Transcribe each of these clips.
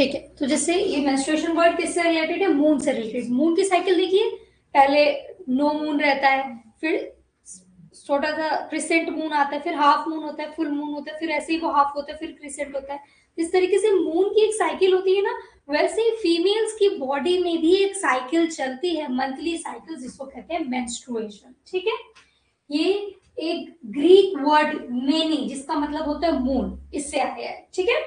ठीक है, तो जैसे ये मेंस्ट्रुएशन वर्ड किससे रिलेटेड है? मून से रिलेटेड। मून की साइकिल देखिए, पहले नो मून रहता है, फिर छोटा सा क्रिसेंट मून आता है, फिर हाफ मून होता है, फुल मून होता है, फिर ऐसे ही वो हाफ होता है, फिर क्रिसेंट होता है। जिस तरीके से मून की एक साइकिल होती है ना, वैसे ही फीमेल्स की बॉडी में भी एक साइकिल चलती है, मंथली साइकिल, जिसको कहते हैं मेंस्ट्रुएशन। ठीक है, ये एक ग्रीक वर्ड मेनी, जिसका मतलब होता है मून, इससे आया है। ठीक है,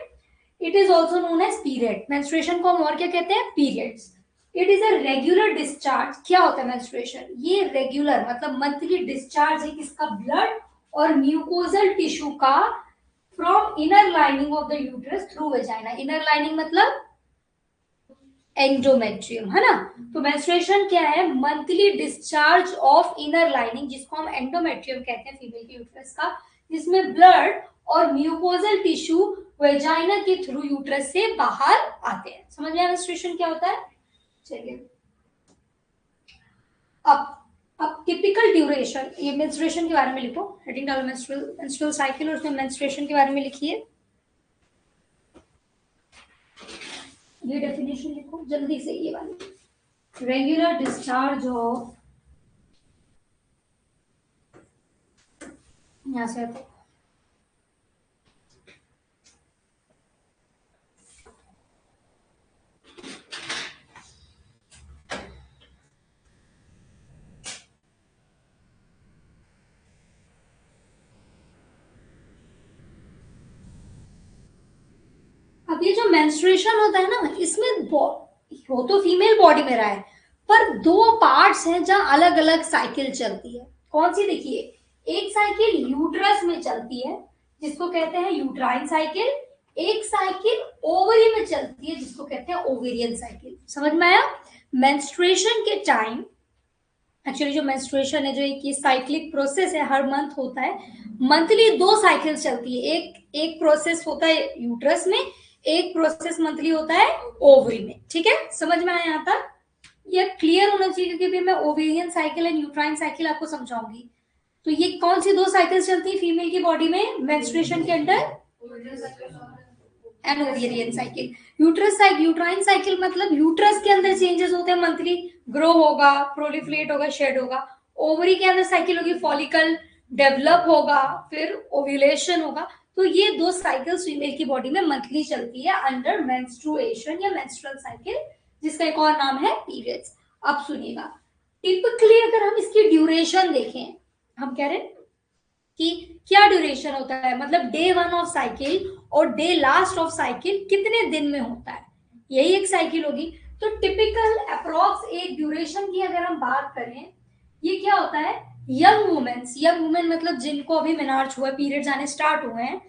it is also known as period. Menstruation को हम और क्या कहते हैं? Periods. It is a regular discharge. क्या होता है मेंस्ट्रुएशन? ये रेगुलर मतलब मंथली डिस्चार्ज है किसका? ब्लड और म्यूकोजल टिश्यू का from inner lining of the uterus through vagina. Inner lining मतलब एंडोमेट्रियम, है ना। तो मेंस्ट्रुएशन क्या है? Monthly discharge of inner lining, जिसको हम एंडोमेट्रियम कहते हैं फीमेल के यूट्रस का, जिसमें ब्लड और म्यूकोजल टिश्यू वेजाइना के थ्रू यूट्रस से बाहर आते हैं। समझ में आया मेंस्ट्रुएशन क्या होता है? चलिए, अब टिपिकल ड्यूरेशन, ये मेंस्ट्रुएशन के बारे में लिखो, हेडिंग डालो मेंस्ट्रुअल साइकिल और उसमें मेंस्ट्रुएशन के बारे में लिखिए। ये डेफिनेशन लिखो जल्दी से, ये वाली, रेगुलर डिस्चार्ज ऑफ, यहां से आते, अब ये जो मेंस्ट्रुएशन होता है ना, इसमें वो तो फीमेल बॉडी में रहा है, पर दो पार्ट्स हैं जहां अलग अलग साइकिल चलती है। कौन सी? देखिए, एक साइकिल यूट्रस में चलती है, जिसको कहते हैं यूट्राइन साइकिल। एक साइकिल ओवरी में चलती है, जिसको कहते हैं ओवेरियन साइकिल। समझ में आया? मेंस्ट्रुएशन के टाइम, एक्चुअली जो मेंस्ट्रुएशन है, जो एक साइक्लिक प्रोसेस है, हर मंथ होता है। मंथली दो साइकिल चलती है, एक प्रोसेस होता है यूट्रस में, एक प्रोसेस मंथली होता है ओवरी में। ठीक है, समझ में आया यहाँ तक? ये क्लियर होना चाहिए, क्योंकि भी मैं ovarian cycle and uterine cycle आपको समझाऊंगी। तो ये कौन सी दो साइकिल्स चलती है फीमेल की बॉडी में मेंस्ट्रुएशन के under? And ovarian cycle. Uterine cycle मतलब यूट्रस के अंदर चेंजेस होते हैं मंथली, ग्रो होगा, प्रोलिफरेट होगा, शेड होगा। ओवरी के अंदर साइकिल होगी, फॉलिकल डेवलप होगा, फिर ओव्यूलेशन होगा। तो ये दो साइकिल्स फीमेल की बॉडी में मंथली चलती है अंडर मेंस्ट्रुएशन या मेंस्ट्रुअल साइकिल, जिसका एक और नाम है पीरियड्स। अब सुनिएगा, टिपिकली अगर हम इसकी ड्यूरेशन देखें, हम कह रहे हैं कि क्या ड्यूरेशन होता है, मतलब डे वन ऑफ साइकिल और डे लास्ट ऑफ साइकिल कितने दिन में होता है, यही एक साइकिल होगी। तो टिपिकल अप्रोक्स एक ड्यूरेशन की अगर हम बात करें, ये क्या होता है? यंग वुमेन्स, यंग वुमेन मतलब जिनको अभी मेनार्च हुआ, पीरियड्स आने स्टार्ट हुए हैं,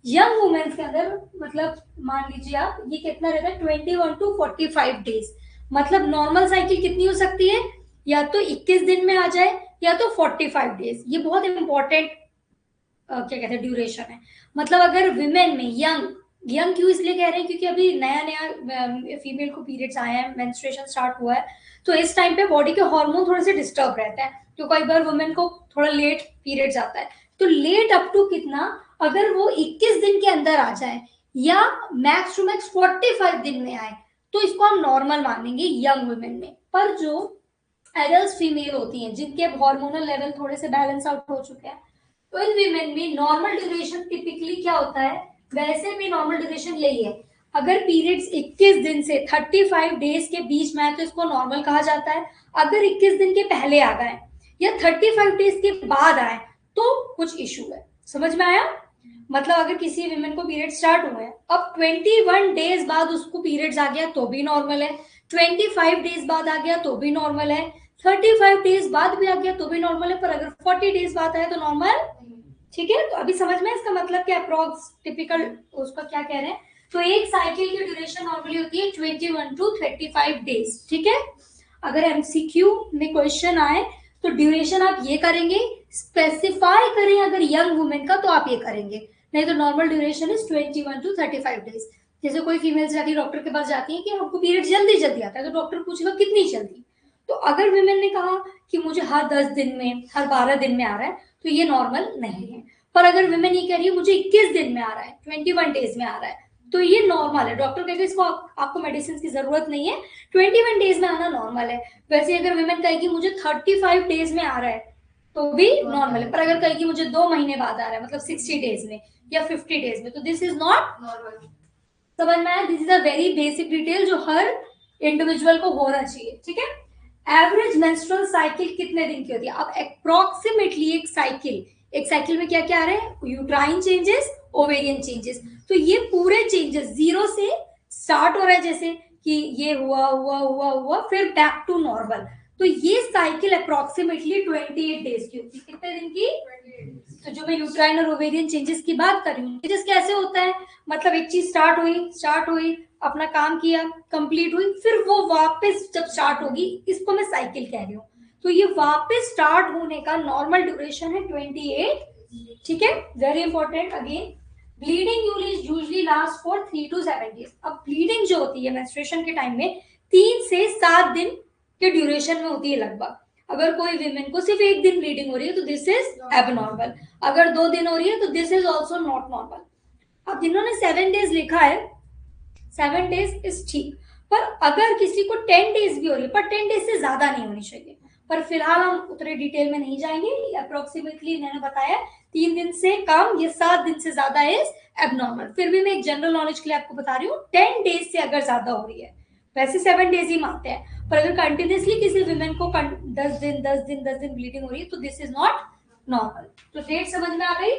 यंग वुमेन्स के अंदर, मतलब मान लीजिए आप, ये कितना रहता है? 21 to 45 डेज। मतलब नॉर्मल साइकिल कितनी हो सकती है? या तो 21 दिन में आ जाए, या तो 45 डेज। ये बहुत इंपॉर्टेंट क्या कहते हैं ड्यूरेशन है। मतलब अगर विमेन में यंग क्यों इसलिए कह रहे हैं, क्योंकि अभी नया नया फीमेल को पीरियड्स आए हैं, मेंस्ट्रुएशन स्टार्ट हुआ है, तो इस टाइम पे बॉडी के हार्मोन थोड़े से डिस्टर्ब रहते हैं, तो कई बार वुमेन को थोड़ा लेट पीरियड्स आता है। तो लेट अप टू कितना? अगर वो 21 दिन के अंदर आ जाए या मैक्स टू मैक्स 45 दिन में आए, तो इसको हम नॉर्मल मानेंगे यंग वुमेन में। पर जो एडल्ट फीमेल होती हैं, जिनके हार्मोनल लेवल थोड़े से बैलेंस आउट हो चुके हैं, तो इन वीमेन में नॉर्मल ड्यूरेशन टिपिकली क्या होता है? वैसे भी नॉर्मल ड्यूरेशन यही है। अगर पीरियड्स 21 दिन से 35 डेज के बीच में आए, तो इसको नॉर्मल कहा जाता है। अगर 21 दिन के पहले आ गए या 35 डेज के बाद आए, तो कुछ इशू है। समझ में आया? मतलब अगर किसी विमेन को पीरियड स्टार्ट हुए हैं, अब 21 डेज बाद उसको पीरियड्स आ गया तो भी नॉर्मल है, 25 डेज बाद आ गया तो भी नॉर्मल है, 35 डेज बाद भी आ गया तो भी नॉर्मल है, पर अगर 40 डेज बाद आए तो नॉर्मल। ठीक है, तो अभी समझ में इसका मतलब क्या, अप्रोक्स टिपिकल उसका क्या कह रहे हैं। तो एक साइकिल की ड्यूरेशन नॉर्मली होती है 21 to 35 डेज। ठीक है, अगर एमसीक्यू में क्वेश्चन आए तो ड्यूरेशन आप ये करेंगे, स्पेसिफाई करें अगर यंग वुमेन का तो आप ये करेंगे, नहीं तो normal duration is 21 to 35 days. जैसे कोई फीमेल जाती है डॉक्टर के पास जाती है कि हमको पीरियड जल्दी जल्दी आता है, तो डॉक्टर पूछेगा कितनी जल्दी, तो अगर विमेन ने कहा कि मुझे हर 10 दिन में, हर 12 दिन में आ रहा है, तो ये नॉर्मल नहीं है। पर अगर विमेन ये कह रही है मुझे 21 दिन में आ रहा है, 21 डेज में आ रहा है, तो ये नॉर्मल है। डॉक्टर कहेगा इसको आपको मेडिसिन की जरूरत नहीं है, 21 डेज में आना नॉर्मल है। वैसे अगर विमेन कहेगी मुझे 35 डेज में आ रहा है तो भी नॉर्मल है, पर अगर कहेगी मुझे 2 महीने बाद आ रहा है, मतलब 60 डेज में या 50 डेज में, तो दिस इज नॉट नॉर्मल। समझ में आया? This is a very basic detail जो हर इंडिविजुअल को होना चाहिए, ठीक है। एवरेज मेंस्ट्रुअल साइकिल कितने दिन की होती है? अब अप्रोक्सीमेटली एक साइकिल में क्या क्या आ रहे हैं? Uterine changes, ovarian changes. तो ये पूरे चेंजेस जीरो से स्टार्ट हो रहा है, जैसे कि ये हुआ फिर बैक टू नॉर्मल। तो ये साइकिल अप्रोक्सीमेटली 28 डेज की होती है। कितने दिन की? तो जो मैं यूट्राइन और ओवेरियन चेंजेस की बात कर रही हूँ, चेंजेस कैसे होता है? मतलब एक चीज स्टार्ट हुई, अपना काम किया, कंप्लीट हुई, फिर वो वापस जब स्टार्ट होगी, इसको मैं साइकिल कह रही हूँ। तो ये वापस स्टार्ट होने का नॉर्मल ड्यूरेशन है 28, ठीक है। Very important. Again, bleeding usually last for 3 to 7 days. अब ब्लीडिंग जो होती है मेंस्ट्रुएशन के टाइम में 3 से 7 दिन के ड्यूरेशन में होती है लगभग। अगर कोई विमेन को सिर्फ 1 दिन ब्लीडिंग हो रही है तो दिस इज एबनॉर्मल। अगर 2 दिन हो रही है तो this is also not normal. अब जिन्होंने 7 डेज लिखा है, 7 डेज इज ठीक, पर अगर किसी को 10 डेज भी हो रही है, पर 10 डेज से ज्यादा नहीं होनी चाहिए। पर फिलहाल हम उतने डिटेल में नहीं जाएंगे। अप्रोक्सीमेटली मैंने बताया 3 दिन से कम या 7 दिन से ज्यादा इज एबनॉर्मल। फिर भी मैं एक जनरल नॉलेज के लिए आपको बता रही हूँ, 10 डेज से अगर ज्यादा हो रही है, वैसे 7 डेज ही मानते हैं, पर अगर कंटिन्यूसली किसी विमेन को 10 दिन ब्लीडिंग हो रही है तो दिस इज नॉट नॉर्मल। तो डेट समझ में आ गई?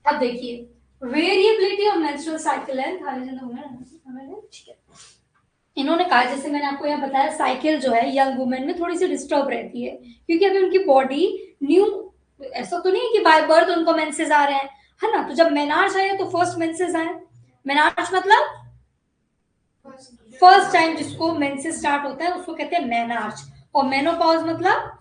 अब देखिए, variability of menstrual cycle length, ठीक है। इन्होंने कहा, जैसे मैंने आपको यहाँ बताया, साइकिल जो है यंग वुमेन में थोड़ी सी डिस्टर्ब रहती है, क्योंकि अभी उनकी बॉडी न्यू, ऐसा तो नहीं है कि बाय बर्थ उनको मेंसेस आ रहे हैं, है ना। तो जब मेनार्च आए तो फर्स्ट मेंसेस आए। मेनार्च मतलब फर्स्ट टाइम जिसको मेंसेस स्टार्ट होता है उसको कहते हैं मेनार्च। और मेनोपॉज मतलब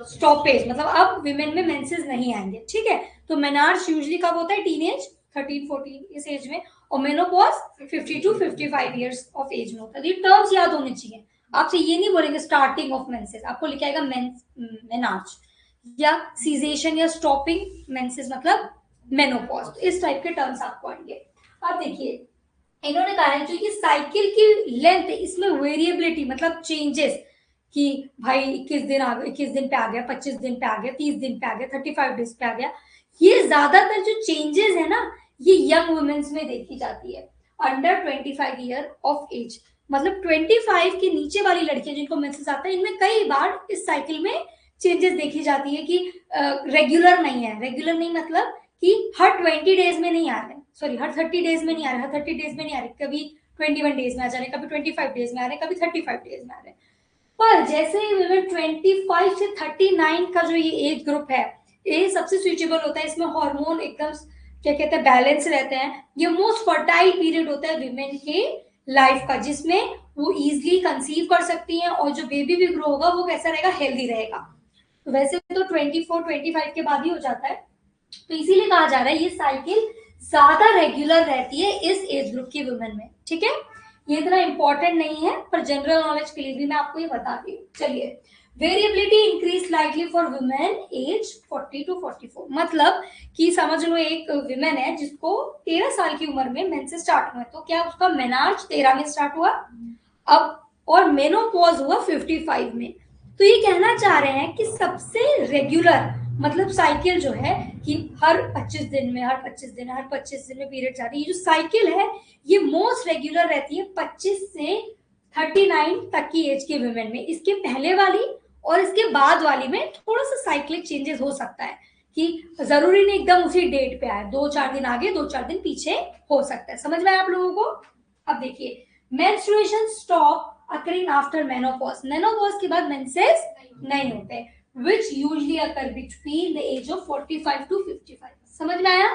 स्टॉपेज, मतलब अब विमेन में मेंसेस नहीं आएंगे, ठीक है। तो मेनार्च यूजुअली कब होता है? टीनेज 13-14 इस एज में, और menopause 50 to 55 years of age में होता है। ये टर्म्स याद होने चाहिए। आपसे ये नहीं बोलेंगे स्टार्टिंग ऑफ मेंसेस, आपको लिखा आएगा मेनार्च, या सीजेशन या स्टॉपिंग मेंसेस मतलब मेनोपॉज। तो इस टाइप के टर्म्स आपको आएंगे। अब देखिए, इन्होंने कहा है जो ये साइकिल की लेंथ है इसमें वेरिएबिलिटी मतलब चेंजेस, कि भाई 21 दिन आ गया, 21 दिन पे आ गया, 25 दिन पे आ गया, 30 दिन पे आ गया, 35 डेज पे आ गया। ये ज्यादातर जो चेंजेस है ना, ये यंग वुमेन्स में देखी जाती है, अंडर 25 ईयर ऑफ एज। मतलब 25 के नीचे वाली लड़कियां जिनको मेंसेस आता है, इनमें कई बार इस साइकिल में चेंजेस देखी जाती है कि रेगुलर नहीं है। रेगुलर नहीं मतलब कि हर 20 डेज में नहीं आ रहे, सॉरी हर 30 डेज में नहीं आ रहे, हर 30 डेज में नहीं आ रहे, कभी 21 डेज में आ जा रहे, कभी 25 डेज में आ रहे, कभी 35 डेज में आ रहे। पर जैसे ही विमेन 25 से 39 का जो ये एज ग्रुप है, ये सबसे स्विचेबल होता है। इसमें हार्मोन एकदम क्या कहते हैं बैलेंस रहते हैं। ये मोस्ट फर्टाइल पीरियड होता है विमेन के लाइफ का, जिसमें वो इजिली कंसीव कर सकती हैं, और जो बेबी भी ग्रो होगा वो कैसा रहेगा? हेल्दी रहेगा। तो वैसे तो 24-25 के बाद ही हो जाता है, तो इसीलिए कहा जा रहा है ये साइकिल ज्यादा रेगुलर रहती है इस एज ग्रुप की वुमेन में, ठीक है। ये इतना इंपॉर्टेंट नहीं है, पर जनरल नॉलेज के लिए भी मैं आपको ये बता दी। चलिए, variability increase likely for women age 40 to 44। मतलब कि समझ लो एक वुमेन है जिसको 13 साल की उम्र में मेंसेस स्टार्ट हुआ, तो क्या उसका मेनार्च 13 में स्टार्ट हुआ अब, और मेनोपॉज हुआ 55 में। तो ये कहना चाह रहे हैं कि सबसे रेगुलर मतलब साइकिल जो है कि हर 25 दिन में हर 25 दिन में पीरियड जा रही है, ये जो साइकिल है ये मोस्ट रेगुलर रहती है 25 से 39 तक की एज के वुमेन में। इसके पहले वाली और इसके बाद वाली में थोड़ा सा साइक्लिक चेंजेस हो सकता है, कि जरूरी नहीं एकदम उसी डेट पे आए, 2-4 दिन आगे 2-4 दिन पीछे हो सकता है। समझ में आया आप लोगों को? अब देखिए, menstruation stop occurring after menopause. Menopause के बाद मेंसेस नहीं होते, which usually occur between the age of 45 to 55। समझ में आया?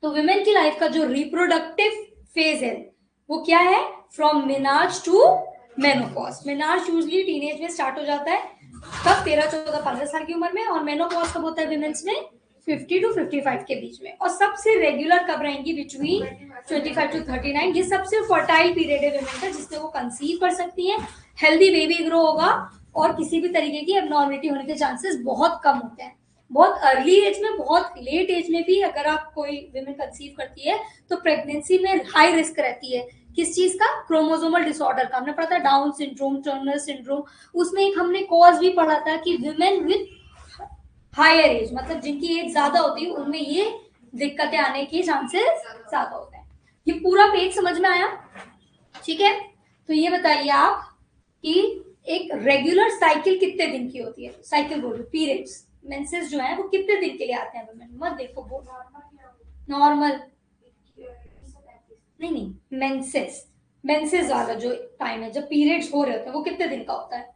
तो वुमेन की लाइफ का जो रिप्रोडक्टिव फेज है वो क्या है? From menarche to menopause. Menarche usually teenage में स्टार्ट हो जाता है, कब? 13, 14, 15 साल की उम्र में, और मेनोपॉज कब होता है वुमेन्स में? 50 to 55 के बीच में। और सबसे रेगुलर कब रहेंगी? Between 25 to 39। ये सबसे फर्टाइल पीरियड है वुमेन का, जिसमें वो कंसीव कर सकती हैं, हेल्दी बेबी ग्रो होगा, और किसी भी तरीके की एबनॉर्मलिटी होने के चांसेस बहुत कम होते हैं। बहुत अर्ली एज में, बहुत लेट एज में भी अगर आप कोई विमेन कंसीव करती है तो प्रेगनेंसी में हाई रिस्क रहती है। किस चीज का? क्रोमोसोमल डिसऑर्डर का। हमने पढ़ा था डाउन सिंड्रोम, टर्नर सिंड्रोम, उसमें एक हमने कॉज भी पढ़ा था कि विमेन विथ हायर एज, मतलब जिनकी एज ज्यादा होती है उनमें ये दिक्कतें आने के चांसेस ज्यादा होते हैं। ये पूरा पेज समझ में आया? ठीक है, तो ये बताइए आप कि एक रेगुलर साइकिल कितने दिन की होती है? साइकिल बोलो, पीरियड्स, मेंसेस जो है वो कितने दिन के लिए आते हैं वुमेन? मत देखो वो नॉर्मल नहीं, मेंसेस, मेंसेस वाला जो टाइम है जब पीरियड्स हो रहे होते हैं वो कितने दिन का होता है?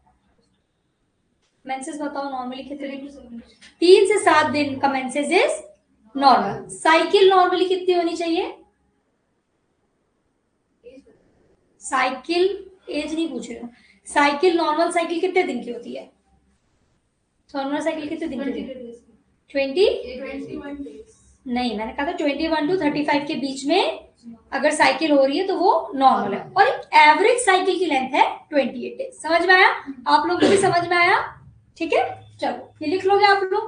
मेंसेस बताओ नॉर्मली कितने दिन? 3 से 7 दिन का menses is normal. Cycle normally कितनी होनी चाहिए? साइकिल एज नहीं पूछ रहे हो, साइकिल नॉर्मल साइकिल कितने दिन की होती है? नॉर्मल साइकिल कितने दिन की? 21 नहीं, मैंने कहा था 21 to 35 के बीच में अगर साइकिल हो रही है तो वो नॉर्मल है, और एवरेज साइकिल की लेंथ है 28 डेज। समझ में आया? आप लोगों को भी समझ में आया? ठीक है, चलो ये लिख लोगे आप लोग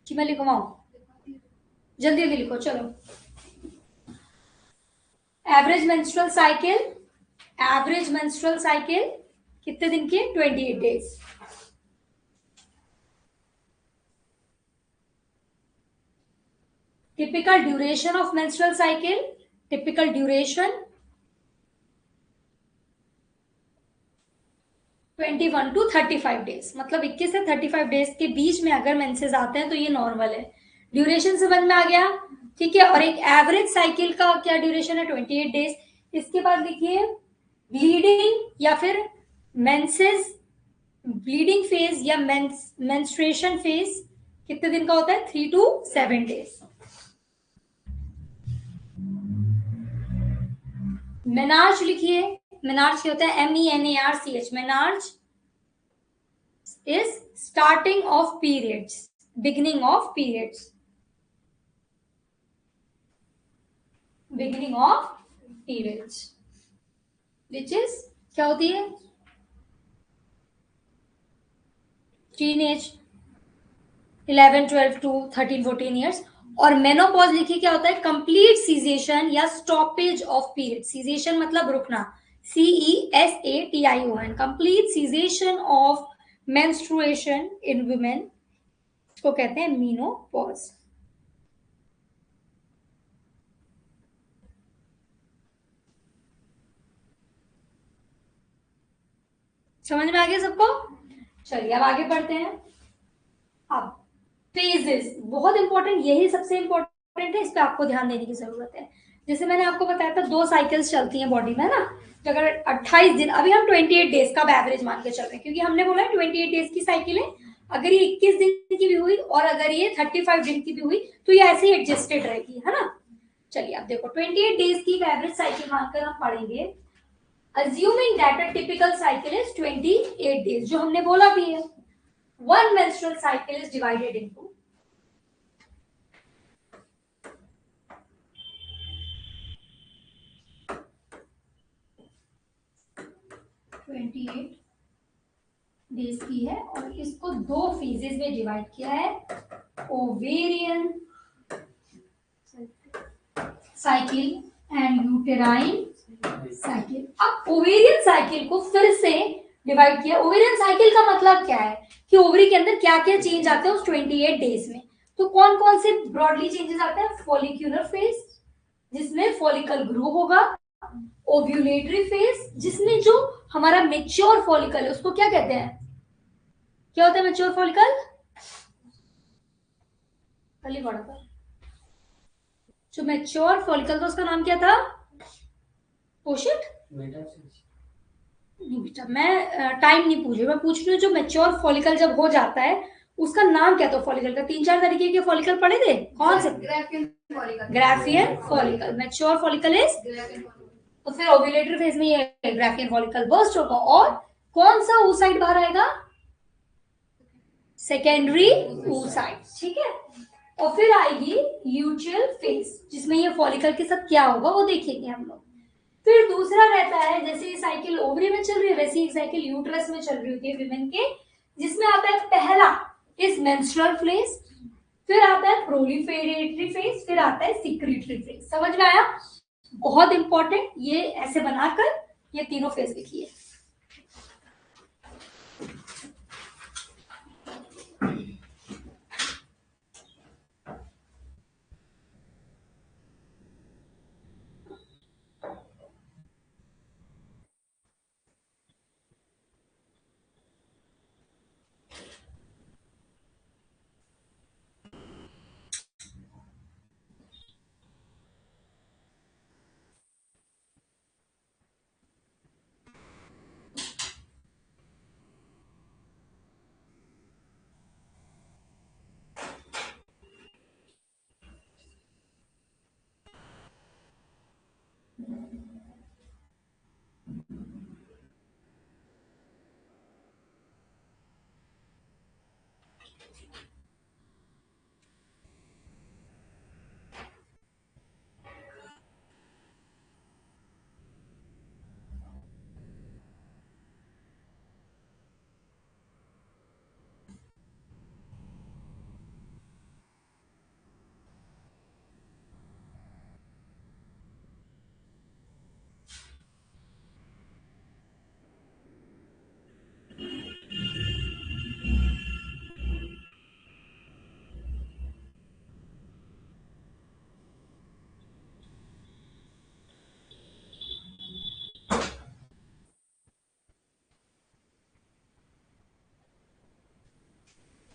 कि मैं लिखवाऊं? जल्दी जल्दी लिखो, चलो। Average menstrual cycle, average menstrual cycle कितने दिन के? 28 days. Typical duration of menstrual cycle, typical duration 21 to 35 days, मतलब 21 से 35 डेज के बीच में अगर मेंसेस आते हैं तो ये नॉर्मल है। ड्यूरेशन समझ में आ गया? ठीक है, और एक एवरेज साइकिल का क्या ड्यूरेशन है? 28 डेज। इसके बाद लिखिए ब्लीडिंग या फिर मेंसेस, ब्लीडिंग फेज या मेंस्ट्रुएशन फेज कितने दिन का होता है? 3 to 7 डेज। मेनार्च लिखिए, मेनार्च क्या होता है? MENARCH, menarche is starting of periods, beginning of periods, beginning of periods, which is क्या होती है? Teenage 11, 12 to 13, 14 years. और मेनोपॉज लिखिए क्या होता है? कंप्लीट सीजेशन या स्टॉपेज ऑफ पीरियड। सीजेशन मतलब रुकना, CESATION, complete cessation of menstruation in women को कहते हैं मेनोपॉज। समझ में आ गया सबको? चलिए अब आगे बढ़ते हैं। अब फेजेस बहुत इंपॉर्टेंट, यही सबसे इंपॉर्टेंट है, इस पे आपको ध्यान देने की जरूरत है। जैसे मैंने आपको बताया था 2 साइकिल्स चलती हैं बॉडी में ना, तो अगर 28 दिन, अभी हम 28 डेज का एवरेज मान के चल रहे हैं क्योंकि हमने बोला 28 डेज की साइकिल है। अगर ये 21 दिन की भी हुई और अगर ये 35 दिन की भी हुई तो ये ऐसे ही एडजस्टेड रहेगी, है ना। चलिए अब देखो 28 डेज की एवरेज साइकिल मानकर हम पढ़ेंगे, assuming that a typical cycle is 28 days, जो हमने बोला भी है। One menstrual cycle is divided into 28 days की है और इसको 2 फेजेस में डिवाइड किया है, ovarian cycle and uterine cycle. अब ओवेरियन साइकिल को फिर से डिवाइड किया। ओवेरियन साइकिल का मतलब क्या है कि ओवरी के अंदर क्या क्या चेंज आते हैं उस 28 डेज में। तो कौन कौन से ब्रॉडली चेंजेस आते हैं? फॉलिक्यूलर फेज जिसमें फॉलिकल ग्रो होगा, ओव्यूलेटरी फेज जिसमें जो हमारा मेच्योर फॉलिकल है उसको क्या कहते हैं? क्या होता है मेच्योर फॉलिकल? कल ही पढ़ा था। जो मेच्योर फॉलिकल था उसका नाम क्या था? पोशिट? नहीं बेटा, मैं टाइम नहीं पूछ रही, मैं पूछ रही हूँ जो मेच्योर फॉलिकल जब हो जाता है उसका नाम क्या था? फॉलिकल का 3-4 तरीके के फॉलिकल पढ़े थे, कौन से? Graafian follicle. Mature follicle is, तो फिर ओव्यूलेटरी फेज में ये ग्राफियन फॉलिकल बर्स्ट होगा और कौन सा oocyte बाहर आएगा? सेकेंडरी oocyte, ठीक है। और फिर आएगी ल्यूटियल फेज जिसमें ये फॉलिकल के साथ क्या होगा वो देखेंगे हम लोग। फिर दूसरा रहता है, जैसे ये साइकिल ओवरी में चल रही है वैसे एक साइकिल यूट्रस में चल रही होती है विमेन के, जिसमें आता है पहला इज मेंस्ट्रुअल फेज, फिर आता है प्रोलिफेरेटरी फेज, फिर आता है सिक्रीटरी फेज। समझ में आया? बहुत इंपॉर्टेंट, ये ऐसे बनाकर ये तीनों फेज लिखिए।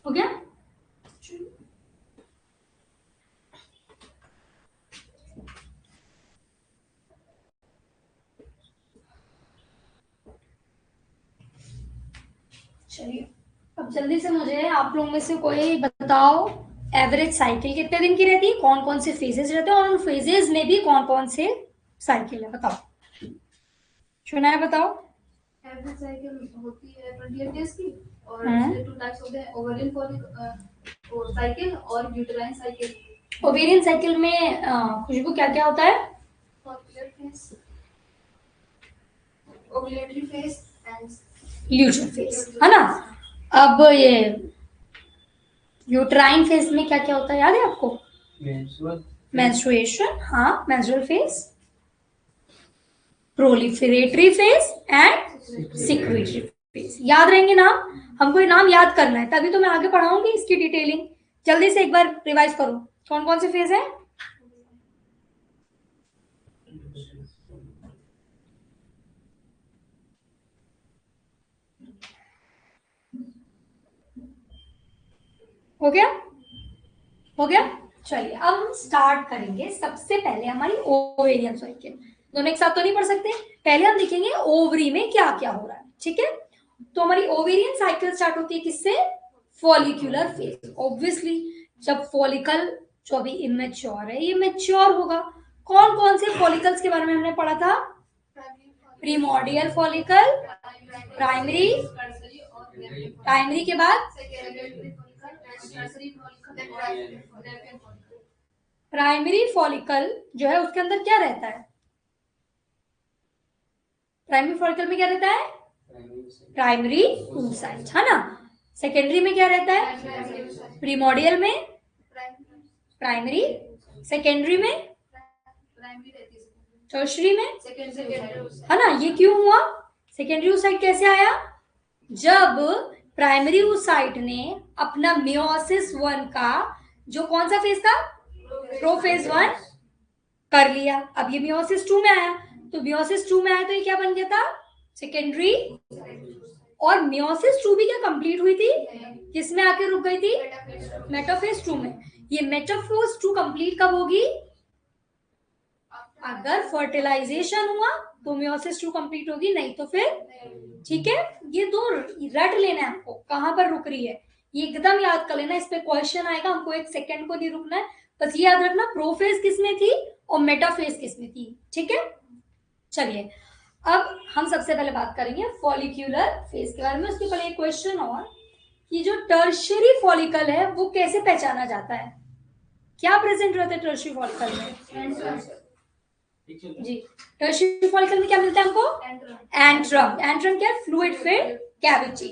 हो गया? चलिए, अब जल्दी से मुझे आप लोगों में से कोई बताओ, एवरेज साइकिल कितने दिन की रहती है, कौन कौन से फेजेस रहते हैं, और उन फेजेस में भी कौन कौन से साइकिल है, बताओ। सुना है? बताओ। एवरेज साइकिल होती है 28 डेज की, और इसके टू टाइप्स होते हैं, ओवेरियन साइकिल और यूटेराइन साइकिल। ओवेरियन साइकिल में खुशबू क्या क्या होता है? ओव्यूलेटरी फेज एंड ल्यूटियर फेज, है ना? अब ये यूट्राइन फेज में क्या क्या होता है, याद है आपको? मेंस्ट्रुएशन, हाँ, menstrual phase, proliferatory phase and secretory phase. याद रहेंगे नाम, हमको ये नाम याद करना है, तभी तो मैं आगे पढ़ाऊंगी इसकी डिटेलिंग। जल्दी से एक बार रिवाइज करो, कौन कौन से फेज है? हो गया? हो गया? चलिए, अब हम स्टार्ट करेंगे। सबसे पहले हमारी ओवेरियन साइकिल, दोनों एक साथ तो नहीं पढ़ सकते, पहले हम देखेंगे ओवरी में क्या क्या हो रहा है, ठीक है? तो हमारी ओवेरियन साइकिल स्टार्ट होती है किससे? Follicular phase. ऑब्वियसली जब फॉलिकल जो अभी इमेच्योर है, ये मैच्योर होगा। कौन कौन से फॉलिकल्स के बारे में हमने पढ़ा था? प्रीमोर्डियल फॉलिकल, प्राइमरी, प्राइमरी के बाद प्राइमरी फॉलिकल जो है उसके अंदर क्या रहता है? प्राइमरी फॉलिकल में क्या रहता है? प्राइमरी oocyte, है ना? सेकेंडरी में क्या रहता है? प्रीमोर्डियल में प्राइमरी, सेकेंडरी में टर्शरी में, है ना? ये क्यों हुआ? सेकेंडरी oocyte कैसे आया? जब प्राइमरी oocyte ने अपना मियोसिस 1 का जो कौन सा फेज था, प्रोफेज 1 कर लिया, अब ये मियोसिस 2 में आया, तो मियोसिस 2 में आया तो ये क्या बन गया था? सेकेंडरी। और मियोसिस 2 भी क्या कंप्लीट हुई थी? किसमें आके रुक गई थी? मेटाफेज 2 में। ये मेटाफेज 2 कंप्लीट कब होगी? अगर फर्टिलाइजेशन हुआ तो मियोसिस 2 कंप्लीट होगी, नहीं तो फिर, ठीक है? ये दो रट लेना है आपको, कहां पर रुक रही है ये एकदम याद कर लेना, इस पे क्वेश्चन आएगा, हमको एक सेकंड को नहीं रुकना है, बस ये याद रखना प्रोफेज किसमें थी और मेटाफेज किसमें थी, ठीक है? चलिए, अब हम सबसे पहले बात करेंगे फॉलिक्यूलर फेज के बारे में। उसके पहले एक क्वेश्चन और, कि जो टर्शियरी फॉलिकल है वो कैसे पहचाना जाता है? क्या प्रेजेंट रहता है टर्शियरी फॉलिकल में? जी, टर्शियरी फॉलिकल में क्या मिलता है हमको? एंट्रम। एंट्रम क्या है? Fluid filled cavity.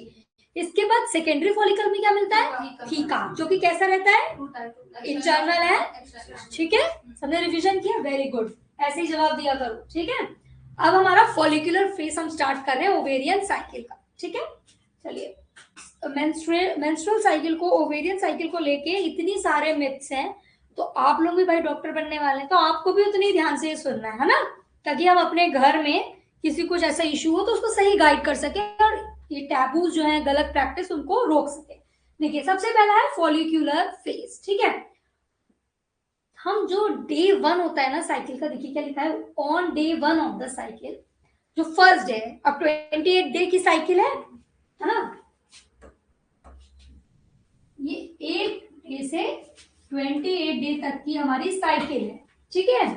इसके बाद सेकेंडरी फॉलिकल में क्या मिलता है, थीका, जो कि कैसा रहता है, इंटरनल है। ठीक है, सबने रिवीजन किया, वेरी गुड, ऐसे ही जवाब दिया करो। ठीक है, अब हमारा फॉलिकुलर फेज हम स्टार्ट कर रहे हैं ओवेरियन साइकिल का। ठीक है, चलिए, मेंस्ट्रुअल साइकिल को, ओवेरियन साइकिल को लेके इतनी सारे मिथ्स हैं, तो आप लोग भी भाई डॉक्टर बनने वाले हैं, तो आपको भी उतनी ध्यान से सुनना है ना, ताकि हम अपने घर में किसी कुछ ऐसा इशू हो तो उसको सही गाइड कर सके और ये टैबूज जो है, गलत प्रैक्टिस, उनको रोक सके। देखिए, सबसे पहला है फॉलिक्यूलर फेज। ठीक है, हम जो डे 1 होता है ना साइकिल का, देखिए क्या लिखा है, on day 1 of the cycle, जो फर्स्ट डे है, अब 28 डे की साइकिल है ना, ये 1 डे से 28 डे तक की हमारी साइकिल है। ठीक है,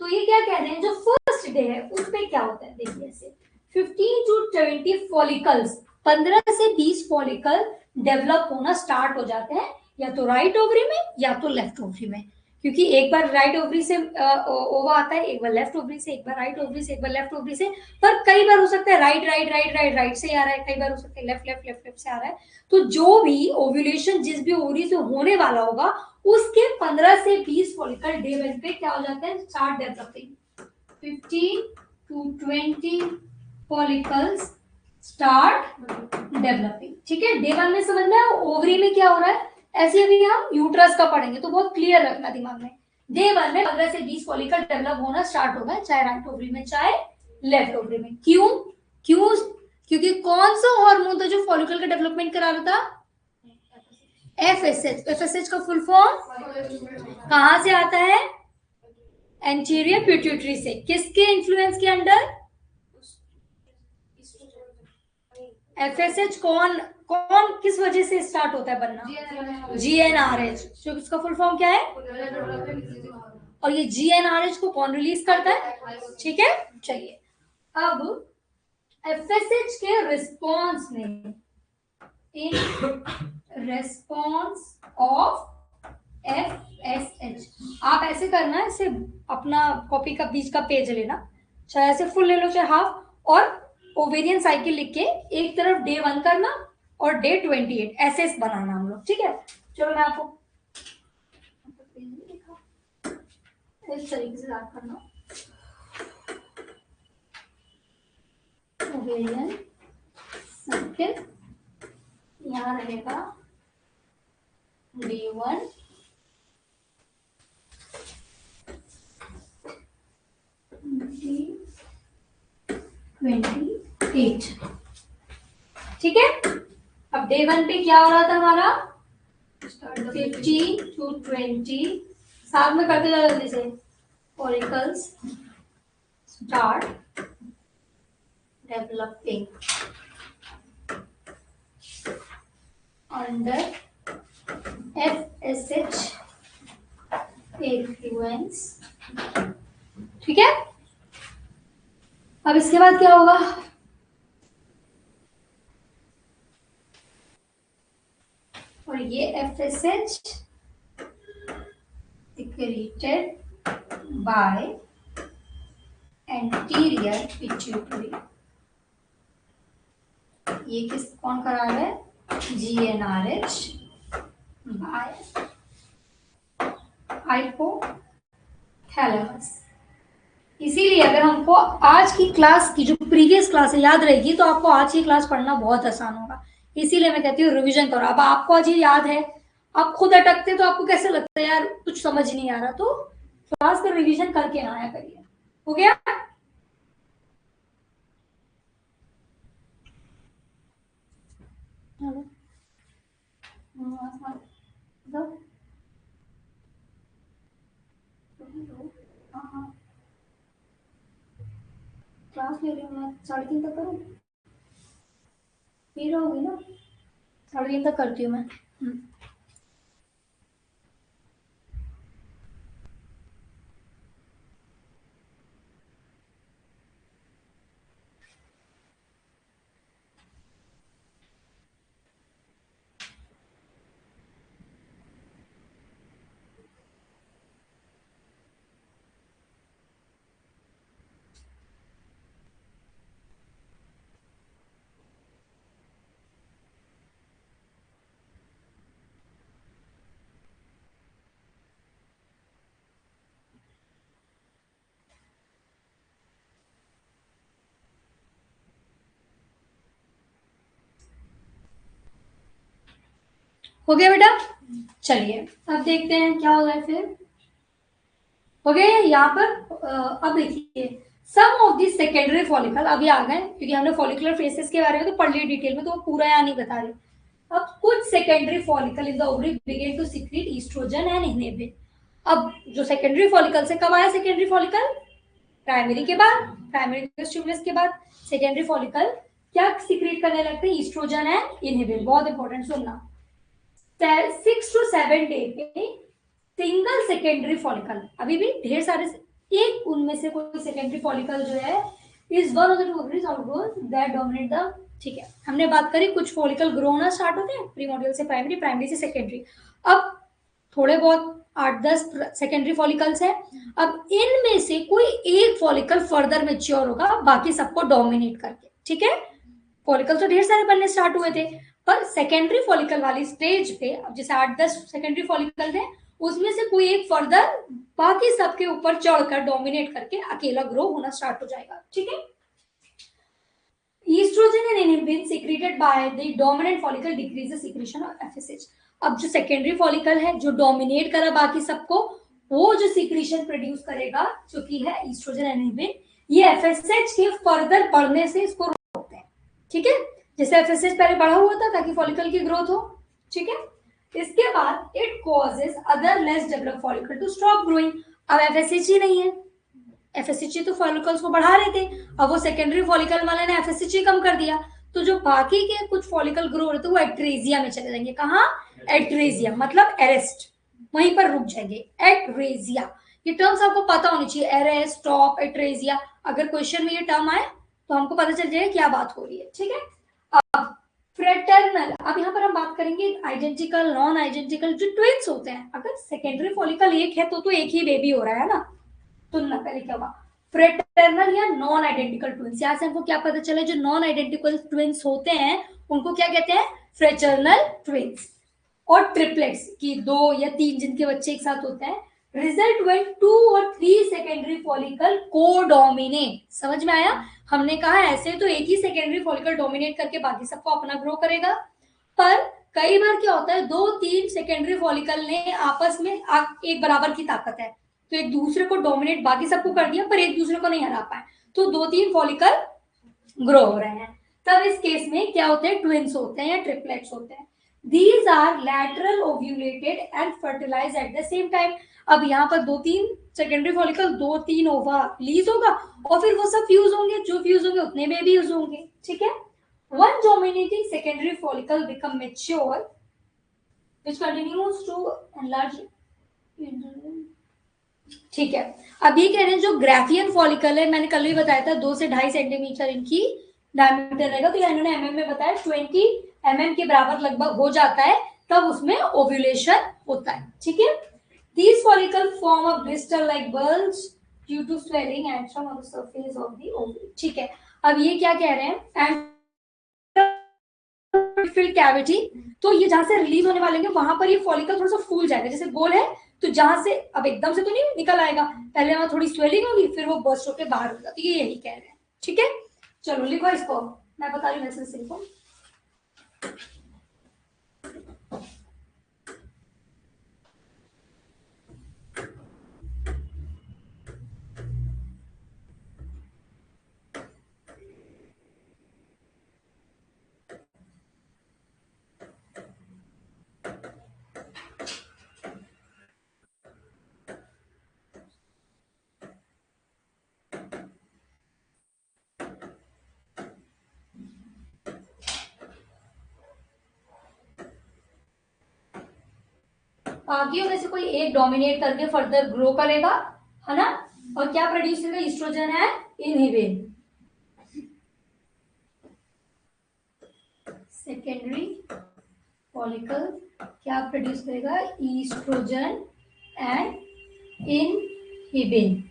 तो ये क्या कह रहे हैं, जो फर्स्ट डे है उस पे क्या होता है, देखिए ऐसे 15 to 20 फॉलिकल्स, 15 से 20 फॉलिकल डेवलप होना स्टार्ट हो जाते हैं, या तो राइट ओवरी में या तो लेफ्ट ओवरी में, क्योंकि एक बार राइट ओवरी से ओवा आता है, एक बार लेफ्ट ओवरी से, एक बार राइट ओवरी से, एक बार लेफ्ट ओवरी से, पर कई बार हो सकता है right right right right right से आ रहा है, कई बार हो सकता है लेफ्ट लेफ्ट लेफ्ट लेफ्ट से आ रहा है। तो जो भी ओव्यूलेशन जिस भी ओवरी से होने वाला होगा, उसके 15 से 20 फॉलिकल डे 1 पे क्या हो जाते हैं, start developing, 15 to 20 follicles start developing. ठीक है, डे 1 में समझ में, ओवरी में क्या हो रहा है, ऐसे अभी हम यूट्रस का पढ़ेंगे तो बहुत क्लियर रखना दिमाग में। डे 1 में 15 से 20 फॉलिकल डेवलप होना स्टार्ट होगा, चाहे राइट ओवरी में चाहे लेफ्ट ओवरी में। क्यों, क्यों, क्योंकि कौन सा हार्मोन था जो फॉलिकल का डेवलपमेंट करा रहा था, एफएसएच। एफएसएच का फुल फॉर्म कहां से आता है, एंटीरियर पिट्यूटरी से, किसके इन्फ्लुएंस के अंडर, एफएसएच कौन कौन किस वजह से स्टार्ट होता है बनना, जीएनआरएच, जो इसका फुल फॉर्म क्या है, और ये जीएनआरएच को कौन रिलीज करता है। ठीक है, चलिए, अब एफएसएच के रिस्पॉन्स में, इन रेस्पॉन्स ऑफ एफएसएच, आप ऐसे करना है, ऐसे अपना कॉपी का बीच का पेज लेना, चाहे ऐसे फुल ले लो चाहे हाफ, और ओवेरियन साइकिल लिख के एक तरफ डे 1 करना और डे 28 ऐसे बनाना हम लोग। ठीक है, चलो मैं आपको इस तरीके से याद करना, ओवेरियन साइकिल यहाँ रहेगा डे 1, डे 28। ठीक है, अब डे 1 पे क्या हो रहा था हमारा, 15 to 20, साथ में करते जाओ जल्दी से, follicles start developing under FSH influence. ठीक है, अब इसके बाद क्या होगा, और ये FSH secreted by anterior pituitary, ये किस कौन करा रहा है, जीएनआरएच बाय हाइपोथैलेमस। इसीलिए अगर हमको आज की क्लास की जो प्रीवियस क्लास है याद रहेगी, तो आपको आज की क्लास पढ़ना बहुत आसान होगा। इसीलिए मैं कहती हूँ रिवीजन करो। अब आपको आज ये याद है, आप खुद अटकते तो आपको कैसे लगता है यार कुछ समझ नहीं आ रहा, तो क्लास का रिवीजन करके आया करिए। हो गया, क्लास ले रही हूँ मैं, 3:30 तक करूँ, फिर होगी ना, 3:30 तक करती हूँ मैं। हो गया बेटा? चलिए अब देखते हैं क्या हो रहा है फिर। हो गया यहाँ पर। अब देखिए सम ऑफ दी सेकेंडरी फॉलिकल अभी आ गए, क्योंकि हमने फॉलिकुलर फेसेस के बारे में तो पढ़ लिया डिटेल में, तो वो पूरा यहाँ नहीं बता रही। अब कुछ secondary follicle in the ovary begin to secrete estrogen and inhibin. अब जो सेकेंडरी फॉलिकल से कब आया सेकेंडरी फॉलिकल? प्राइमरी के बाद, प्राइमरी स्टिमुलस के बाद सेकेंडरी फॉलिकल क्या सीक्रेट करने लगते हैं? Estrogen and inhibin. बहुत इंपॉर्टेंट सुनना। 6 to 7 डे पे सिंगल सेकेंडरी फॉलिकल, अभी भी ढेर सारे, एक उनमें से कोई सेकेंडरी फॉलिकल जो है is one of the two ovaries outgoes that dominate the, ठीक है, हमने बात करी कुछ फॉलिकल ग्रो होना स्टार्ट होते हैं प्रीमोडियल से प्राइमरी, प्राइमरी से सेकेंडरी। अब थोड़े बहुत 8-10 सेकेंडरी फॉलिकल्स है। अब इनमें से कोई एक फॉलिकल फर्दर मेच्योर होगा बाकी सबको डोमिनेट करके, ठीक है। फॉलिकल तो ढेर सारे बनने स्टार्ट हुए थे, पर सेकेंडरी फॉलिकल वाली स्टेज पे अब जैसे 8-10 सेकेंडरी फॉलिकल थे, उसमें से कोई एक फर्दर बाकी सबके ऊपर चढ़कर डोमिनेट करके अकेला ग्रो होना स्टार्ट हो जाएगा, ठीक है। Estrogen and inhibin secreted by the dominant follicle decreases secretion of FSH. अब जो सेकेंडरी फॉलिकल है जो डोमिनेट करा बाकी सबको, वो जो सिक्रीशन प्रोड्यूस करेगा जो कि है ईस्ट्रोजन एंड इनहिबिन, ये एफएसएच के फर्दर बढ़ने से इसको रोकते हैं, ठीक है। जैसे एफएसएच पहले बढ़ा हुआ था ताकि फॉलिकल की ग्रोथ हो, ठीक है। इसके बाद it causes other less develop follicle to stop growing. अब एफएसएच ही नहीं है, एफएसएच तो फॉलिकल्स को बढ़ा रहे थे, अब वो सेकेंडरी फॉलिकल वाले ने एफएसएच कम कर दिया, तो जो बाकी के कुछ फॉलिकल ग्रो रहे थे वो एट्रेजिया में चले जाएंगे। कहाँ? एट्रेजिया, मतलब अरेस्ट, वहीं पर रुक जाएंगे। एट्रेजिया, ये टर्म्स आपको पता होनी चाहिए, अरेस्ट, स्टॉप, एट्रेजिया। अगर क्वेश्चन में ये टर्म आए तो हमको पता चल जाएगा क्या बात हो रही है, ठीक है। अब फ्रेटर्नल, अब यहाँ पर हम बात करेंगे आइडेंटिकल, नॉन आइडेंटिकल, जो ट्विन्स होते हैं। अगर सेकेंडरी फॉलिकल एक है तो एक ही बेबी हो रहा है ना, तुलना पहले क्या हुआ, फ्रेटर्नल या नॉन आइडेंटिकल ट्विन्स। यहाँ से हमको क्या पता चला, जो नॉन आइडेंटिकल ट्विन्स होते हैं उनको क्या कहते हैं? Fraternal twins. और ट्रिपलेट्स की 2 या 3 जिनके बच्चे एक साथ होते हैं, रिजल्ट व्हेन 2 और 3 सेकेंडरी फॉलिकल कोडोमिनेट। समझ में आया? हमने कहा ऐसे तो एक ही सेकेंडरी फॉलिकल डोमिनेट करके बाकी सबको अपना ग्रो करेगा, पर कई बार क्या होता है 2-3 सेकेंडरी फॉलिकल ने आपस में एक बराबर की ताकत है, तो एक दूसरे को डोमिनेट बाकी सबको कर दिया पर एक दूसरे को नहीं हरा पाए, तो 2-3 फॉलिकल ग्रो हो रहे हैं। तब इस केस में क्या होते हैं? ट्विन्स होते हैं या ट्रिपलेट्स होते हैं। These are lateral ovulated and fertilized at the same time. अब यहाँ पर 2-3 सेकेंडरी फॉलिकल, 2-3 ओवा रिलीज होगा और फिर वो सब फ्यूज होंगे, जो फ्यूज होंगे उतने बेबीज होंगे, ठीक है। One dominating secondary follicle become mature, which continues to enlarge. ठीक है, अब ये कह रहे हैं जो ग्राफियन फॉलिकल है, मैंने कल भी बताया था 2 से 2.5 सेंटीमीटर इनकी डायमीटर रहेगा, तो इन्होंने एमएम में बताया 20 mm के बराबर लगभग हो जाता है, तब उसमें ओव्यूलेशन होता है, ठीक है। These follicles form a blister-like bulge due to swelling antrum on the surface of the ovary. ठीक है, अब ये क्या कह रहे हैं? filled cavity, तो ये जहां से रिलीज होने वाले वहां पर ये फॉलिकल थोड़ा सा फूल जाएगा, जैसे गोल है तो जहां से अब एकदम से तो नहीं निकल आएगा, पहले वहां थोड़ी स्वेलिंग होगी फिर वो बर्स्ट होकर बाहर हो जाती है, यही कह रहे हैं, ठीक है। चलो लिखो इसको, मैं बता रही हूँ वैसे से लिखो। बाकियों में से कोई एक डोमिनेट करके फर्दर ग्रो करेगा, है ना, और क्या प्रोड्यूस करेगा? ईस्ट्रोजन है इनहिबिन। सेकेंडरी फॉलिकल क्या प्रोड्यूस करेगा? Estrogen and inhibin.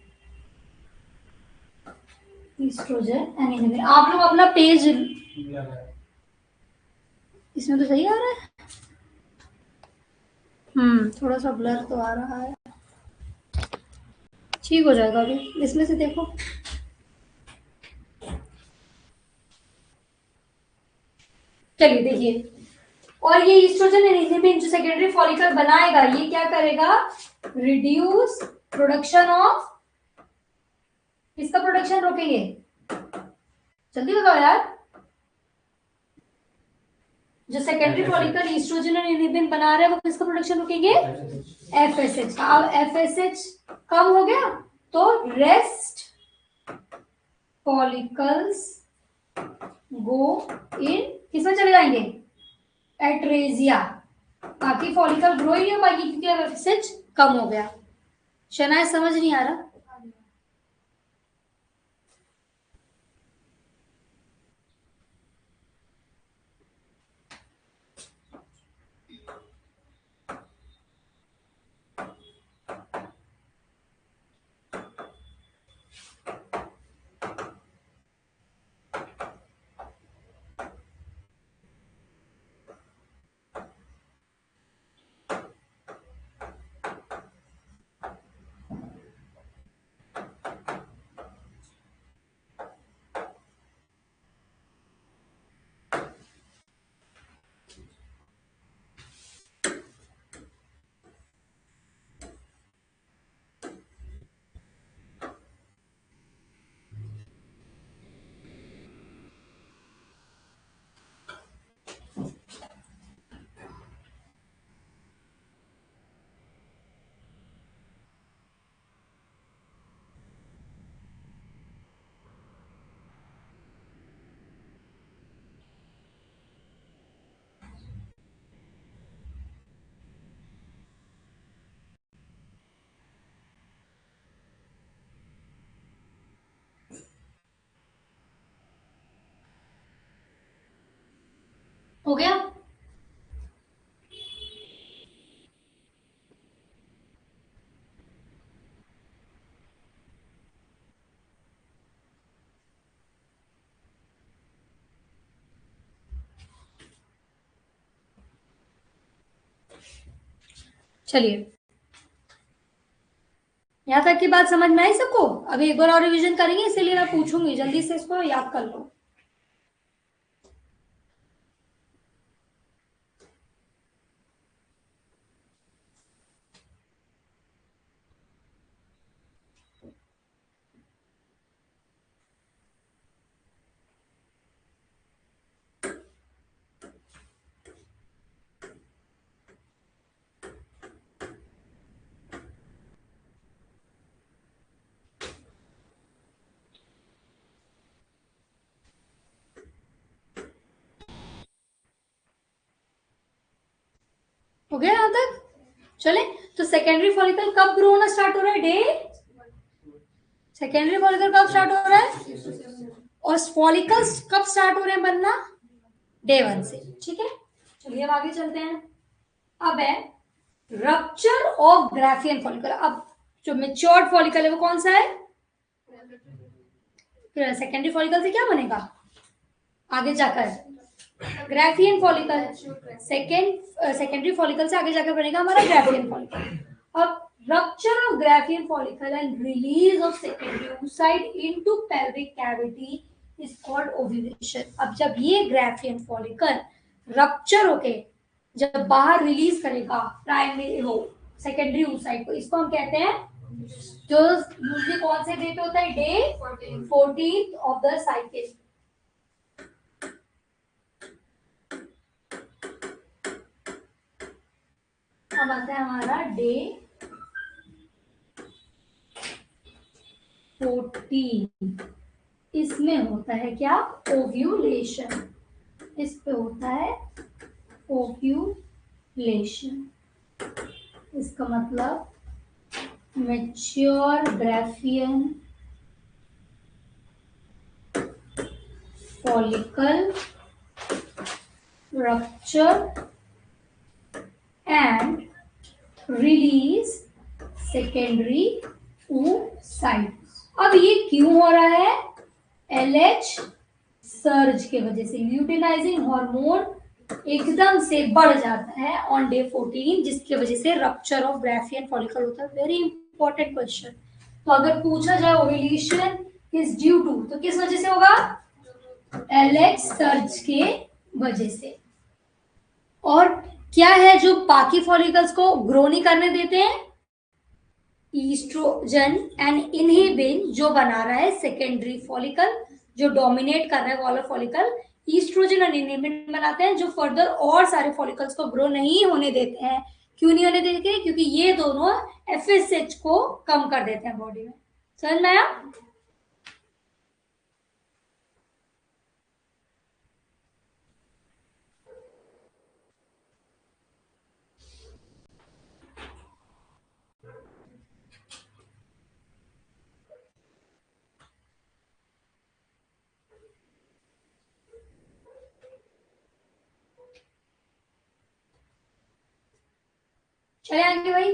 Estrogen and inhibin. आप लोग अपना पेज, इसमें तो सही आ रहा है, थोड़ा सा ब्लर तो आ रहा है, ठीक हो जाएगा अभी, इसमें से देखो। चलिए देखिए, और ये ईस्ट्रोजन इनहिबिन जो सेकेंडरी फॉलिकल बनाएगा, ये क्या करेगा, रिड्यूस प्रोडक्शन ऑफ, किसका प्रोडक्शन रोकेंगे, जल्दी बताओ यार, जो सेकेंडरी फॉलिकल ईस्ट्रोजन और इनहिबिन बना रहा है वो किसका प्रोडक्शन रोकेंगे, एफएसएच का। अब एफएसएच कम हो गया तो रेस्ट फॉलिकल्स गो इन, किसमें चले जाएंगे, एट्रेजिया, बाकी फॉलिकल ग्रो ही नहीं हो पाएगी क्योंकि अब एफएसएच कम हो गया। शनाय समझ नहीं आ रहा, हो गया। चलिए, यहां तक की बात समझ में आई सबको? अभी एक बार और रिवीजन करेंगे, इसीलिए मैं पूछूंगी, जल्दी से इसको याद कर लो। हो गया यहां तक? चले, तो सेकेंडरी फॉलिकल कब ग्रो होना स्टार्ट हो रहा है, डे, सेकेंडरी फॉलिकल कब स्टार्ट हो रहा है, और फॉलिकल्स कब स्टार्ट हो रहे हैं बनना, डे 1 से। ठीक है, चलिए अब आगे चलते हैं। अब है रप्चर ऑफ ग्राफियन फॉलिकल। अब जो मेच्योर्ड फॉलिकल है वो कौन सा है, सेकेंडरी फॉलिकल से क्या बनेगा आगे जाकर, ग्राफियन फॉलिकल। सेकेंडरी फॉलिकल से आगे जाकर बनेगा हमारा ग्राफियन फॉलिकल। अब rupture of Graafian follicle and release of secondary oocyte into pelvic cavity is called ovulation. अब जब ये ग्राफियन फॉलिकल रप्चर होके जब बाहर रिलीज करेगा प्राइमरी हो सेकेंडरी oocyte को, इसको हम कहते हैं, जो यूजली कौन से डे पे होता है, day 14th of the cycle. अब आता है हमारा डे 14, इसमें होता है क्या, ओव्यूलेशन, इस पे होता है ओव्यूलेशन। इसका मतलब mature Graafian follicle rupture and release secondary oocyte। अब ये क्यों हो रहा है, LH सर्ज के वजह से, ल्यूटिनाइजिंग हार्मोन एकदम से बढ़ जाता है ऑन डे 14, जिसकी वजह से रप्चर ऑफ ग्राफियन फॉलिकल होता है। Very important question. तो अगर पूछा जाए ओव्यूलेशन इज ड्यू टू, तो किस वजह से होगा, LH सर्ज के वजह से। और क्या है जो बाकी फॉलिकल्स को ग्रो नहीं करने देते हैं? ईस्ट्रोजन एंड इनहिबिन जो बना रहा है सेकेंडरी फॉलिकल, जो डोमिनेट कर रहा है वॉलर फॉलिकल, ईस्ट्रोजन और इनहिबिन बनाते हैं जो फर्दर और सारे फॉलिकल्स को ग्रो नहीं होने देते हैं। क्यों नहीं होने देते? क्योंकि ये दोनों एफएसएच को कम कर देते हैं बॉडी में। समझ में आया? चले आगे भाई,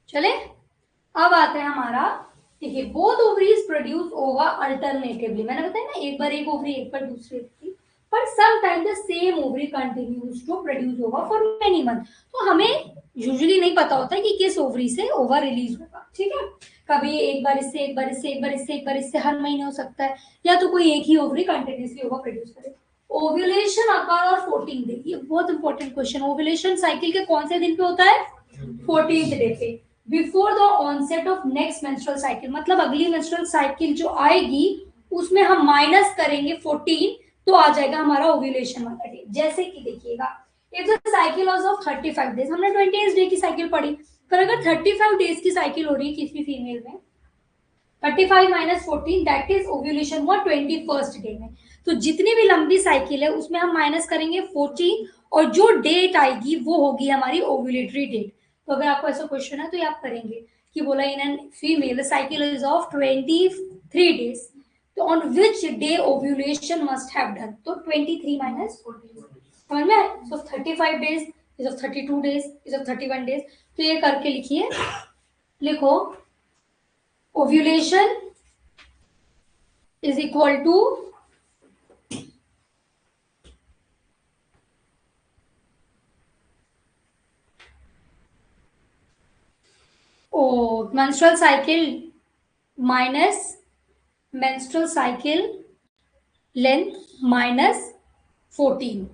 चले। अब आता है हमारा, देखिए बोथ ओवरीज प्रोड्यूस ओवा अल्टरनेटिवली। मैंने बताया ना, एक बार एक ओवरी, एक बार दूसरी ओवरी, पर some time the same ovary continues to produce ova for many month. तो हमें यूजुअली नहीं पता होता कि किस ओवरी से ओवा रिलीज होगा, ठीक है। कभी एक बार इससे, एक बार इससे, एक बार इससे, एक बार इससे, हर महीने हो सकता है, या तो कोई एक ही ओवरी कंटिन्यूसली ओवा प्रोड्यूस करे। ओव्यूलेशन अकर और 14 डे, ये बहुत इंपॉर्टेंट क्वेश्चन। ओव्यूलेशन साइकिल के कौन से दिन पे होता है? 14th डे पे, before the onset of next menstrual cycle. मतलब अगली मेंस्ट्रुअल साइकिल जो आएगी उसमें हम माइनस करेंगे 14, तो आ जाएगा हमारा ओव्यूलेशन वाला डे। जैसे कि देखिएगा, if the cycle was of 35 days, हमने 28 डे की साइकिल पढ़ी, पर अगर 35 डेज की साइकिल हो रही है किसी फीमेल में, 35 माइनस 14 दैट इज ओव्यूलेशन हुआ 21st डे में। तो जितनी भी लंबी साइकिल है उसमें हम माइनस करेंगे 14, और जो डेट आएगी वो होगी हमारी ओव्यूलेटरी डेट। तो अगर आपको ऐसा क्वेश्चन है तो ये आप करेंगे कि बोला in an female cycle is of 23 days, तो on which day ovulation must have done, तो 23 माइनस 14, समझ में आए? So 35 days is of 32 days is of 31 days. तो ये करके लिखिए, लिखो ovulation is equal to menstrual cycle minus menstrual cycle length minus 14।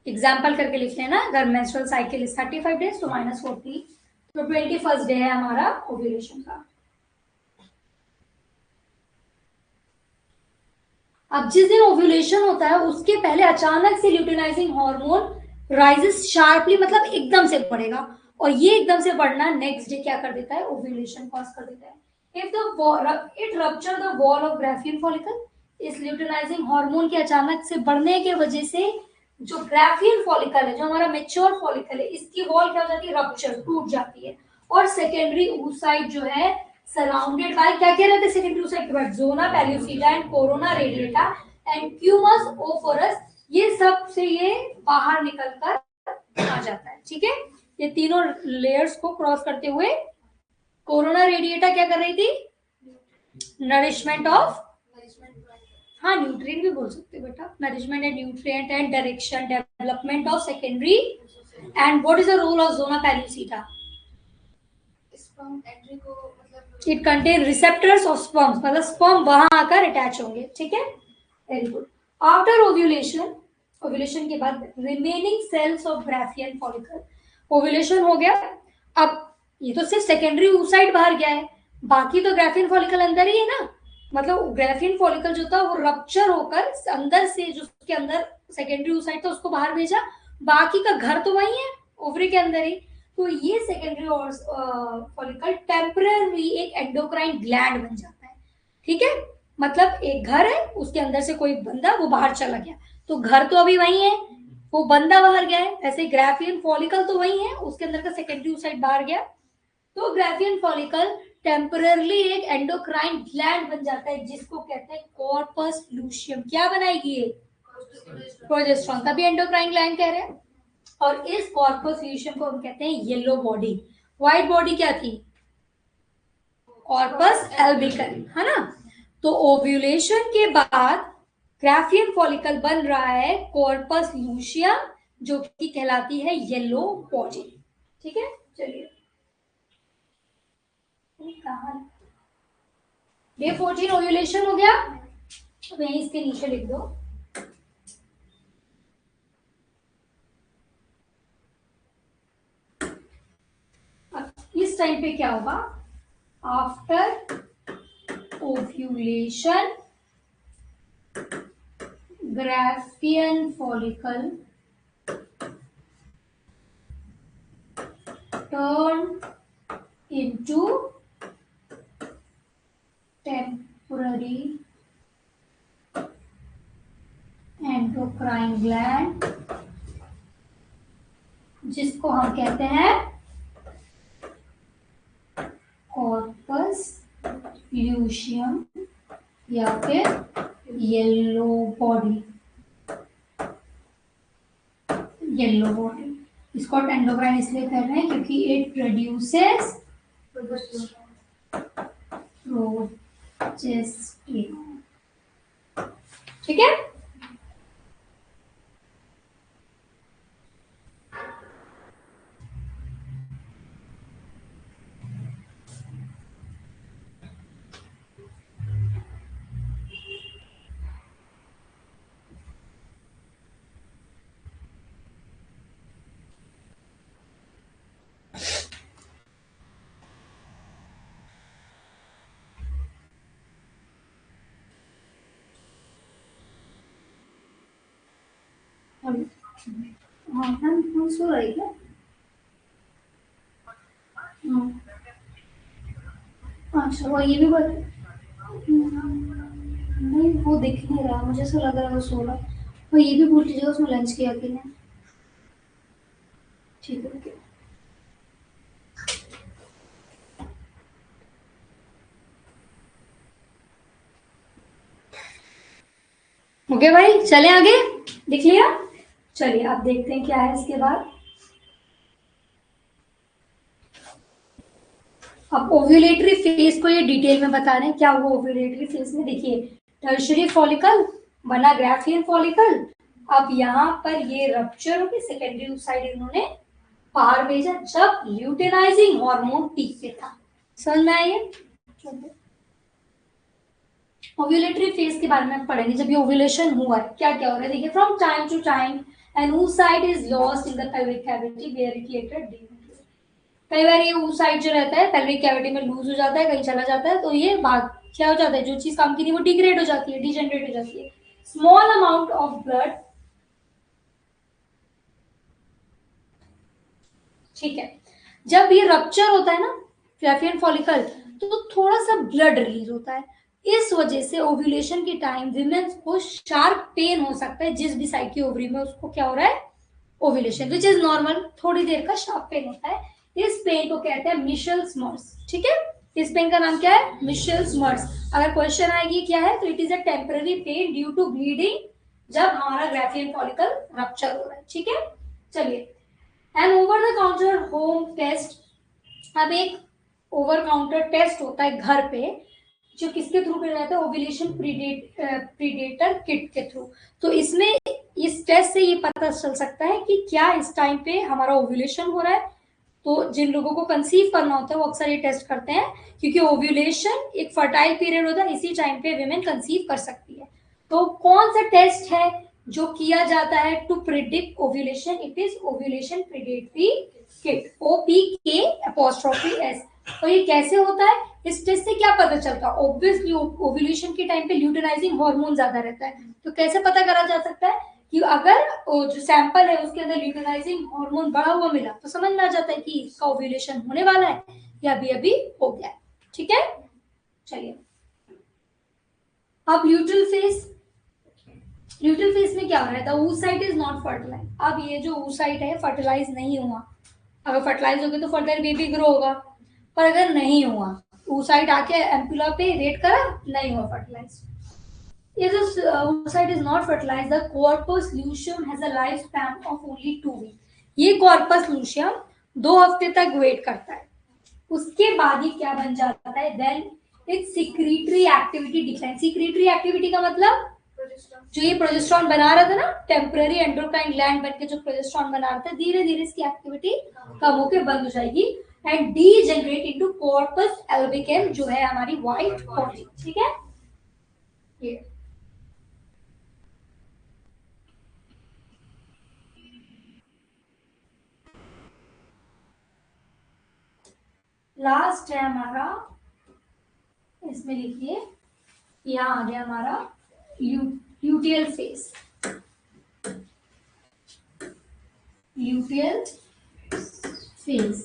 Example करके लिख लेना, अगर मेंस्ट्रुअल साइकिल इज 35 डेज तो माइनस 14, तो 21st डे है हमारा ओव्यूलेशन का। अब जिस दिन ओव्यूलेशन होता है उसके पहले अचानक से ल्यूटिनाइजिंग हार्मोन राइजेस शार्पली, मतलब एकदम से बढ़ेगा, और ये एकदम से बढ़ना नेक्स्ट डे क्या कर देता है? ओव्यूलेशन कॉज कर देता है। If the it rupture the wall of Graafian follicle, इस ल्यूटिनाइजिंग हार्मोन के अचानक से बढ़ने के वजह से जो ग्राफियन फॉलिकल है, जो हमारा मेच्योर फॉलिकल है, इसकी वॉल क्या हो जाती है? रप्चर, टूट जाती है। और सेकेंडरी oocyte जो है सराउंडेड बाय, क्या क्या रहते हैं सेकेंडरी oocyte के बाद? Zona pellucida and corona radiata and cumulus oophorus, ये सब से ये बाहर निकलकर आ जाता है, ठीक है। ये तीनों लेयर्स को क्रॉस करते हुए कोरोना रेडिएटा क्या कर रही थी? नरिशमेंट ऑफ, हाँ न्यूट्रिएंट भी बोल सकते बेटा, nourishment and nutrient and direction development of secondary. And what is the role of zona pellucida? It contain receptors of sperms, मतलब स्पर्म वहां आकर अटैच होंगे, ठीक है। Very good. After ovulation, ovulation के बाद remaining cells of Graafian follicle, ovulation हो गया, अब ये तो सिर्फ सेकेंडरी oocyte बाहर गया है, बाकी तो ग्राफियन फॉलिकल अंदर ही है ना। मतलब ग्राफियन फॉलिकल जो था वो रप्चर होकर अंदर से, जो उसके अंदर सेकेंडरी oocyte था उसको बाहर भेजा, बाकी का घर तो वही है ओवरी के अंदर ही। तो ये सेकेंडरी फॉलिकल टेम्पररी एक एंडोक्राइन ग्लैंड बन जाता है, ठीक है। मतलब एक घर है, उसके अंदर से कोई बंदा वो बाहर चला गया, तो घर तो अभी वही है, वो बंदा बाहर गया है। ऐसे ग्राफियन फॉलिकल तो वही है, उसके अंदर का सेकेंडरी oocyte बाहर गया, तो ग्राफियन फॉलिकल टेम्पररली एक एंडोक्राइन ग्लैंड बन जाता है, जिसको कहते हैं कॉर्पस लूशियम। क्या बनाएगी ये? प्रोजेस्टेरॉन, तभी एंडोक्राइन ग्लैंड कह रहे हैं। और इस कॉर्पस लूशियम को हम कहते हैं येलो बॉडी। व्हाइट बॉडी क्या थी? कॉर्पस एल्बिकम, है ना। तो ओव्यूलेशन के बाद ग्राफियन फॉलिकल बन रहा है कॉर्पस लूशियम, जो कि कहलाती है येलो बॉडी, ठीक है। चलिए डे 14 ओव्यूलेशन हो गया, अब यहीं इसके नीचे लिख दो इस टाइम पे क्या होगा, after ovulation Graafian follicle turn into temporary endocrine gland, जिसको हम कहते हैं कॉर्पस ल्यूशियम या फिर येलो बॉडी। येलो बॉडी इसको एंडोक्राइन इसलिए कर रहे हैं क्योंकि इट प्रोड्यूसेस प्रोजेस्टेरोन। ठीक है, हाँ हम सो रही क्या? अच्छा वो ये भी बोल, नहीं वो दिख नहीं रहा, मुझे ऐसा लग रहा है वो सो रहा। वो ये भी भूल लीजिएगा उसमें लंच किया कि नहीं। ठीक है, ओके। ओके भाई, चले आगे, लिख लिया। चलिए आप देखते हैं क्या है इसके बाद। अब ओव्यूलेटरी फेज को ये डिटेल में बता रहे हैं क्या हुआ ओव्यूलेटरी फेज में। देखिए टर्शियरी फॉलिकल बना ग्राफियन फॉलिकल, अब यहाँ पर ये रप्चर होगी, सेकेंडरी साइड इन्होंने बाहर भेजा जब ल्यूटेनाइजिंग हार्मोन पीक पे था। समझ में आइए, ओव्यूलेटरी फेज के बारे में पढ़ेंगे। जब ये ओव्यूलेशन हुआ है क्या क्या हो रहा है, देखिए from time to time an oocyte इज लॉस्ट इन द pelvic cavity where it created। कई बार ये oocyte जो रहता है pelvic cavity में लूज हो जाता है, कहीं चला जाता है, तो ये बात क्या हो जाता है, जो चीज काम की नहीं वो डिग्रेड हो जाती है, डिजेनरेट हो जाती है। स्मॉल अमाउंट ऑफ ब्लड, ठीक है, जब ये रप्चर होता है ना ग्राफियन फॉलिकल तो थोड़ा सा ब्लड रिलीज होता है, इस वजह से ओव्यूलेशन के टाइम विमेन को शार्प पेन हो सकता है, जिस भी साइड की ओवरी में उसको क्या हो रहा है ओव्यूलेशन, विच इज नॉर्मल, थोड़ी देर का शार्प पेन होता है। इस पेन को कहते हैं मिशेल्स मर्स। ठीक है, इस पेन का नाम क्या है, मिशेल्स मर्स। अगर क्वेश्चन आएगी क्या है तो it is a temporary pain due to bleeding, जब हमारा ग्राफियन फॉलिकल रप्चर हो रहा है। ठीक है, चलिए an over the counter home test, अब एक ओवर काउंटर टेस्ट होता है घर पे, जो किसके थ्रू किया जाता है, ओव्यूलेशन प्रीडेटर किट के थ्रू। तो इसमें इस टेस्ट से ये पता चल सकता है कि क्या इस टाइम पे हमारा ओव्यूलेशन हो रहा है। तो जिन लोगों को कंसीव करना होता है वो अक्सर ये टेस्ट करते हैं, क्योंकि ओव्यूलेशन एक फर्टाइल पीरियड होता है, इसी टाइम पे विमेन कंसीव कर सकती है। तो कौन सा टेस्ट है जो किया जाता है to predict ovulation, it is ovulation predatory kit, OPK'(S). और ये कैसे होता है, इस टेस्ट से क्या पता चलता है, ऑब्वियसली ओव्यूलेशन के टाइम पे ल्यूटेनाइजिंग हार्मोन ज्यादा रहता है, तो कैसे पता करा जा सकता है कि अगर जो सैंपल है उसके अंदर ल्यूटेनाइजिंग हार्मोन बढ़ा हुआ मिला तो समझ में आ जाता है कि इसका ओव्यूलेशन होने वाला है या अभी अभी हो गया है। ठीक है, चलिए अब ल्यूटल फेज, ल्यूटल फेज में क्या हो रहा है, oocyte इज नॉट फर्टिलाइज। अब ये जो oocyte है फर्टिलाइज नहीं हुआ, अगर फर्टिलाइज हो गया तो फर्दर बेबी ग्रो होगा, पर अगर नहीं हुआ oocyte आके एम्पुला पे रेट करा, नहीं हुआ fertilise. If the oocyte is not fertilized, the corpus luteum has a lifespan of only 2 weeks. ये corpus luteum 2 हफ्ते तक वेट करता है, उसके बाद ही क्या बन जाता है, then its secretory activity decline। secretory activity का मतलब जो ये प्रोजेस्टेरॉन बना रहा था ना, टेम्पररी एंडोक्राइन ग्लैंड बनके जो प्रोजेस्टेरॉन बना रहा था, धीरे धीरे इसकी एक्टिविटी कम होकर बंद हो जाएगी एंड डीजेनरेट इनटू कॉर्पस एल्बिकम, जो है हमारी व्हाइट बॉडी। ठीक है, ये लास्ट है हमारा, इसमें लिखिए, यहाँ आ गया हमारा ल्यूटियल फेज। ल्यूटियल फेज,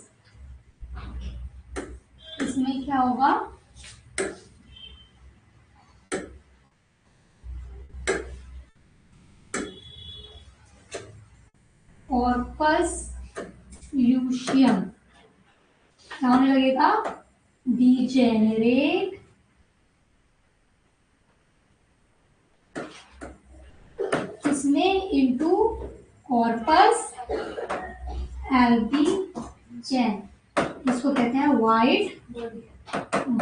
इसमें क्या होगा, कॉर्पस ल्यूशियम, क्या होने लगेगा, डीजेनरेट किसमें, इनटू कॉर्पस एल्बिजेन, इसको कहते हैं वाइट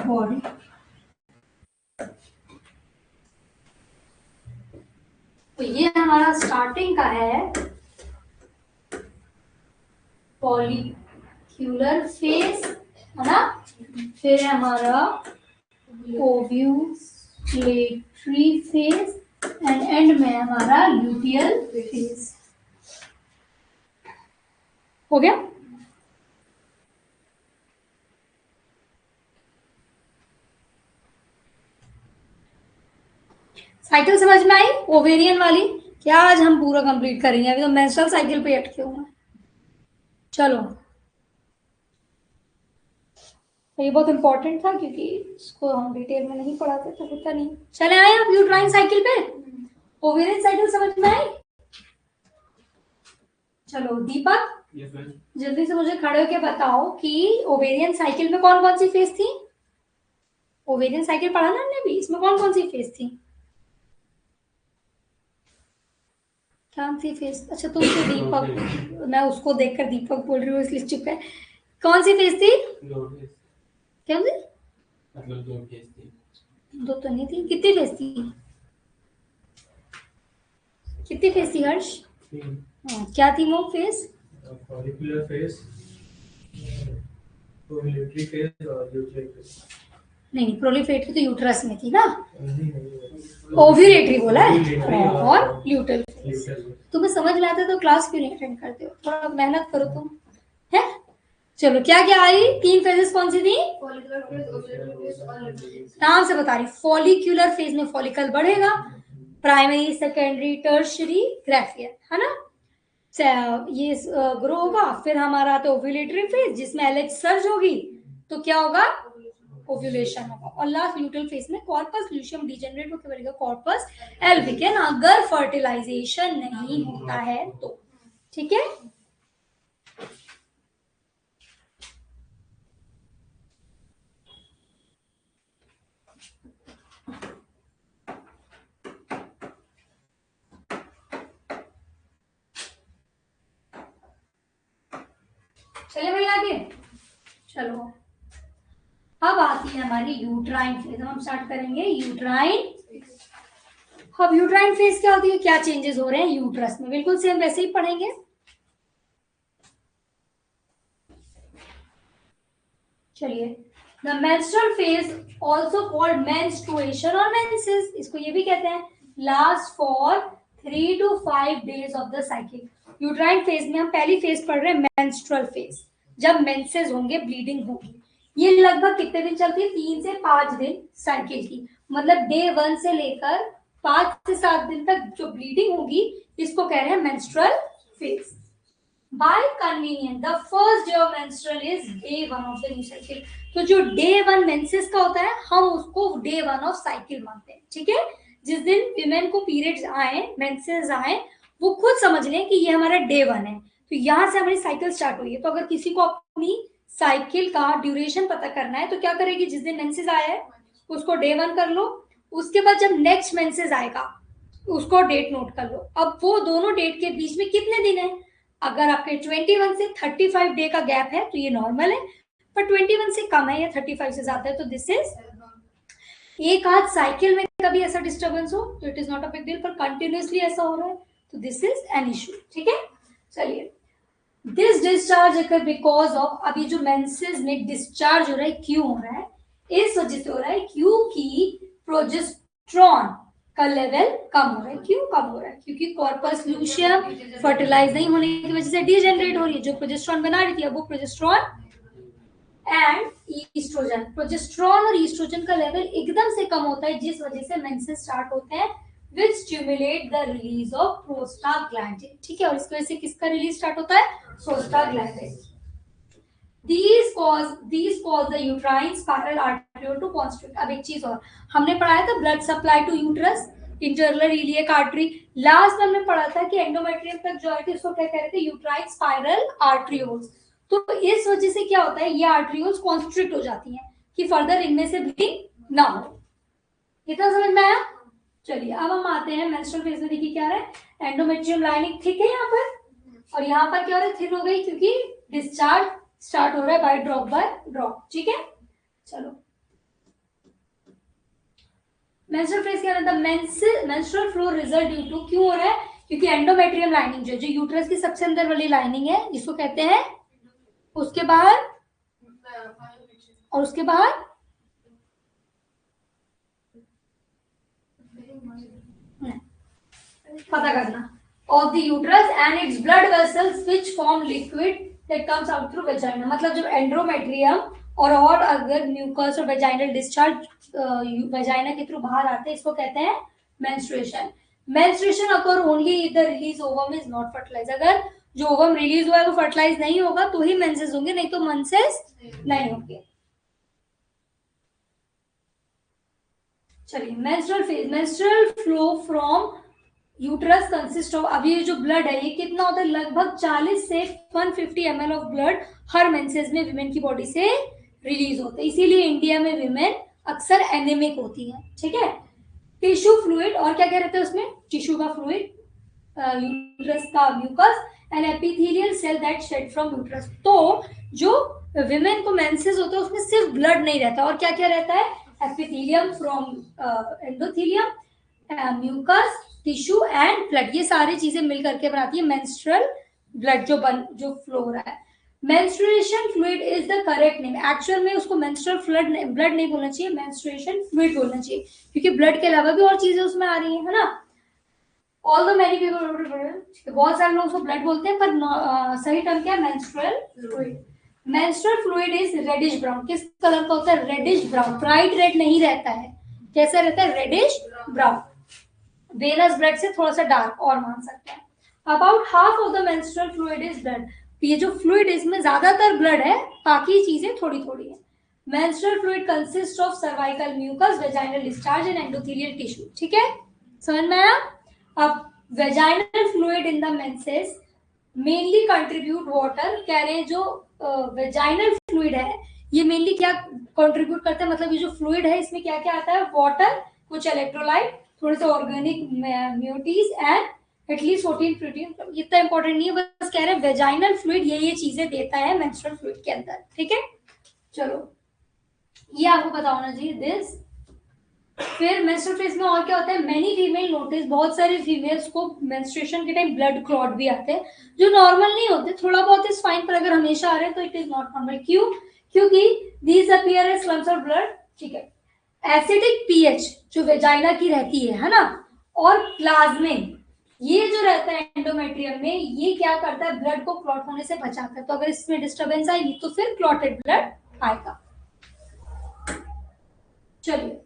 बॉडी। तो ये हमारा स्टार्टिंग का है फॉलिक्यूलर फेज, है ना। फिर हमारा ओव्यूलेटरी फेज एंड एंड में हमारा ल्यूटियल फेज। हो गया। साइकिल समझ में आई ओवेरियन वाली? क्या आज हम पूरा कंप्लीट करेंगे, अभी तो मेंस्ट्रुअल साइकिल पे अटके हुए हैं। चलो, ये बहुत इंपॉर्टेंट था क्योंकि इसको हम डिटेल में नहीं पढ़ाते तो पता नहीं। चले आए आप यूट्राइन साइकिल पे? ओवेरियन साइकिल समझ में आई? चलो दीपक, जल्दी से मुझे खड़े होके बताओ कि ओवेरियन साइकिल में कौन कौन सी फेज थी? ओवेरियन साइकिल पढ़ा ना हमने भी, इसमें कौन कौन सी फेज थी? कौन सी फेज? अच्छा तुम तो दीपक, मैं उसको देखकर दीपक बोल रही हूँ इसलिए चुप है। कौन सी फेज थी? क्या थी? मतलब दो फेज थी। दो तो नहीं थी, कितनी फेज थी? कितनी फेज थी हर्ष? क्या थी वो phase? Follicular phase, ovulatory phase और ल्यूटियल फेज। नहीं, प्रोलिफेटरी तो यूट्रस में थी ना, ओव्यूलेटरी बोला है और ल्यूटियल फेज। तुम्हें समझ में आता है तो क्लास क्यों नहीं अटेंड करते हो? थोड़ा मेहनत करो तुम, है। चलो, क्या क्या आई? तीन फेजेस कौन सी थी? फॉलिकुलर फेज, ओव्यूलेटरी फेज और ल्यूटियल फेज। नाम से बता रही, फॉलिक्यूलर फेज में फॉलिकल बढ़ेगा, प्राइमरी, सेकेंडरी, टर्शियरी, ग्रेफियर, है ना। ये ग्रो होगा। फिर हमारा तो ओव्यूलेटरी फेज जिसमें एलएच सर्ज होगी, तो क्या होगा, ओव्यूलेशन होगा। और लास्ट ल्यूटियल फेज में कॉर्पस ल्यूशियम डीजेनरेट होकर बनेगा कॉर्पस एल्बिकन, अगर फर्टिलाइजेशन नहीं होता है तो। ठीक है, चले भाई आगे। चलो, अब आती है हमारी यूट्राइन फेज। हम स्टार्ट करेंगे यूट्राइन। अब यूट्राइन फेज क्या होती है, क्या चेंजेस हो रहे हैं यूट्रस में, बिल्कुल सेम वैसे ही पढ़ेंगे। चलिए, the menstrual phase also called menstruation और मेंसेस, इसको ये भी कहते हैं, last for 3 to 5 days of the cycle. Uterine phase में हम पहली फेज पढ़ रहे हैं मेंस्ट्रुअल फेज, जब मेंसेस होंगे, ब्लीडिंग होगी। ये लगभग कितने दिन चलती है? 3 से 5 दिन साइकिल की, मतलब डे 1 से लेकर 5 से 7 दिन तक जो ब्लीडिंग होगी, इसको कह रहे हैं menstrual phase. By convenience, the first day of menstrual is day 1 of the new cycle. तो जो day 1 menses का होता है, हम उसको day 1 of cycle मानते हैं। ठीक है, जिस दिन विमेन को पीरियड्स आए, मेंसेस आए, वो खुद समझ लें कि ये हमारा day 1 है, तो यहाँ से हमारी साइकिल स्टार्ट हुई है। तो अगर किसी को अपनी साइकिल का ड्यूरेशन पता करना है तो क्या करेगी, जिस दिन मेंसेस आया है उसको day 1 कर लो, उसके बाद जब नेक्स्ट मेंसेस आएगा उसको डेट नोट कर लो। अब वो दोनों डेट के बीच में कितने दिन है? अगर आपके 21 से 35 डे का गैप है तो ये नॉर्मल है, पर 21 से कम है या 35 से ज्यादा है तो दिस इज, एक आध साइकिल में कभी ऐसा डिस्टर्बेंस हो तो it is not a big deal, पर कंटिन्यूअसली ऐसा हो रहा है तो दिस इज एन इशू। ठीक है, चलिए, this discharge occur because of, अभी जो मेंसेस में डिस्चार्ज हो रहा है क्यों हो रहा है? इस वजह से हो रहा है क्योंकि प्रोजेस्टेरॉन का लेवल कम हो रहा है। क्यों कम हो रहा है? क्योंकि कॉर्पस ल्यूशियम फर्टिलाइज नहीं होने की वजह से डीजेनरेट हो रही है, जो प्रोजेस्टेरॉन बना रही थी अब वो प्रोजेस्टेरॉन, एंड ईस्ट्रोजन, प्रोजेस्टेरॉन और ईस्ट्रोजन का लेवल एकदम से कम होता है, जिस वजह से मेंसेस स्टार्ट होते हैं, which stimulate the release of prostaglandin, ठीक है, और इसकी वजह से किसका रिलीज स्टार्ट होता है, prostaglandin. These cause the uterine spiral arteriole to constrict। अब एक चीज और हमने पढ़ाया था, blood supply to uterus, internal iliac artery. Last में हमने पढ़ा था कि एंडोमेट्रियम तक जो आर्टरी, उसको क्या कह रहे थे, यूट्राइन स्पाइरल आर्टरियोल्स। तो इस वजह से क्या होता है, ये आर्टरियोल्स कॉन्स्ट्रिक्ट हो जाती हैं कि फर्दर इनमें से ब्लीडिंग ना हो। इतना समझ में आया? चलिए अब हम आते हैं मेंस्ट्रुअल फेज में। देखिए क्या है, एंडोमेट्रियम लाइनिंग थिक है यहाँ पर, और यहाँ पर क्या हो रहा है, थिन हो गई, क्योंकि डिस्चार्ज स्टार्ट हो रहा है बाय ड्रॉप, ठीक है। चलो मेंस्ट्रुअल फेज क्या होता है, menstrual flow result due to, क्यों हो रहा है, क्योंकि एंडोमेट्रियम लाइनिंग जो यूट्रस की सबसे अंदर वाली लाइनिंग है, जिसको कहते हैं, उसके बाहर और उसके बाहर पता करना, of the uterus and its blood vessels which form liquid that comes out through vagina। मतलब जब एंड्रोमेट्रियम और अगर म्यूकस और वेजाइनल डिस्चार्ज वेजाइना के थ्रू बाहर आते हैं, इसको कहते हैं menstruation. Menstruation occur only if the release ovum is not fertilize. अगर जो ओवम रिलीज हुआ है वो फर्टिलाइज नहीं होगा तो ही मेंसेस होंगे, नहीं तो मेंसेस नहीं होंगे। चलिए menstrual phase, menstrual flow from uterus consist of, अभी ये जो ब्लड है ये कितना होता है, लगभग 40 से 150 ml of blood her menses में विमेन की बॉडी से रिलीज होता है। इसीलिए इंडिया में विमेन अक्सर एनेमिक होती हैं, ठीक है। टिश्यू फ्लूइड, और क्या क्या रहता है उसमें, टिश्यू का फ्लूइड, यूट्रस का mucus and epithelial cell that shed from uterus. तो जो विमेन को मेंसेस होता है उसमें सिर्फ ब्लड नहीं रहता, और क्या क्या रहता है, epithelium from endothelium, mucus, tissue and blood, ये सारी चीजें मिल करके बनाती है मेंस्ट्रुअल ब्लड जो फ्लो हो रहा है। Menstruation fluid is the correct name. Actual में उसको मेंस्ट्रुअल ब्लड नहीं बोलना चाहिए, मेंस्ट्रुएशन फ्लूइड बोलना चाहिए, क्योंकि ब्लड के अलावा भी और चीजें उसमें आ रही है ना। ऑल द मैनी पीपल, बहुत सारे लोग उसको ब्लड बोलते हैं, पर सही टर्म क्या है, menstrual fluid. Menstrual fluid is reddish brown. किस कलर का होता है, रेडिश ब्राउन, ब्राइट रेड नहीं रहता है, कैसा रहता है, रेडिश ब्राउन। वेनस ब्लड से थोड़ा सा डार्क और मान सकते हैं। About half of the menstrual fluid is blood. ये जो फ्लूइड इसमें ज्यादातर ब्लड है, बाकी चीजें थोड़ी थोड़ी है। Menstrual fluid consist of cervical mucus, vaginal discharge and endothelial tissue, ठीक है, समझ में आया। अब vaginal fluid in the menses mainly contribute water, कह रहे हैं जो वेजाइनल फ्लूइड है ये मेनली क्या कंट्रीब्यूट करता है, मतलब ये जो फ्लूइड है इसमें क्या क्या आता है, वाटर, कुछ इलेक्ट्रोलाइट, थोड़े से ऑर्गेनिक म्यूटीज एंड एटलीस्ट 14 प्रोटीन। इतना इंपॉर्टेंट नहीं है, बस कह रहे हैं वेजाइनल फ्लूइड ये चीजें देता है मेंस्ट्रुअल फ्लूइड के अंदर, ठीक है। चलो ये आपको पता होना चाहिए दिस। फिर मेंस्ट्रुअल फेज में और क्या होता है, मेनी फीमेल नोटिस, बहुत सारी फीमेल्स को मेंस्ट्रुएशन के टाइम ब्लड क्लॉट भी आते हैं, जो नॉर्मल नहीं होते, थोड़ा बहुत इज फाइन, पर अगर हमेशा आ रहे हैं तो इट इज नॉट नॉर्मल। क्यों, क्योंकि these appear as lumps of blood, ठीक है। एसिडिक पीएच जो वेजाइना की रहती है ना, और प्लाज्मिन ये जो रहता है एंडोमेट्रियम में, ये क्या करता है, ब्लड को क्लॉट होने से बचाता है। तो अगर इसमें डिस्टर्बेंस आएगी तो फिर क्लॉटेड ब्लड आएगा। चलिए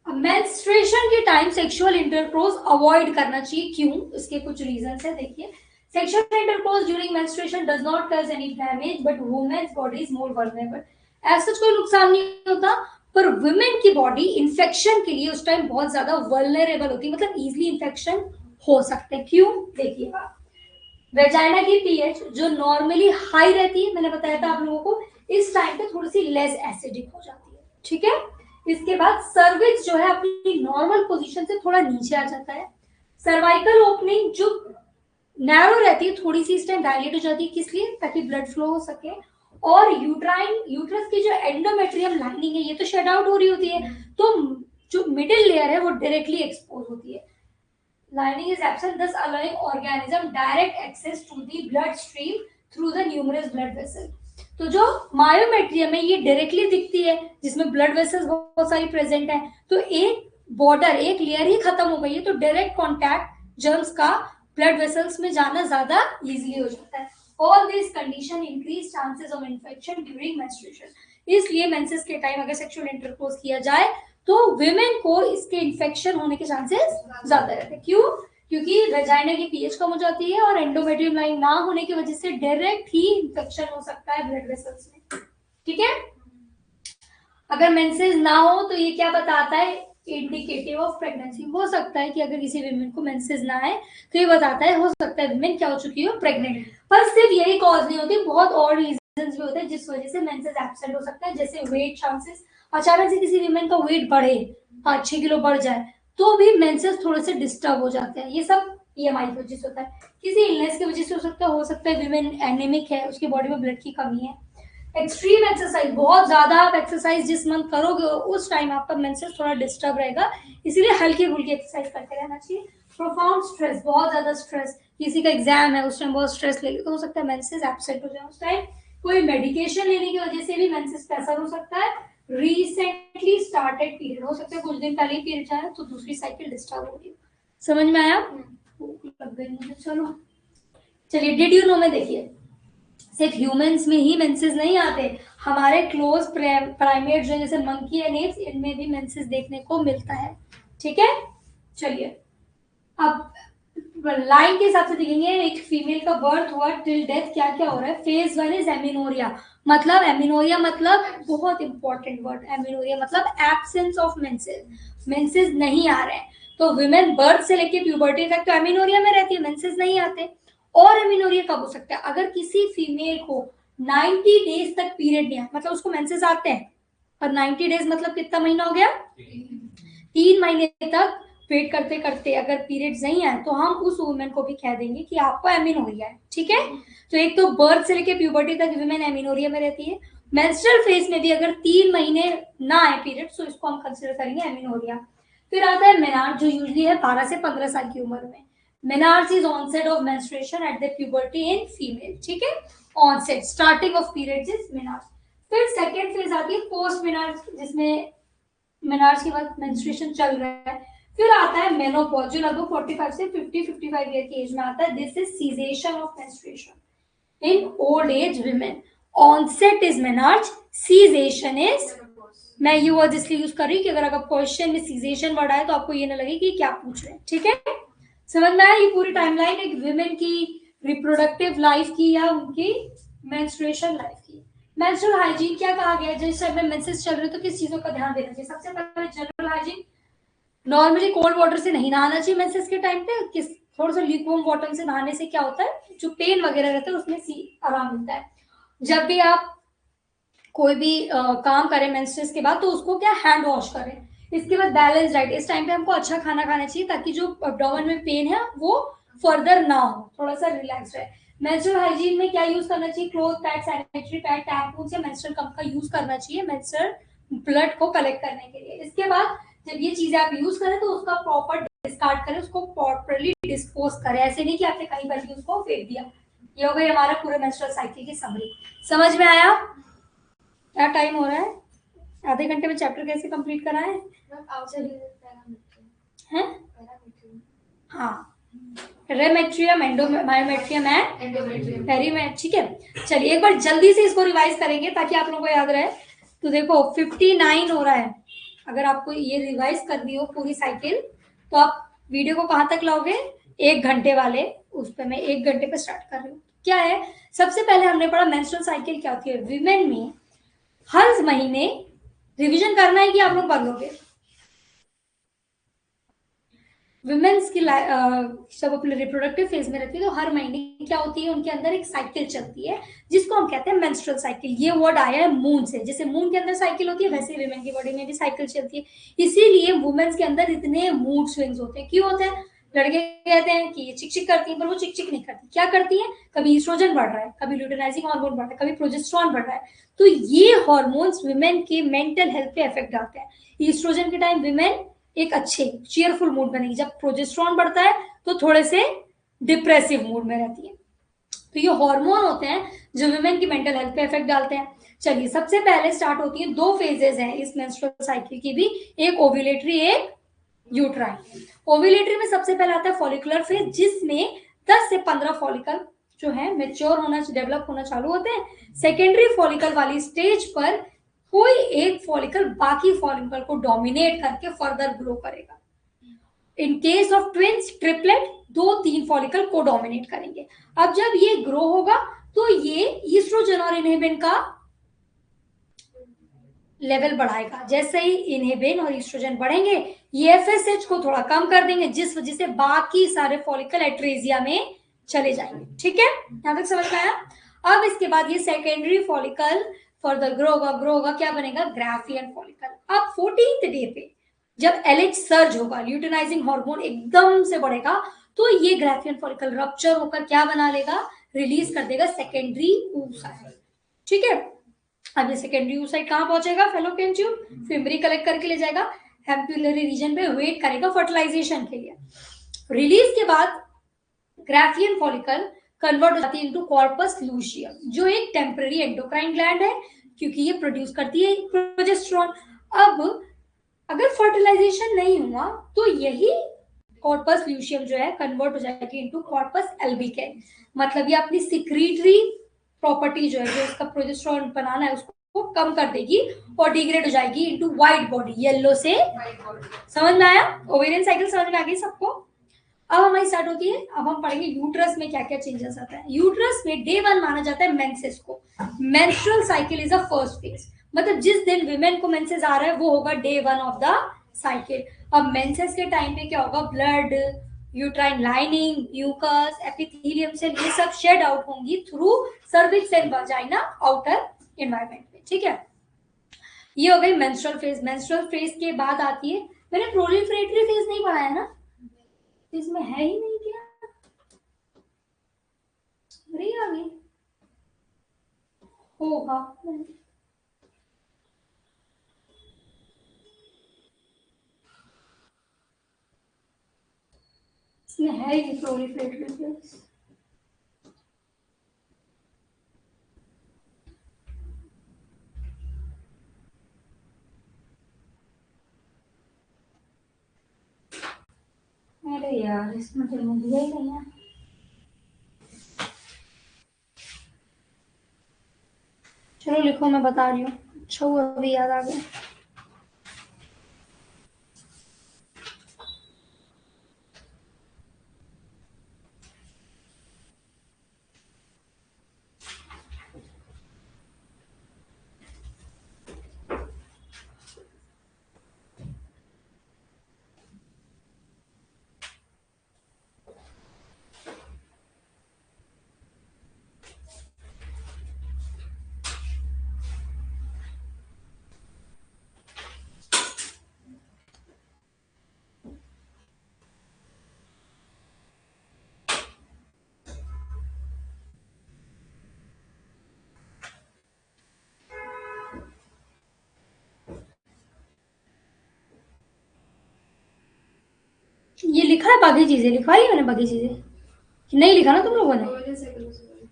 मेंस्ट्रुएशन के टाइम सेक्सुअल इंटरकोर्स अवॉइड करना चाहिए, क्यों, इसके कुछ रीजंस है, देखिए। Sexual intercourse during menstruation does not cause any damage but women's body is more vulnerable. ऐसा कोई नुकसान नहीं होता, पर वुमेन की बॉडी इन्फेक्शन के लिए उस टाइम बहुत ज्यादा वल्नरेबल होती है, मतलब इजीली इन्फेक्शन हो सकते हैं। क्यों, देखिएगा, वेजाइना की पीएच जो नॉर्मली हाई रहती है, मैंने बताया था आप लोगों को, इस टाइम पे थोड़ी सी लेस एसिडिक हो जाती है, ठीक है। इसके बाद सर्विक्स जो है अपनी नॉर्मल पोजीशन से थोड़ा नीचे आ जाता है। सर्वाइकल ओपनिंग जो नैरो रहती है थोड़ी सी इस टाइम डायलेट हो जाती है, किस लिए, ताकि ब्लड फ्लो हो सके। और यूट्रस की जो एंडोमेट्रियम लाइनिंग है ये तो शेड आउट हो रही होती है, तो जो मिडिल लेयर है वो डायरेक्टली एक्सपोज होती है। Lining is absent thus allowing organism direct access to the blood stream through the numerous blood vessels। तो जो मायोमेट्रियम है ये डायरेक्टली दिखती है, जिसमें ब्लड वेसल्स बहुत सारी प्रेजेंट है, तो एक बॉर्डर, एक लेयर ही खत्म हो गई है, तो डायरेक्ट कॉन्टैक्ट जर्म्स का ब्लड वेसल्स में जाना ज्यादा इजीली हो जाता है। All this condition increase chances of infection during menstruation. इसलिए मेंसेस के टाइम अगर सेक्सुअल इंटरकोर्स किया जाए तो विमेन को इसके इन्फेक्शन होने के चांसेस ज्यादा रहते हैं। क्यों? क्योंकि वेजाइना की पीएच कम हो जाती है और एंडोमेट्रियम लाइन ना होने की वजह से डायरेक्ट ही इन्फेक्शन हो सकता है ब्लड वेसल्स में। ठीक है, अगर मेंसेस ना हो तो ये क्या बताता है? Indicative of pregnancy. हो सकता है कि अगर किसी विमेन को मेंसेस ना आए तो ये बताता है हो सकता है विमेन क्या हो चुकी हो, प्रेग्नेंट। पर सिर्फ यही कॉज नहीं होती, बहुत और रीजंस भी होते हैं जिस वजह से मेंसेस एब्सेंट हो सकता है। जैसे वेट चांसेस, अचानक से किसी विमेन का वेट बढ़े, 5-6 किलो बढ़ जाए तो भी मेंसेस थोड़े से डिस्टर्ब हो जाते हैं। ये सब ईएमआई की वजह से होता है, किसी इलनेस की वजह से हो सकता है विमेन एनीमिक है, उसकी बॉडी में ब्लड की कमी है। एक्सट्रीम एक्सरसाइज, बहुत ज्यादा आप एक्सरसाइज जिस मंथ करोगे उस टाइम आपका मेंसेस थोड़ा डिस्टर्ब रहेगा, इसीलिए हल्की फुल्की एक्सरसाइज करते रहना चाहिए। प्रोफाउंड स्ट्रेस, बहुत ज्यादा स्ट्रेस, किसी का एग्जाम है उस टाइम बहुत स्ट्रेस ले तो हो सकता है मेंसेस एब्सेंट हो जाए उस टाइम। कोई मेडिकेशन लेने की वजह से भी मेंसेस पे असर हो सकता है। रिसेंटली स्टार्टेड पीरियड, हो सकता है कुछ दिन पहले ही पीरियड आया तो दूसरी साइकिल डिस्टर्ब होगी। समझ में आया? भूख लग गई मुझे, चलो चलिए डिड यू नो में देखिए, सिर्फ ह्यूमंस में ही मेंसेस नहीं आते, हमारे क्लोज प्राइमेट जो जैसे मंकी एंड एप्स, इनमें भी मेंसेस देखने को मिलता है। ठीक है, चलिए अब लाइन के हिसाब से देखेंगे, एक फीमेल का बर्थ हुआ टिल डेथ क्या क्या हो रहा है। फेज 1 इज एमिनोरिया, मतलब एमिनोरिया मतलब बहुत इंपॉर्टेंट वर्ड, एमिनोरिया मतलब एब्सेंस ऑफ मेंसेस, मेंसेस नहीं आ रहे हैं। तो विमेन बर्थ से लेके प्यूबर्टी तक तो एमिनोरिया में रहती है, मेंसेस नहीं आते। और एमिनोरिया कब हो सकता है? अगर किसी फीमेल को 90 डेज तक पीरियड नहीं आया, मतलब उसको मेंसेस आते हैं पर 90 डेज मतलब कितना महीना हो गया? 3 महीने तक वेट करते करते अगर पीरियड्स नहीं आए तो हम उस वुमेन को भी कह देंगे कि आपको एमिनोरिया है। ठीक है, तो एक तो बर्थ से लेके प्यूबर्टी तक विमेन एमिनोरिया में रहती है। मेंस्ट्रुअल फेज में भी अगर 3 महीने ना आए पीरियड तो इसको हम कंसिडर करेंगे एमिनोरिया। फिर आता है मेनार्ज, जो यूजुअली है 12 से 15 साल की उम्र में। Menarche is onset of menstruation at the puberty in female. ठीक है, onset starting of periods is menarche. फिर सेकेंड फेज आती है पोस्ट मेनार्ज, जिसमें मेनार्ज के बाद मेंस्ट्रुएशन चल रहा है। फिर आता है मेनोपॉज, जो लगभग 45 से 50-55 ईयर की एज में आता है। This is cessation of menstruation in old age women. Onset is menarche, cessation is, मैं ये वर्ड इसलिए यूज कर रही हूँ कि अगर आपका क्वेश्चन में सीजेशन वर्ड आए तो आपको ये ना लगे कि क्या पूछ रहे हैं। ठीक है, समझ में आया? ये पूरी टाइमलाइन एक विमेन की रिप्रोडक्टिव लाइफ की या उनकी मेंस्ट्रुएशन लाइफ की। मेंस्ट्रुअल हाइजीन क्या कहा गया है? जिस टाइम में मेंसेस चल रहे तो किस चीजों का ध्यान देना चाहिए? सबसे पहले general hygiene, normally cold water से नहीं नहाना चाहिए मेंसेस के टाइम पे। किस थोड़ा सा ल्यूकवार्म वाटर से नहाने से क्या होता है, जो पेन वगैरह रहता है उसमें आराम मिलता है। जब भी आप कोई भी काम करें मेंस्ट्रुएशन के बाद तो उसको क्या हैंड वॉश करें। इसके बाद बैलेंस डाइट, इस टाइम पे हमको अच्छा खाना खाना चाहिए ताकि जो एब्डोमेन में पेन है वो फर्दर ना हो, थोड़ा सा रिलैक्स रहे। मेंस्ट्रुअल हाइजीन में क्या यूज करना चाहिए? Cloth pad, sanitary pad, tampon से मेंस्ट्रुअल कप का यूज करना चाहिए मेंस्ट्रुअल ब्लड को कलेक्ट करने के लिए। इसके बाद जब ये चीजें आप यूज करें तो उसका प्रॉपर डिस्कार्ड करें, उसको प्रॉपरली डिस्पोज करें। ऐसे नहीं कि आपने कहीं पर भी उसको फेंक दिया। ये हो गई हमारा पूरे मेंस्ट्रुअल साइकिल की समरी। समझ में आया? क्या टाइम हो रहा है? आधे घंटे में चैप्टर कैसे कंप्लीट करा है? हाँ, रेमेट्रियम, एंडोमेट्रियम एंड पेरीमेट्रियम। ठीक है, चलिए एक बार जल्दी से इसको रिवाइज करेंगे ताकि आप लोगों को याद रहे। तो देखो 59 हो रहा है। अगर आपको ये रिवाइज करनी हो पूरी साइकिल तो आप वीडियो को कहाँ तक लाओगे? 1 घंटे वाले, उस पर मैं 1 घंटे पे स्टार्ट कर रही हूँ। क्या है? सबसे पहले हमने पढ़ा मेंस्ट्रुअल साइकिल क्या होती है। विमेन में हर महीने, रिवीजन करना है कि आप लोग कर लोगे? विमेन्स की सब अपने रिप्रोडक्टिव फेज में रहती है तो हर महीने क्या होती है, उनके अंदर एक साइकिल चलती है जिसको हम कहते हैं मेंस्ट्रुअल साइकिल। ये वर्ड आया है मून से, जैसे मून के अंदर साइकिल होती है वैसे ही विमेन की बॉडी में भी साइकिल चलती है। इसीलिए वुमेन्स के अंदर इतने मूड स्विंग्स होते हैं। क्यों होते हैं? लड़के कहते हैं कि ये चिक चिक करती है, पर वो चिक चिक नहीं करती। क्या करती है? कभी ईस्ट्रोजन बढ़ रहा है, कभी ल्यूटेनाइजिंग हार्मोन बढ़ रहा है, कभी प्रोजेस्टेरॉन बढ़ रहा है। तो ये हार्मोन्स विमेन के मेंटल हेल्थ पे इफेक्ट डालते हैं। ईस्ट्रोजन के टाइम विमेन एक अच्छे चीयरफुल मूड बनेगी, जब प्रोजेस्टेरॉन बढ़ता है तो थोड़े से डिप्रेसिव मूड में रहती है। तो ये हार्मोन होते हैं जो विमेन की मेंटल हेल्थ पे इफेक्ट डालते हैं। चलिए सबसे पहले स्टार्ट होती है, 2 फेजेस हैं इस मेंस्ट्रुअल साइकिल की भी, एक ओव्यूलेटरी, एक यूट्राइन। ओव्यूलेटरी में सबसे पहले आता है फॉलिकुलर फेज, जिसमें 10 से 15 फॉलिकल जो है मेच्योर होना, डेवलप होना चालू होते हैं। सेकेंडरी फॉलिकल वाली स्टेज पर कोई एक फॉलिकल बाकी फॉलिकल को डोमिनेट करके फर्दर ग्रो करेगा। In case of twins, triplet, 2-3 follicle को डोमिनेट करेंगे। अब जब ये ग्रो होगा तो ये ईस्ट्रोजन और इनहिबिन का लेवल बढ़ाएगा। जैसे ही इनहिबिन और ईस्ट्रोजन बढ़ेंगे, ये एफएसएच को थोड़ा कम कर देंगे, जिस वजह से बाकी सारे फॉलिकल एट्रेजिया में चले जाएंगे। ठीक है, यहां तक समझ में आया? अब इसके बाद ये सेकेंडरी फॉलिकल फर्दर ग्रो होगा, क्या बनेगा? Graafian follicle. अब 14th डे पे जब एलएच सर्ज होगा, ल्यूटिनाइजिंग हार्मोन एकदम से बढ़ेगा, तो ये ग्राफियन फॉलिकल रप्चर होकर क्या बना लेगा? रिलीज कर देगा सेकेंडरी oocyte। ठीक है, अब ये सेकेंडरी oocyte कहां पहुंचेगा? फैलोपियन ट्यूब, फिम्बरी कलेक्ट करके ले जाएगा, एम्पुलरी रीजन पे वेट करेगा फर्टिलाइजेशन के लिए। रिलीज के बाद ग्राफियन फॉलिकल कन्वर्ट हो जाती है इनटू कॉर्पस लूशियम, जो एक टेम्पररी एंडोक्राइन ग्लैंड है, क्योंकि ये प्रोड्यूस करती है प्रोजेस्टेरोन। अब अगर फर्टिलाइजेशन नहीं हुआ तो यही कॉर्पस ल्यूशियम जो है कन्वर्ट हो जाएगी इनटू कॉर्पस एल्बिकैन। मतलब ये अपनी सिक्रीटरी प्रॉपर्टी जो है, जो इसका प्रोजेस्टेरोन बनाना है, उसको कम कर देगी और डिग्रेड हो जाएगी इनटू व्हाइट बॉडी, येलो से। समझ में आया? ओवेरियन साइकिल समझ में आ गई सबको? अब हमारी स्टार्ट होती है। अब हम पढ़ेंगे यूट्रस में क्या क्या चेंजेस आता है। यूट्रस में डे 1 माना जाता है मेंसेस को। Menstrual cycle is a first phase, मतलब जिस दिन विमेन को मेंसेस आ रहा है वो होगा डे 1 ऑफ द साइकिल। अब मेंसेस के टाइम पे क्या होगा? Blood, uterine lining, mucus, epithelium cell, ये सब शेड आउट होंगी through cervix and vagina outer environment में। ठीक है, ये हो गई मेंस्ट्रुअल फेज। मेंस्ट्रुअल फेज के बाद आती है, मैंने प्रोलिफरेटरी फेज नहीं पढ़ाया ना, इसमें है ही नहीं क्या? अरे आ गई होगा, इसमें है ही प्रोलिफरेटरी फेज। अरे यार, इसमें तो दिया ही नहीं है। चलो लिखो, मैं बता रही हूँ। अच्छा हुआ अभी याद आ गया। ये लिखा है बाकी चीजें, लिखवाई है मैंने बाकी चीजें कि नहीं लिखा ना तुम लोगों ने? ओवेरियन साइकिल से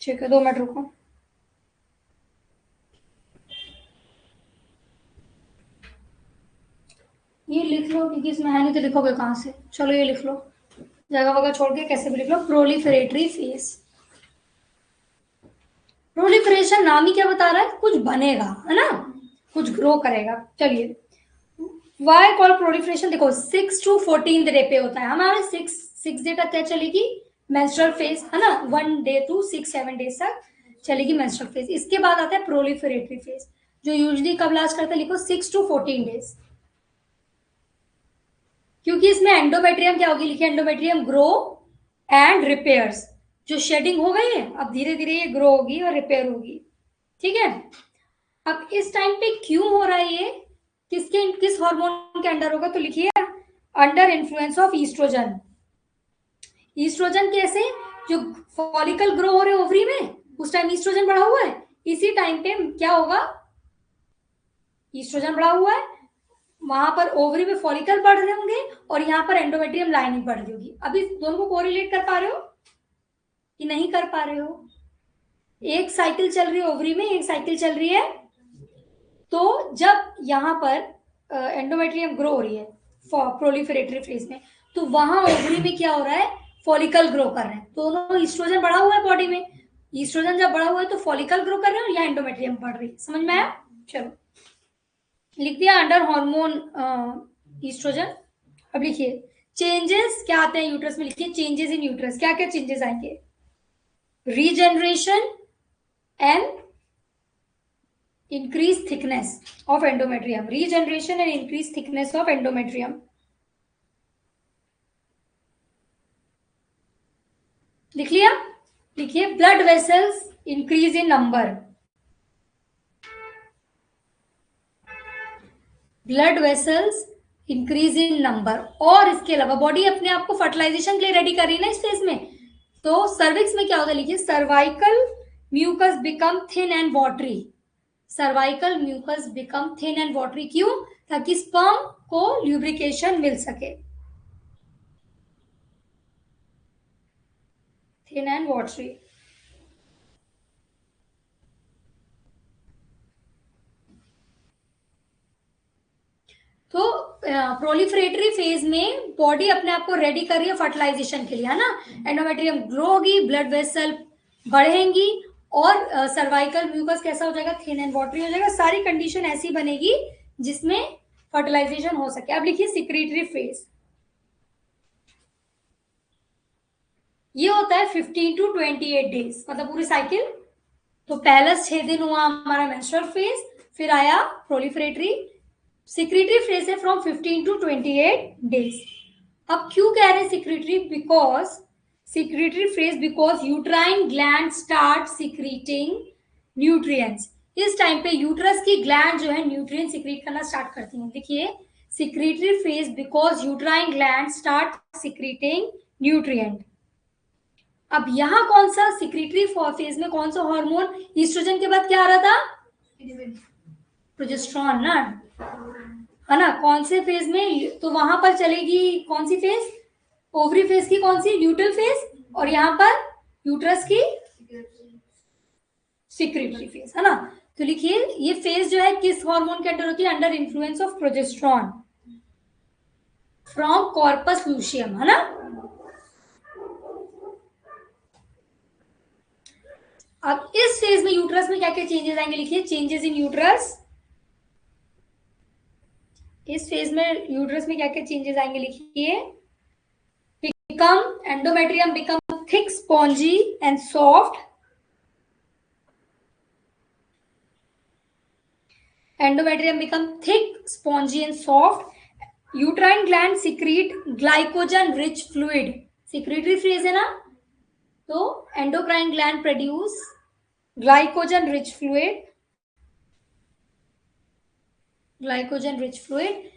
ठीक है, 2 मिनट रुको। ये लिख लो, क्योंकि इसमें है नहीं तो लिखोगे कहाँ से? चलो ये लिख लो, जगह वगह छोड़ के कैसे भी लिख लो। प्रोलिफरेटरी फेज। प्रोलिफरेशन नाम ही क्या बता रहा है? कुछ बनेगा, है ना, कुछ ग्रो करेगा। चलिए, वाई कॉल प्रोलिफरेशन, देखो 6 to 14 डे पे होता है हमारे। 6 डे तक क्या चलेगी? मेंस्ट्रुअल फेज, है ना, 1 day to 6-7 days तक चलेगी मेंस्ट्रुअल फेज। इसके बाद आता है प्रोलिफरेटरी फेज, जो यूजुअली कब लास्ट करता है? लिखो 6 to 14 days, क्योंकि इसमें एंडोमेट्रियम क्या होगी? लिखिए एंडोमेट्रियम ग्रो एंड रिपेयर्स। जो शेडिंग हो गई है, अब धीरे धीरे ये ग्रो होगी और रिपेयर होगी। ठीक है, अब इस टाइम पे क्यों हो रहा है ये? किस हार्मोन के अंडर होगा? तो लिखिए under influence of estrogen. Estrogen कैसे? जो फॉलिकल ग्रो हो रहे ओवरी में, उस टाइम ईस्ट्रोजन बढ़ा हुआ है, इसी टाइम पे क्या होगा? ईस्ट्रोजन बढ़ा हुआ है, वहां पर ओवरी में फॉलिकल बढ़ रहे होंगे और यहाँ पर एंडोमेट्रियम लाइनिंग बढ़ रही होगी। अब इस दोनों को कोरिलेट कर पा रहे हो कि नहीं कर पा रहे हो? एक साइकिल चल रही है ओवरी में, एक साइकिल चल रही है। तो जब यहाँ पर एंडोमेट्रियम ग्रो हो रही है प्रोलिफरेटरी फेज में, तो वहां ओवरी में क्या हो रहा है? फॉलिकल ग्रो कर रहे हैं, दोनों ईस्ट्रोजन बढ़ा हुआ है बॉडी में, ईस्ट्रोजन जब बढ़ा हुआ है तो फॉलिकल ग्रो कर रहे हैं और यहाँ एंडोमेट्रियम बढ़ रही है, समझ में आया? चलो लिख दिया अंडर हार्मोन ईस्ट्रोजन। अब लिखिए चेंजेस क्या आते हैं यूट्रस में, लिखिए चेंजेस इन यूट्रस, क्या क्या चेंजेस आएंगे? Regeneration and increase thickness of endometrium, regeneration and increase thickness of endometrium। लिख लिया? लिखिए blood vessels increase in number, blood vessels increase in number, और इसके अलावा बॉडी अपने आप को फर्टिलाइजेशन के लिए रेडी कर रही है ना इस फेज में, तो सर्विक्स में क्या होता है? लिखिए cervical mucus become thin and watery, cervical mucus become thin and watery, क्यों? ताकि स्पर्म को ल्यूब्रिकेशन मिल सके, थिन एंड वॉटरी। तो प्रोलिफरेटरी फेज में बॉडी अपने आप को रेडी कर रही है फर्टिलाइजेशन के लिए, है ना? एंडोमेट्रियम ग्रो होगी, ब्लड वेसल बढ़ेंगी और सर्वाइकल म्यूकस कैसा हो जाएगा? थिन एंड वॉटरी हो जाएगा। सारी कंडीशन ऐसी बनेगी जिसमें फर्टिलाइजेशन हो सके। अब लिखिए सिक्रीटरी फेज, ये होता है 15 to 28 डेज, मतलब पूरी साइकिल। तो पहला 6 दिन हुआ हमारा मेंस्ट्रुअल फेज, फिर आया प्रोलिफरेटरी, सिक्रीटरी फेज है फ्रॉम 15 to 28 डेज। अब क्यों कह रहे हैं secretory? Because secretory phase, because uterine gland start secreting nutrients. इस टाइम पे यूट्रस की ग्लैंड जो है न्यूट्रिएंट सिक्रीट करना स्टार्ट करती हैं। देखिए secretory phase because uterine gland start secreting nutrient. अब यहाँ कौन सा सिक्रीटरी फेज में कौन सा हार्मोन? ईस्ट्रोजन के बाद क्या आ रहा था? प्रोजेस्टेरॉन ना, है ना? कौन से फेज में? तो वहां पर चलेगी कौन सी फेज? ओवरी फेज की कौन सी? ल्यूटल फेज, और यहाँ पर यूट्रस की सिक्रीटरी फेज, है ना? तो लिखिए ये फेज जो है किस हार्मोन के अंडर होती है? Under influence of progesterone from corpus luteum, है ना? अब इस फेज में यूट्रस में क्या क्या चेंजेस आएंगे? लिखिए चेंजेस इन यूट्रस, इस फेज में यूट्रस में क्या क्या चेंजेस आएंगे? लिखिए become endometrium become thick, spongy and soft, endometrium become thick, spongy and soft, uterine gland secrete glycogen rich fluid, secretory phase है ना, तो endocrine gland produce glycogen rich fluid, glycogen rich fluid,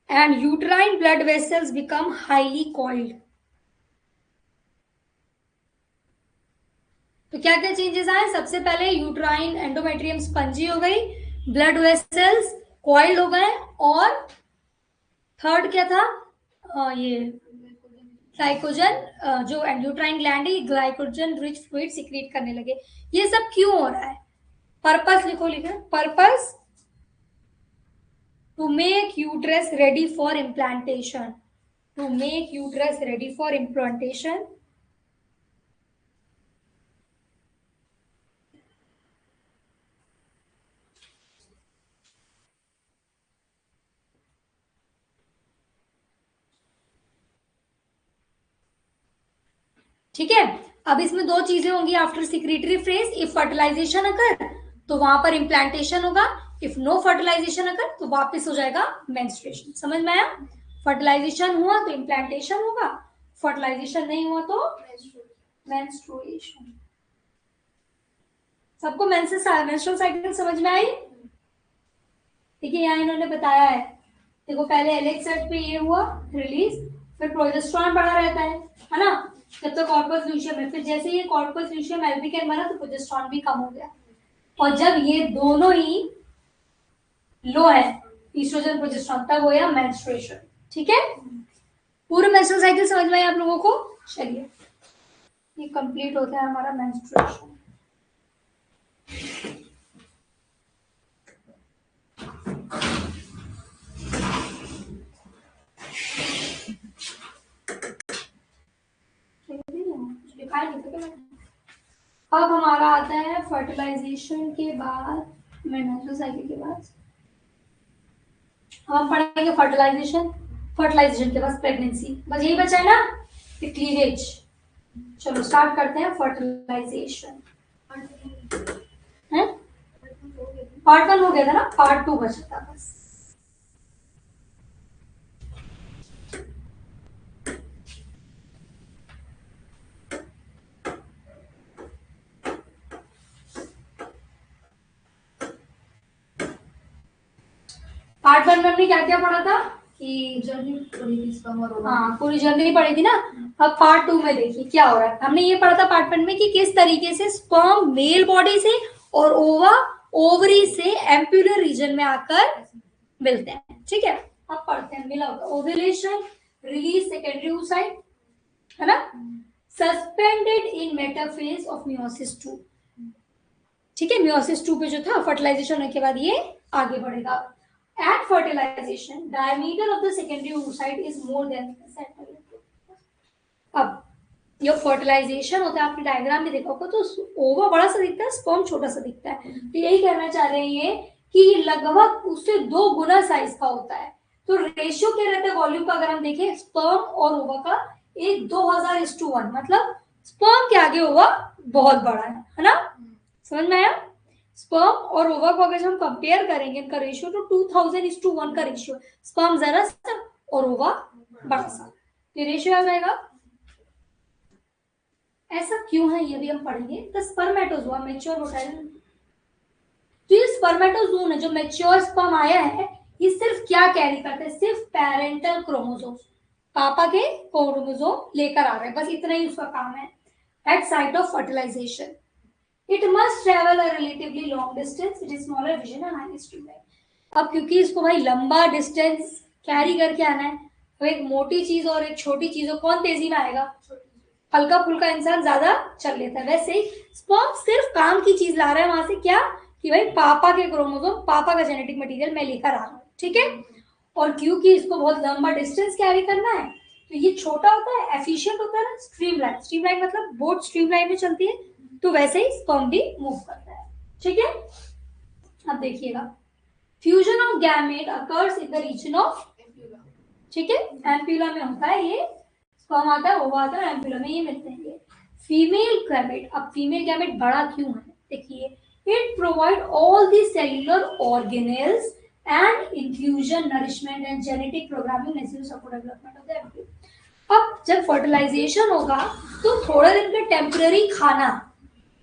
and uterine blood vessels become highly coiled। तो क्या क्या changes आए? सबसे पहले uterine endometrium spongy हो गई, ब्लड वेसल्स कॉइल्ड हो गए, और थर्ड क्या था? ये ग्लाइकोजन, जो यूट्राइन ग्लैंड है ग्लाइकोजन रिच फ्लूइड सिक्रीट करने लगे। ये सब क्यों हो रहा है? पर्पस लिखो, लिखो purpose to make uterus ready for implantation, to make uterus ready for implantation. ठीक है, अब इसमें दो चीजें होंगी after secretory phase. If fertilization occur तो वहां पर इम्प्लांटेशन होगा, इफ नो फर्टिलाइजेशन अकर तो वापस हो जाएगा मेंस्ट्रुएशन। समझ में आया? फर्टिलाइजेशन हुआ तो इम्प्लांटेशन होगा, फर्टिलाइजेशन नहीं हुआ तो मेंस्ट्रुएशन। सबको मेंस्ट्रुअल साइकिल समझ में आई? देखिए यहाँ इन्होंने बताया है, देखो पहले एलेक्स पे ये हुआ रिलीज, फिर प्रोजेस्टेरॉन बढ़ा रहता है ना, जब तक कॉर्पस लूशियम है, फिर जैसे ये कॉर्पस लूशियम एल्बिकन बना तो प्रोजेस्टेरॉन भी कम हो गया, और जब ये दोनों ही लो है ईस्ट्रोजन प्रोजेस्टेरॉन, तब होया मेंस्ट्रुएशन। ठीक है, पूरा मेंस्ट्रुअल साइकिल समझ में आया आप लोगों को? चलिए ये कंप्लीट होता है हमारा मेंस्ट्रुएशन। अब हमारा आता है फर्टिलाइजेशन के बाद, मेंस्ट्रुअल साइकिल के बाद हम पढ़ेंगे फर्टिलाइजेशन, फर्टिलाइजेशन के बाद प्रेगनेंसी, बस यही बचा है ना, क्लीवेज। चलो स्टार्ट करते हैं फर्टिलाइजेशन। है पार्ट 1 हो गया था ना, पार्ट 2 बचा था बस। पार्ट 1 में हमने क्या क्या पढ़ा था कि जर्नी पढ़ी थी स्पर्म और ओवा। हाँ पूरी जर्नी पढ़ी थी ना। अब पार्ट 2 में देखिए क्या हो रहा है। हमने ये पढ़ा था पार्ट 1 में कि किस तरीके से स्पर्म मेल बॉडी से और ओवा ओवरी से एम्प्यूलर रीजन में आकर मिलते हैं, ठीक है। अब पढ़ते हैं, मिला होगा ओव्यूलेशन, रिलीज सेकेंडरी oocyte, है ना, suspended in metaphase of meiosis 2, ठीक है। मियोसिस 2 पे जो था फर्टिलाइजेशन होने के बाद ये आगे बढ़ेगा। At fertilization, diameter of the secondary oocyte is more than the center. अब ये फर्टिलाइजेशन होता है, आपने डायग्राम में देखा होगा तो ओवा बड़ा सा दिखता है, स्पर्म छोटा सा दिखता है। तो यही कहना चाह रहे हैं ये कि ये लगभग उससे 2 गुना साइज का होता है। तो रेशियो क्या रहता है वॉल्यूम का, अगर हम देखें स्पर्म और ओवा का, एक 2000:1, मतलब स्पर्म के आगे ओवा बहुत बड़ा है ना, समझ में आया। स्पर्म और ओवा को अगर हम कंपेयर करेंगे इनका रेशियो तो 2000:1 का रेशियो, स्पर्म जरा सा और ओवा बड़ा सा, ये रेशियो आ जाएगा। ऐसा क्यों है ये भी हम पढ़ेंगे। द स्पर्मेटोजोआ मैच्योर मोटाइल, तो ये स्पर्मेटोजोन है जो मैच्योर स्पर्म आया है, ये सिर्फ क्या कैरी करता है, सिर्फ पेरेंटल क्रोमोसोम, पापा के क्रोमोसोम लेकर आ रहे हैं, बस इतना ही उसका काम है। At site of fertilization it must travel a relatively long distance, it is smaller vision and highly streamlined। अब क्योंकि इसको भाई लंबा डिस्टेंस कैरी करके आना है, तो एक मोटी चीज और एक छोटी चीज हो, कौन तेजी में आएगा, हल्का फुल्का इंसान ज्यादा चल लेता है। वैसे ही स्पर्म सिर्फ काम की चीज ला रहा है वहां से, क्या कि भाई पापा के क्रोमोसोम, पापा का जेनेटिक मटेरियल मैं लेकर आ रहा हूँ, ठीक है। और क्योंकि इसको बहुत लंबा डिस्टेंस कैरी करना है तो ये छोटा होता है, एफिशिएंट होता है ना, स्ट्रीमलाइन, स्ट्रीमलाइन मतलब बोट स्ट्रीमलाइन में चलती है, तो वैसे ही स्पर्म भी मूव करता है, ठीक है। अब देखिएगा fusion of gamete occurs in the region of, ठीक है, एम्प्यूला में होता है ये, स्पर्म आता है, ओवा आता है, एम्प्यूला में ये मिलते हैं ये फीमेल गैमेट। अब फीमेल गैमेट बड़ा क्यों है, देखिए it provide all the cellular organelles and infusion nourishment and genetic programming necessary for development of the embryo. अब जब फर्टिलाइजेशन होगा तो थोड़े दिन का टेम्पररी खाना,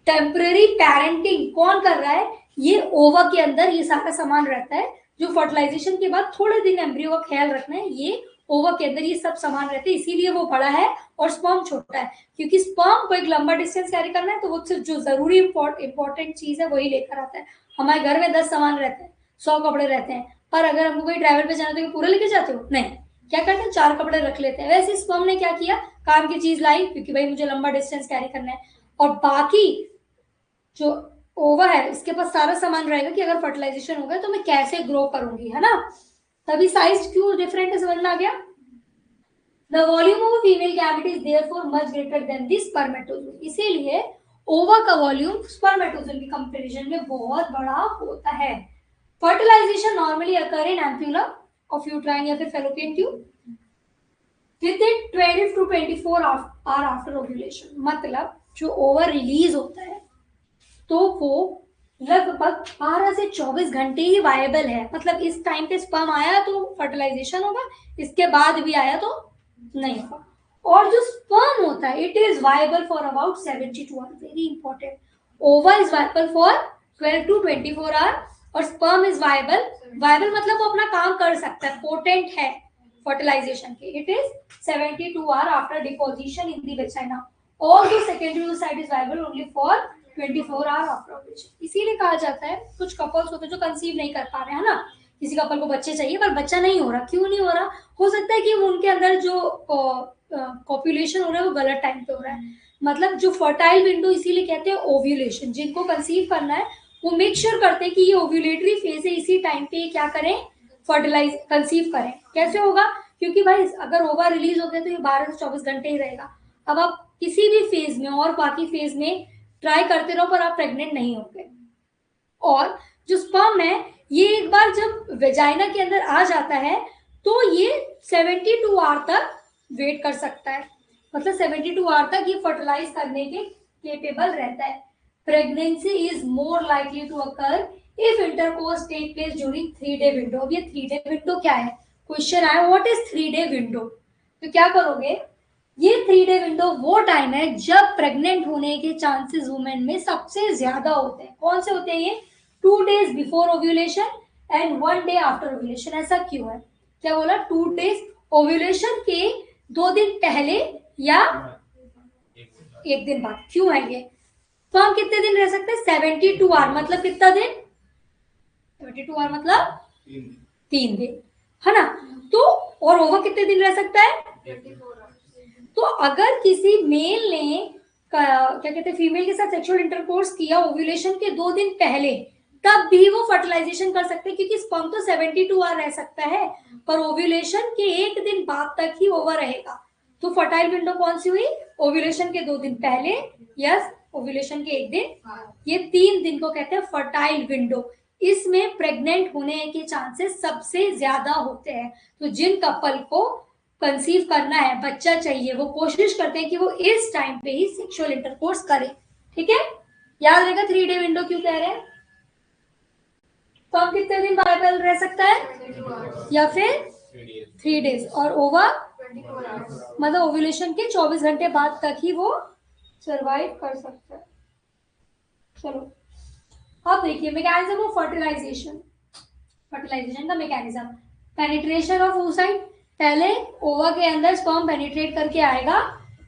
टेम्पररी पेरेंटिंग कौन कर रहा है, ये ओवा के अंदर ये सारा सामान रहता है जो फर्टिलाइजेशन के बाद थोड़े दिन एम्ब्रियो का ख्याल रखना है, ये ओवा के अंदर ये सब सामान रहते हैं, इसीलिए वो बड़ा है और स्पर्म छोटा है। क्योंकि स्पर्म को एक लंबा डिस्टेंस कैरी करना है तो वो सिर्फ जो जरूरी इंपॉर्टेंट चीज है वही लेकर आता है। हमारे घर में 10 सामान रहते हैं, 100 कपड़े रहते हैं, पर अगर हमको कोई ट्रैवल पे जाना तो पूरा लेके जाते हो, नहीं, क्या करते हैं 4 कपड़े रख लेते हैं। वैसे स्पर्म ने क्या किया, काम की चीज लाई क्योंकि भाई मुझे लंबा डिस्टेंस कैरी करना है, और बाकी जो ओवा है इसके पास सारा सामान रहेगा कि अगर फर्टिलाइजेशन होगा तो मैं कैसे ग्रो करूंगी, है ना। तभी साइज क्यों डिफरेंट है, समझ में आ गया। The volume of a female gamete is therefore much greater than the spermatozoon, इसीलिए ओवा का वॉल्यूम स्पर्मेटोजोन की कंपैरिजन में बहुत बड़ा होता है। Fertilization normally occur in ampulla of uterine या फिर fallopian tube within 12 to 24 hour after ovulation, मतलब जो ओवर रिलीज होता है तो वो लगभग 12 से 24 घंटे ही वायबल है, मतलब इस टाइम पे स्पर्म आया तो फर्टिलाइजेशन होगा, इसके बाद भी आया तो नहीं होगा। और जो स्पर्म होता है it is viable for about 72 hour, very important. Ova is viable for 12 to 24 hour और स्पर्म इज वायबल मतलब वो अपना काम कर सकता है, पोटेंट है फर्टिलाइजेशन के। It is 72 hour after deposition in the vagina, और जो secondary oocyte is viable only for 24 hour after ovulation. इसीलिए कहा जाता है कुछ कपल्स होते हैं जो कंसीव नहीं कर पा रहे हैं ना, किसी कपल को बच्चे चाहिए पर बच्चा नहीं हो रहा, क्यों नहीं हो रहा, हो सकता है कि उनके अंदर जो कॉपुलेशन हो रहा है वो गलत टाइम पे हो रहा है, मतलब जो फर्टाइल विंडो इसीलिए कहते हैं ओव्यूलेशन। जिनको कंसीव करना है वो मेक श्योर करते हैं कि ये ओव्यूलेटरी फेज है, इसी टाइम पे क्या करें, फर्टिलाइज कंसीव करें। कैसे होगा, क्योंकि भाई अगर ओवा रिलीज हो गया तो ये 12 से 24 घंटे ही रहेगा। अब आप किसी भी फेज में और बाकी फेज में ट्राई करते रहो पर आप प्रेग्नेंट नहीं होगे। और जो स्पर्म है ये एक बार जब वेजाइना के अंदर आ जाता है तो ये 72 आवर तक वेट कर सकता है, मतलब 72 आवर तक ये फर्टिलाइज करने के केपेबल रहता है। Pregnancy is more likely to occur if intercourse take place during 3 day window. अब ये 3 डे विंडो क्या है, क्वेश्चन आया व्हाट इज 3 डे विंडो। तो क्या करोगे, ये 3 डे विंडो वो टाइम है जब प्रेग्नेंट होने के चांसेस वुमेन में सबसे ज्यादा होते हैं। कौन से होते हैं ये, 2 days before ovulation and 1 day after ovulation. ऐसा क्यों है, क्या बोला, 2 days ओव्यूलेशन के 2 दिन पहले या 1 दिन बाद। क्यों है ये, तो हम कितने दिन रह सकते हैं, 72 आवर, मतलब कितना दिन, 72 आवर मतलब 3 दिन, है ना। तो और ओवर कितने दिन रह सकता है, 24 hours। तो अगर किसी मेल ने क्या कहते हैं फीमेल के साथ सेक्सुअल इंटरकोर्स किया ओव्यूलेशन के 2 दिन पहले, तब भी वो फर्टिलाइजेशन कर सकते हैं, क्योंकि स्पर्म तो 72 आवर रह सकता है पर ओव्यूलेशन के 1 दिन बाद तक ही ओवर रहेगा। तो फर्टाइल विंडो कौन सी हुई, ओव्यूलेशन के 2 दिन पहले या ओव्यूलेशन के 1 दिन, ये 3 दिन को कहते हैं फर्टाइल विंडो। इसमें प्रेग्नेंट होने के चांसेस सबसे ज्यादा होते हैं। तो जिन कपल को कंसीव करना है, बच्चा चाहिए, वो कोशिश करते हैं कि वो इस टाइम पे ही सेक्सुअल इंटरकोर्स करें। ठीक है, याद रहेगा 3 डे विंडो क्यों कह रहे हैं। तो हम कितने दिन वायबल रह सकता है, 72 hours। या फिर 3 डेज, और ओवर 24 hours। मतलब ओव्यूलेशन के 24 घंटे बाद तक ही वो सरवाइव कर सकता है। चलो अब देखिए मैकेनिज्म ऑफ फर्टिलाइजेशन। फर्टिलाइजेशन का मैकेनिज्म, पेनिट्रेशन ऑफ oocyte, पहले ओवा के अंदर स्पर्म पेनिट्रेट करके आएगा,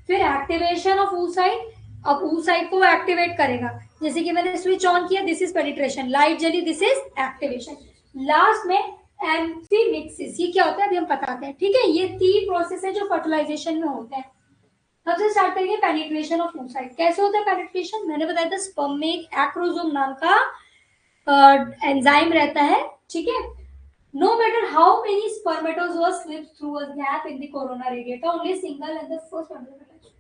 फिर एक्टिवेशन ऑफ oocyte, अब oocyte को एक्टिवेट करेगा, जैसे कि मैंने स्विच ऑन किया, दिस इज पेनिट्रेशन, लाइट जली, दिस इज एक्टिवेशन। लास्ट में एम्फीमिक्सिस, ये क्या होता है अभी हम बताते हैं। ठीक है, ये 3 प्रोसेस है जो फर्टिलाइजेशन में होते हैं। सबसे स्टार्ट करेंगे पेनिट्रेशन ऑफ oocyte। कैसे होता है पेनिट्रेशन, मैंने बताया था स्पर्म में एक एक्रोसोम नाम का एंजाइम रहता है। ठीक है, no matter how many spermatozoa slips through a gap in the corona radiata, only single and the first spermatozoa,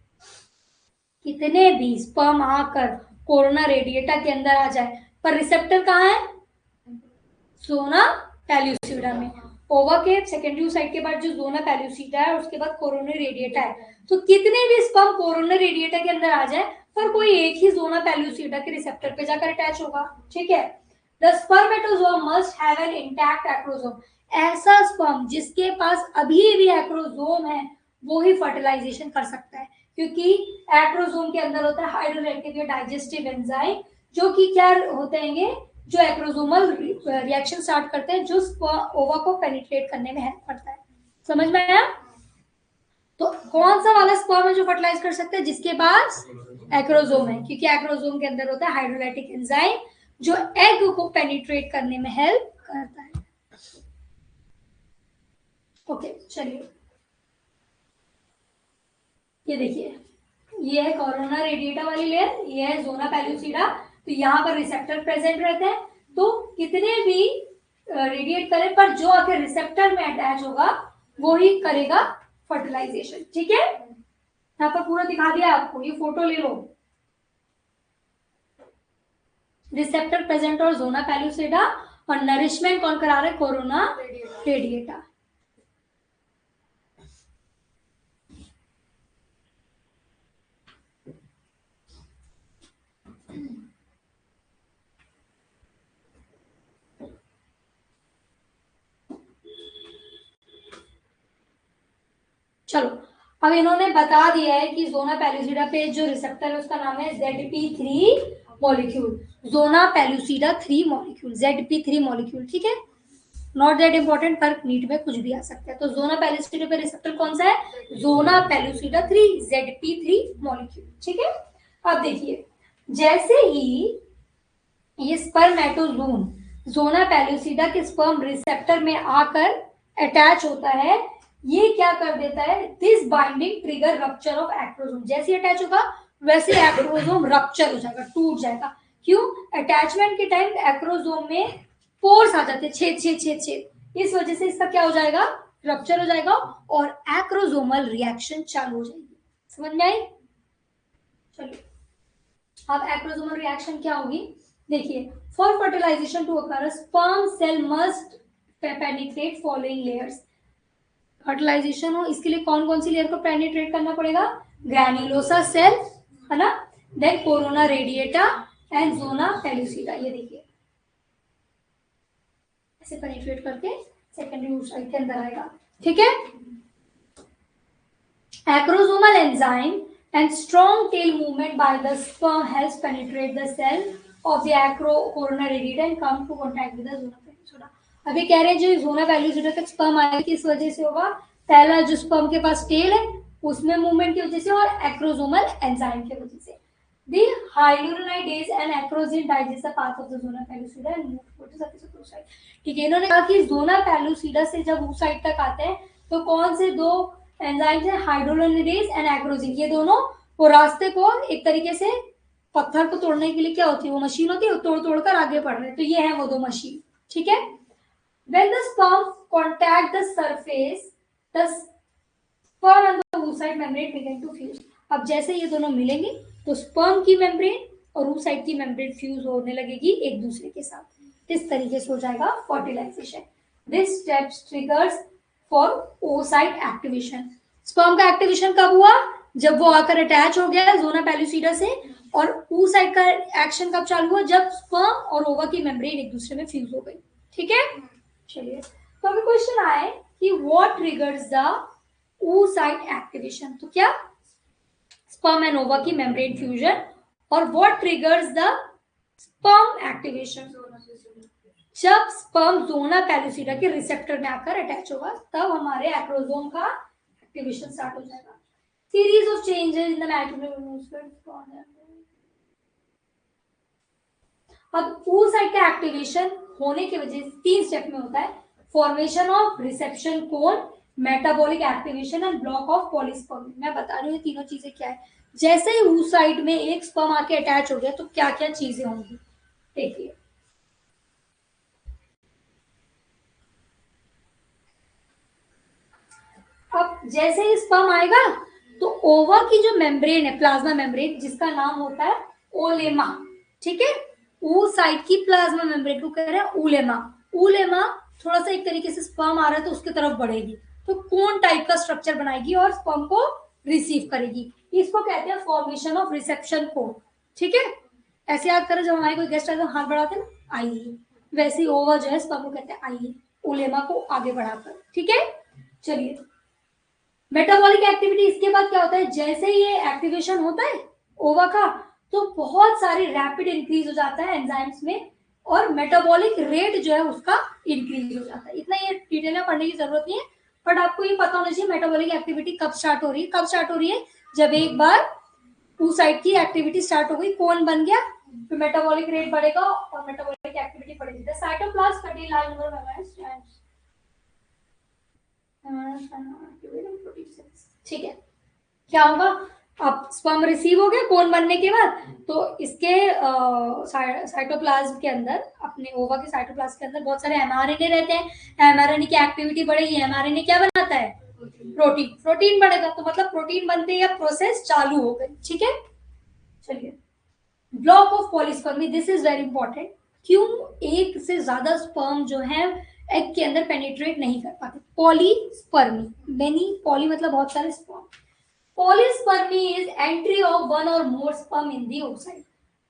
कितने भी स्पर्म आकर कोरोना रेडिएटा के अंदर आ जाए पर रिसेप्टर कहाँ है, जोना पैल्यूसिडा में। ओवा के सेकेंडरी साइड के बाद जो जोना पैल्यूसिडा है उसके बाद कोरोनरी रेडिएटा है। तो कितने भी स्पर्म कोरोनरी रेडिएटा के अंदर आ जाए पर कोई एक ही जोना पैल्यूसिडा के रिसेप्टर पे जाकर अटैच होगा। ठीक है, the spermatozoa must have an intact acrosome, ऐसा स्पर्म जिसके पास अभी भी एक्रोसोम है वो ही फर्टिलाइजेशन कर सकता है, क्योंकि एक्रोसोम के अंदर होता है हाइड्रोलाइटिक डाइजेस्टिव एंजाइम, जो कि क्या होते हैं, जो एक्रोसोमल रिएक्शन स्टार्ट करते हैं, जो ओवा को पेनिट्रेट करने में हेल्प करता है। समझ में आया। तो कौन सा वाला स्पर्म है जो फर्टिलाइज कर सकता है, जिसके पास एक्रोसोम है, क्योंकि एक्रोसोम के अंदर होता है हाइड्रोलाइटिक एंजाइम जो एग को पेनिट्रेट करने में हेल्प करता है। ओके चलिए, ये देखिए, ये है कोरोना रेडिएटा वाली लेयर, ये है जोना पैल्यूसिडा। तो यहाँ पर रिसेप्टर प्रेजेंट रहते हैं, तो कितने भी रेडिएट करे पर जो आकर रिसेप्टर में अटैच होगा वो ही करेगा फर्टिलाइजेशन। ठीक है, यहाँ पर पूरा दिखा दिया आपको, ये फोटो ले लो। रिसेप्टर प्रेजेंट और जोना पैल्यूसिडा, और नरिशमेंट कौन करा रहे, कोरोना रेडिएटा। चलो अब इन्होंने बता दिया है कि जोना पैल्यूसिडा पे जो रिसेप्टर है उसका नाम है ZP3 मॉलिक्यूल, जोना पैल्यूसिडा 3 मॉलिक्यूल, ZP3 मॉलिक्यूल। ठीक है, नॉट दैट इंपॉर्टेंट, पर नीट में कुछ भी आ सकता है। तो जोना पैल्यूसिडा पे रिसेप्टर कौन सा है, जोना पैल्यूसिडा 3, ZP3 मॉलिक्यूल। ठीक है, अब देखिए, जैसे ही ये स्पर्मेटोजोन जोना पैल्यूसिडा के स्पर्म रिसेप्टर में आकर अटैच होता है, ये क्या कर देता है, this binding trigger rupture of acrosome. जैसे अटैच होगा वैसे एक्रोसोम रप्चर हो जाएगा, टूट जाएगा। क्यों, अटैचमेंट के टाइम एक्रोसोम में पोर्स आ जाते हैं, छेद छेद छेद छेद, इस वजह से इसका क्या हो जाएगा, रप्चर हो जाएगा और एक्रोसोमल रिएक्शन चालू हो जाएगी। समझ में आई। चलिए अब एक्रोसोमल रिएक्शन क्या होगी, देखिए, for fertilization to occur sperm cell must penetrate following layers. Fertilization हो इसके लिए कौन कौन सी लेयर को पेनिट्रेट करना पड़ेगा, ग्रैन्युलोसा सेल, है ना, then corona radiata and zona pellucida. ये देखिए ऐसे पेनिट्रेट करके सेकेंडरी oocyte के अंदर आएगा, ठीक है। Acrosomal enzyme and strong tail movement by the sperm helps penetrate the cell of the acrocorona radiata and come to contact with the zona pellucida। अभी कह रहे हैं जो जोना पेलुसिडा तक स्पर्म आएगा किस वजह से होगा, पहला जो स्पर्म के पास टेल है उसमें मूवमेंट की वजह से और एक्रोसोमल एंजाइम की वजह से। The hyaluronidase and acrosin digest the path of the zona pellucida and move towards the surface of the oocyte। ठीक है, इन्होंने कहा कि जोना पेलुसिडा से जब oocyte तक आते हैं तो कौन से दो एंजाइम्स है, हाइड्रोलाइनेज एंड एक्रोजिन, ये दोनों वो रास्ते को एक तरीके से पत्थर को तोड़ने के लिए क्या होती है, वो मशीन होती है, तोड़ तोड़ कर आगे बढ़ रहे हैं, तो ये है वो दो मशीन, ठीक है। When the sperm contact the surface, the sperm and the oocyte membrane begin to fuse। अब जैसे ये दोनों मिलेंगे तो स्पर्म की मेम्ब्रेन और oocyte की मेम्ब्रेन फ्यूज होने लगेगी एक दूसरे के साथ। इस तरीके से हो जाएगा fertilization. This steps triggers for oocyte activation. Sperm का एक्टिवेशन कब हुआ, जब वो आकर अटैच हो गया जोना पेलुसिडा से, और oocyte का एक्शन कब चालू हुआ, जब स्पर्म और ओवा की मेम्ब्रेन एक दूसरे में फ्यूज हो गई, ठीक है। चलिए, तो अभी क्वेश्चन आए कि what triggers the oocyte activation, तो क्या स्पर्म एंड ओवा की मेम्ब्रेन फ्यूजन, और what triggers the sperm activation, जब स्पर्म जोना पेलुसिडा के रिसेप्टर में आकर अटैच होगा तब हमारे एक्रोसोम का एक्टिवेशन स्टार्ट हो जाएगा। Series of changes in the nitrogen. अब oocyte का एक्टिवेशन होने की वजह से 3 स्टेप में होता है, formation of reception cone, metabolic activation and block of polysperm. मैं बता रही हूँ तीनों चीजें क्या है। जैसे ही oocyte में एक स्पर्म आके अटैच हो गया तो क्या क्या चीजें होंगी, देखिए। अब जैसे ही स्पर्म आएगा तो ओवा की जो मेम्ब्रेन है, प्लाज्मा मेम्ब्रेन, जिसका नाम होता है ओलेमा, ठीक है। oocyte की प्लाज्मा मेम्ब्रेन को कह रहे हैं उलेमा। उलेमा थोड़ा सा एक तरीके से स्पर्म आ रहा है तो उसकी तरफ बढ़ेगी तो कोन टाइप का स्ट्रक्चर बनाएगी और स्पर्म को रिसीव करेगी। इसको कहते हैं फॉर्मेशन ऑफ रिसेप्शन कोन, ठीक है। ऐसे याद करो, जब हमारे कोई गेस्ट आए तो हाथ बढ़ाते हैं ना, आइए, वैसे ही ओवा जो है स्पर्म को कहते हैं आइए, उलेमा को आगे बढ़ाकर, ठीक है। चलिए, मेटाबॉलिक एक्टिविटी इसके बाद क्या होता है, जैसे ये एक्टिवेशन होता है ओवा का तो बहुत सारी रैपिड इंक्रीज हो जाता है एंजाइम्स में और मेटाबॉलिक रेट जो है उसका इंक्रीज हो जाता है। इतना ये डिटेल में पढ़ने की जरूरत नहीं है, बट आपको ये पता होना चाहिए मेटाबॉलिक एक्टिविटी कब स्टार्ट हो रही है। कब स्टार्ट हो रही है, जब एक बार oocyte की एक्टिविटी स्टार्ट हो गई, कोन बन गया, तो मेटाबॉलिक रेट बढ़ेगा और मेटाबॉलिक एक्टिविटी बढ़ेगी। The cytoplasm contain large number of amino acids, ठीक है। क्या होगा, अब स्पर्म रिसीव हो गया कोन बनने के बाद, तो इसके साइटोप्लाज्म के अंदर, अपने ओवा के साइटोप्लाज्म के अंदर बहुत सारे एमआरएनए रहते हैं। एमआरएनए की एक्टिविटी बढ़ेगी, एमआरएनए क्या बनाता है, प्रोटीन, प्रोटीन बढ़ेगा तो मतलब प्रोटीन बनते या प्रोसेस चालू हो गई, ठीक है। चलिए, block of polyspermy, this is very important. क्यों एक से ज्यादा स्पर्म जो है एग के अंदर पेनिट्रेट नहीं कर पाते, पॉलीस्पर्मी, मेनी, पॉली मतलब बहुत सारे sperm, polyspermy is entry of one और मोर स्पर्म इन दी oocyte,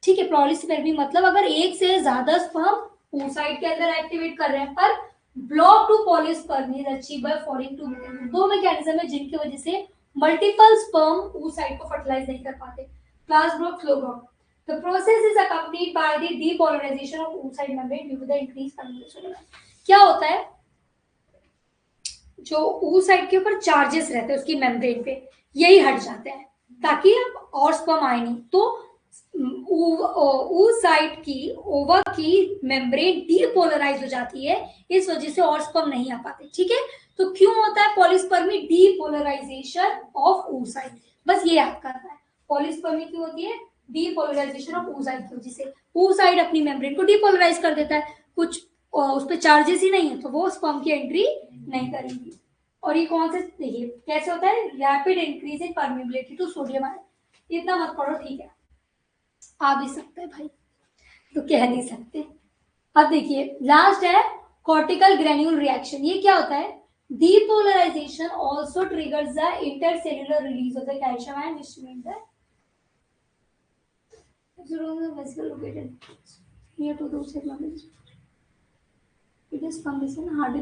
ठीक है। पॉलीस्पर्मी मतलब अगर एक से ज्यादा स्पर्म oocyte के अंदर एक्टिवेट कर रहे हैं, पर block to polyspermy is achieve by following two दो मैकेनिज्म है जिनकी वजह से मल्टीपल स्पर्म oocyte को फर्टिलाइज नहीं कर पाते, class growth, flow growth. The process is accompanied by the depolarization of oocyte membrane due to the increased concentration। क्या होता है, जो oocyte के ऊपर चार्जेस रहते हैं उसकी मेम्ब्रेन पे, यही हट जाते हैं ताकि अब और स्पर्म आए नहीं, तो oocyte की ओवा की मेम्ब्रेन डीपोलराइज हो जाती है, इस वजह से और स्पर्म नहीं आ पाते, ठीक है। तो क्यों होता है पॉलीस्पर्मी, डीपोलराइजेशन ऑफ oocyte, बस ये याद करना है। पॉलीस्पर्मी क्यों होती है, डीपोलराइजेशन ऑफ oocyte की वजह से। oocyte अपनी मेम्ब्रेन को डीपोलराइज कर देता है, कुछ उस पे चार्जेस ही नहीं है तो वो स्पर्म की एंट्री नहीं करेंगी। और ये कौन से, देखिए कैसे होता है, rapid increase in permeability to sodium ion, इतना मत पढ़ो, ठीक है। आ भी सकता है भाई, तो कह नहीं सकते। अब देखिए लास्ट है कॉर्टिकल ग्रेन्यूल रिएक्शन। ये क्या होता है? Depolarization also triggers the intercellular release of the calcium ion which means that vesicle located near to those segments. It is combination hard.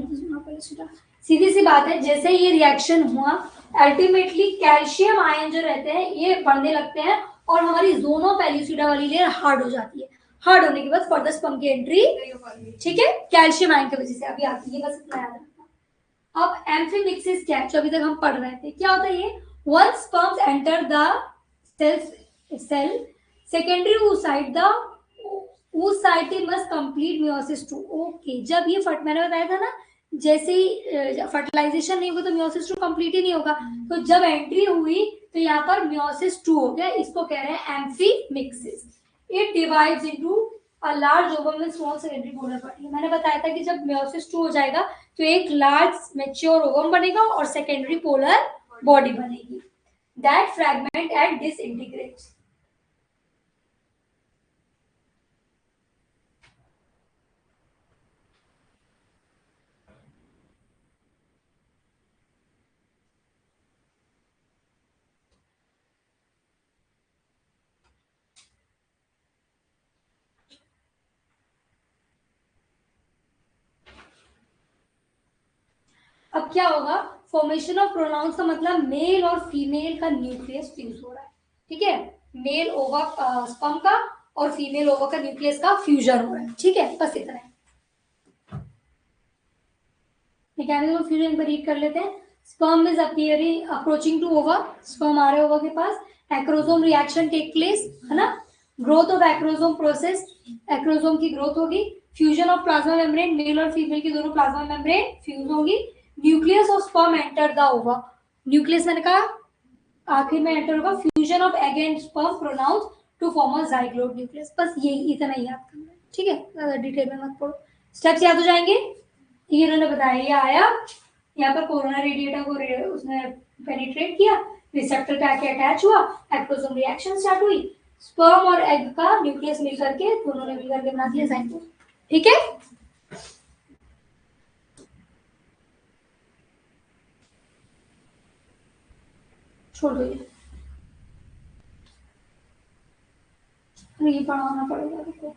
सीधी सी बात है, जैसे ये रिएक्शन हुआ अल्टीमेटली कैल्शियम आयन जो रहते हैं ये बढ़ने लगते हैं और हमारी दोनों पेलिसिडा वाली लेयर हार्ड हो जाती है। हार्ड होने के बाद फर्दर स्पर्म की एंट्री, ठीक है, कैल्शियम आयन की वजह से अभी आती है, बस इतना याद रखना। अब एम्फीमिक्सिस क्या है जो अभी तक हम पढ़ रहे थे, क्या होता है ये? Once sperms enter the cell secondary oocyte the oocyte must complete meiosis 2। Okay, जब ये मैंने बताया था ना, जैसे ही फर्टिलाइजेशन नहीं होगा तो meiosis 2 कंप्लीट ही नहीं होगा, तो जब एंट्री हुई तो यहाँ पर meiosis 2 हो गया, इसको कह रहे हैं amphimixis. It divides into a large ovum में स्मॉल सेकेंडरी पोलर बॉडी। मैंने बताया था कि जब meiosis 2 हो जाएगा तो एक लार्ज मैच्योर ओवम बनेगा और सेकेंडरी पोलर बॉडी बनेगी। That fragment and डिसइंटीग्रेट्स। अब क्या होगा? फॉर्मेशन ऑफ प्रोनाउंस का मतलब मेल और फीमेल का न्यूक्लियस फ्यूज हो रहा है, ठीक है, मेल ओवा स्पर्म का और फीमेल ओवा का न्यूक्लियस का फ्यूजन हो रहा है, ठीक है, बस इतना है। मैकेनिज्म ऑफ फ्यूजन पर रीड कर लेते हैं। Sperm is appearing approaching to ova, sperm आ रहे ओवा के पास, एक्रोसोम रिएक्शन टेक प्लेस, है ना, growth of acrosome process, acrosome की ग्रोथ होगी, fusion of plasma membrane, male और फीमेल की दोनों प्लाज्मा मेम्ब्रेन फ्यूज होगी, nucleus of sperm enter the ova, nucleus मैंने कहा आखिर में एंटर होगा, fusion of egg and sperm pronounce to form a zygote nucleus. बस यही इतना ही याद करना है, ठीक है, ज्यादा डिटेल में मत पढ़ो, स्टेप्स याद हो जाएंगे। ये उन्होंने बताया, ये आया यहाँ पर कोरोना रेडिएटर को उसने पेनिट्रेट किया, रिसेप्टर पे आके अटैच हुआ, एक्रोसोम रिएक्शन स्टार्ट हुई, स्पर्म और एग का न्यूक्लियस मिलकर के दोनों ने मिलकर के बना दिया जाइगोट, ठीक है। छोड़ दो ये पढ़ाना पड़ेगा देखो।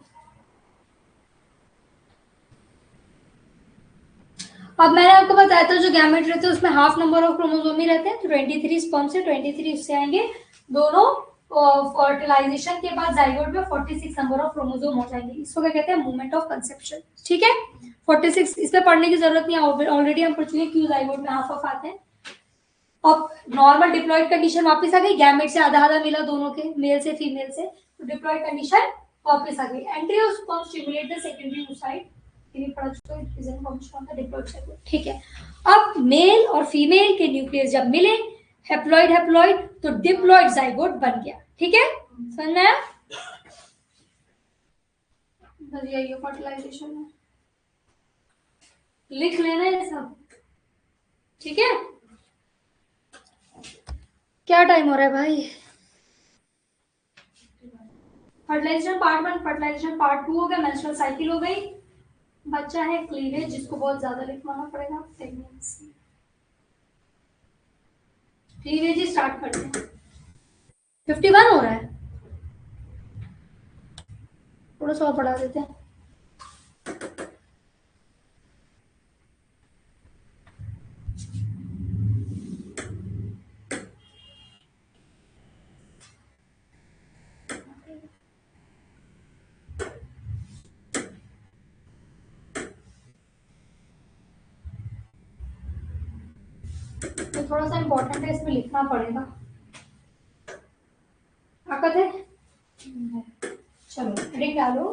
अब मैंने आपको बताया था जो गैमेट रहते हैं उसमें हाफ नंबर ऑफ क्रोमोसोम ही रहते हैं, तो 23 स्पर्म से 23 इससे आएंगे, दोनों फर्टिलाइजेशन के बाद जाइगोट में 46 नंबर ऑफ क्रोमोसोम हो जाएंगे, इसको क्या कहते हैं? मूवमेंट ऑफ कंसेप्शन, ठीक है। 46 इसमें पढ़ने की जरूरत नहीं है, ऑलरेडी हम पढ़ चुके हैं क्यों जाइगोट में हाफ ऑफ आते हैं। अब नॉर्मल डिप्लॉयड कंडीशन वापस आ गई, गैमेट से आधा आधा मिला दोनों के, मेल से फीमेल से, तो डिप्लॉयड कंडीशन वापस आ गई। Entry of sperm stimulate the secondary oocyte, ठीक है। अब मेल और फीमेल के न्यूक्लियस जब मिले, हेप्लॉइड हेप्लॉइड, तो डिप्लॉइड जाइगोट बन गया, ठीक है, समझ में आया? ये फर्टिलाइजेशन है, लिख लेना है सब, ठीक है। क्या टाइम हो रहा है भाई? फर्टिलाइजेशन पार्ट 1, फर्टिलाइजेशन पार्ट 2 हो गया, मेंस्ट्रुअल साइकिल हो गई, बच्चा है क्लीवेज जिसको बहुत ज्यादा लिखवाना पड़ेगा, प्रेगनेंसी, क्लीवेज ही स्टार्ट करते हैं। 51 हो रहा है, थोड़ा सा और बढ़ा देते हैं। तो थोड़ा सा इम्पोर्टेंट है, इसमें लिखना पड़ेगा, ताकत है। चलो हेडिंग डालो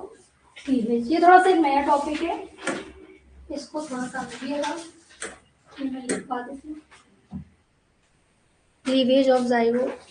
क्लीवेज, ये थोड़ा सा एक नया टॉपिक है, इसको थोड़ा सा लिखिएगा, मैं लिखवा देती हूँ, क्लीवेज ऑफ जाइगोट।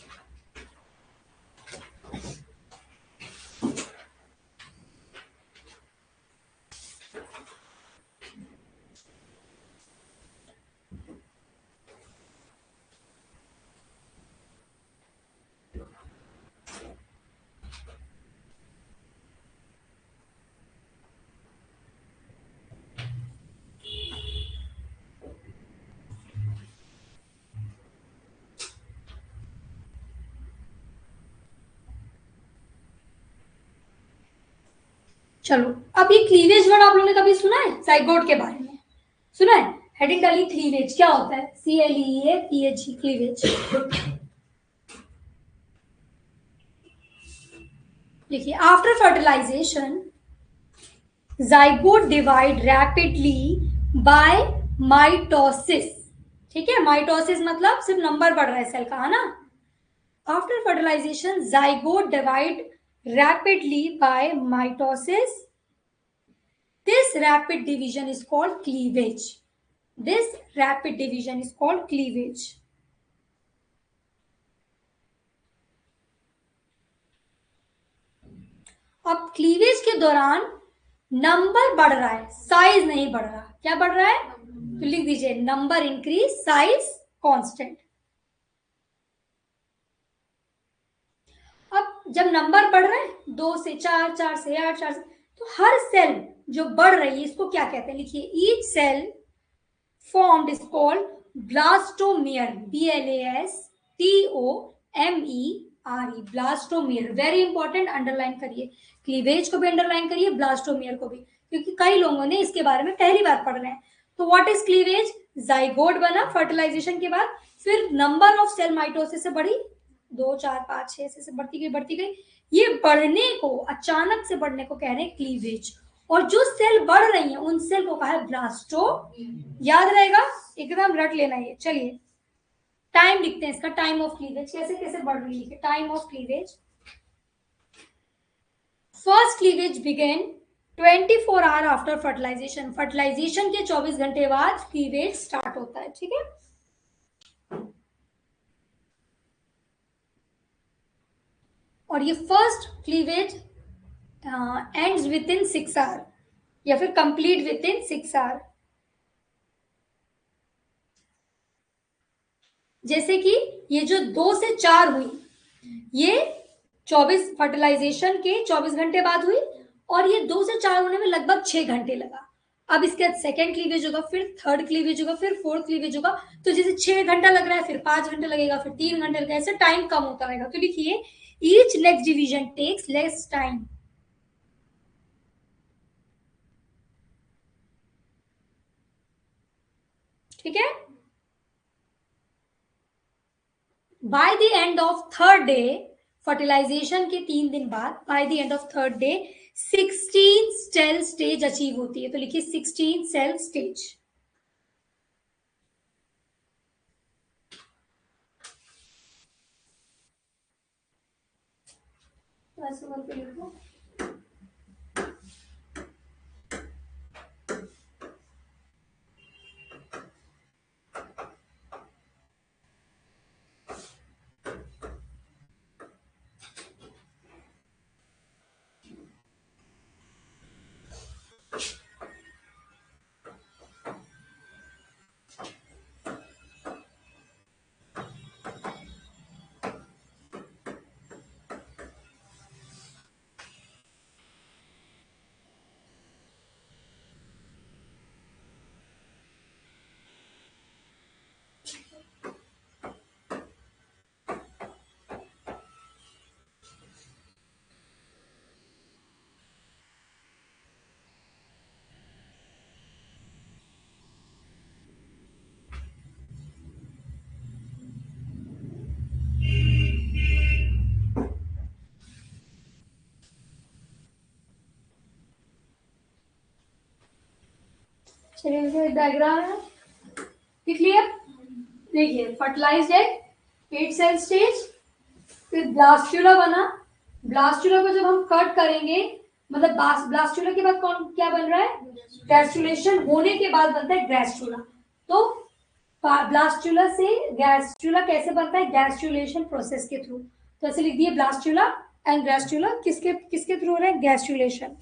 चलो, अब ये क्लीवेज वर्ड आप लोगों ने कभी सुना है? जाइगोट के बारे में सुना है? हेडिंग डाली क्लीवेज, क्या होता है? CLEAPHE, cleavage. देखिए, after fertilization zygote divide rapidly by mitosis. ठीक है, माइटोसिस मतलब सिर्फ नंबर बढ़ रहा है सेल का, है ना? After fertilization zygote divide rapidly by mitosis. This rapid division is called cleavage. This rapid division is called cleavage. अब क्लीवेज के दौरान नंबर बढ़ रहा है, साइज नहीं बढ़ रहा। क्या बढ़ रहा है? तो लिख दीजिए, नंबर इंक्रीज, साइज कांस्टेंट। अब जब नंबर बढ़ रहे हैं 2 से 4, 4 से 8, 4 से, तो हर सेल जो बढ़ रही है इसको क्या कहते हैं? लिखिए, each cell formed is called blastomere. BLASTOMERE, blastomere. Very important, underline करिए। क्लीवेज को भी अंडरलाइन करिए, ब्लास्टोमियर को भी, क्योंकि कई लोगों ने इसके बारे में पहली बार पढ़ रहे हैं। तो व्हाट इज क्लीवेज? जाइगोट बना फर्टिलाइजेशन के बाद, फिर नंबर ऑफ सेल माइटोसिस से बढ़ी, 2, 4, 5, 6 से बढ़ती गई बढ़ती गई। ये बढ़ने को, अचानक से बढ़ने को कह रहे हैं क्लीवेज। और जो सेल बढ़ रही हैं उन सेल को कहा है ब्लास्टो। याद रहेगा, एकदम रट लेना ये। चलिए, टाइम लिखते हैं इसका, टाइम ऑफ क्लीवेज कैसे कैसे बढ़ रही है। Time of cleavage, first cleavage begin 24 hour after fertilization. Fertilization के 24 घंटे बाद क्लीवेज स्टार्ट होता है। ठीक है, और ये first cleavage ends within 6 hour, या फिर कंप्लीट विद इन 6 आवर। जैसे कि ये जो 2 से 4 हुई, ये 24 फर्टिलाइजेशन के 24 घंटे बाद हुई, और ये 2 से 4 होने में लगभग 6 घंटे लगा। अब इसके बाद सेकेंड क्लीवेज होगा, फिर थर्ड क्लीवेज होगा, फिर फोर्थ क्लीवेज होगा। तो जैसे 6 घंटा लग रहा है, फिर 5 घंटे लगेगा, फिर 3 घंटे लगेगा, ऐसे टाइम कम होता रहेगा। तो लिखिए, each next division takes less time. ठीक है, by the end of third day, fertilization के 3 दिन बाद, by the end of third day 16 cell stage achieve होती है। तो लिखिए 16 सेल स्टेज। पे लिखो, चलिए डायग्राम है, क्लियर? देखिए, फर्टिलाइज्ड एग 8 सेल स्टेज, फिर ब्लास्टुला बना। ब्लास्टुला को जब हम कट करेंगे, मतलब ब्लास्टुला के बाद कौन क्या बन रहा है? गैस्ट्रुलेशन होने के बाद बनता है गैस्ट्रुला। तो ब्लास्टुला से गैस्ट्रुला कैसे बनता है? गैस्ट्रुलेशन प्रोसेस के थ्रू। तो ऐसे लिख दिए, ब्लास्टुला एंड गैस्ट्रुला किसके किसके थ्रू हो रहा है? गैस्ट्रुलेशन।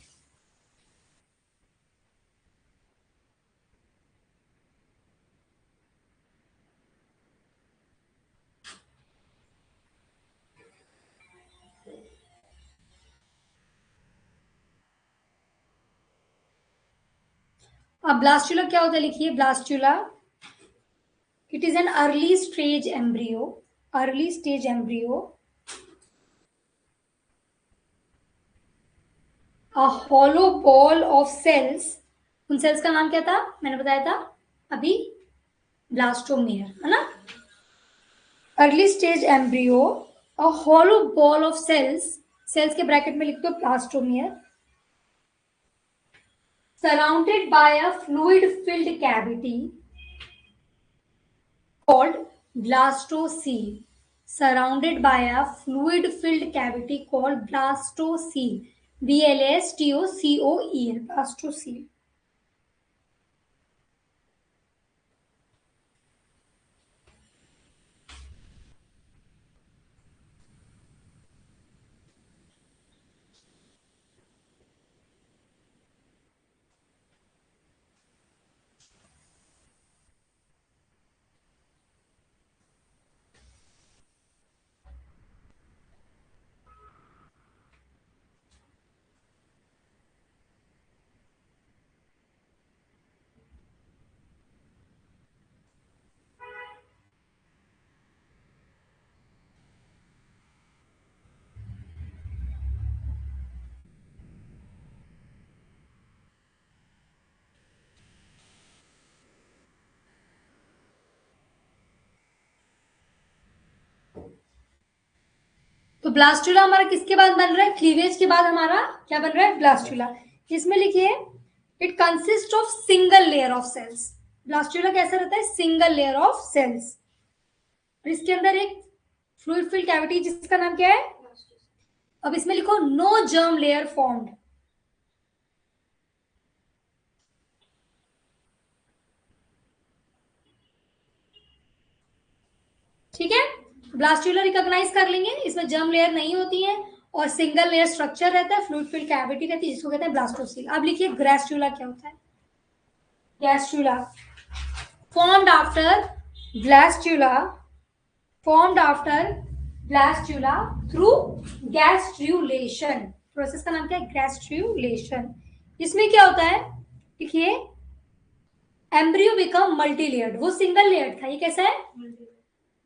अब ब्लास्टुला क्या होता है? लिखिए, blastula it is an early stage embryo, early stage embryo a hollow ball of cells, उन सेल्स का नाम क्या था, मैंने बताया था अभी, ब्लास्टोमेयर, है ना। Early stage embryo, a hollow ball of cells, cells के ब्रैकेट में लिख दो blastomere, surrounded by a fluid filled cavity called blastocele, surrounded by a fluid filled cavity called blastocele, blastocele, blastocele. तो ब्लास्टुला हमारा किसके बाद बन रहा है, क्लीवेज के बाद हमारा क्या बन रहा है, ब्लास्टुला। इसमें लिखिए it consist of single layer of cells, blastula कैसा रहता है, सिंगल लेयर ऑफ सेल्स, और इसके अंदर एक फ्लूइड फिल्ड कैविटी जिसका नाम क्या है, अब इसमें लिखो नो जर्म लेयर फॉर्म्ड, ठीक है। ब्लास्टुला रिकॉग्नाइज कर लेंगे, इसमें जर्म लेयर नहीं होती है और सिंगल लेयर स्ट्रक्चर रहता है, फ्लूइड फिल्ड कैविटी रहती है जिसको कहते हैं ब्लास्टोसील। अब लिखिए ग्रास्टुला क्या होता है, gastrula formed after blastula, formed after blastula through gastrulation, process का नाम क्या है, gastrulation। इसमें क्या होता है, देखिए एम्ब्रियो बिकम मल्टी लेयर्ड, वो सिंगल लेयर्ड था, ये कैसा है,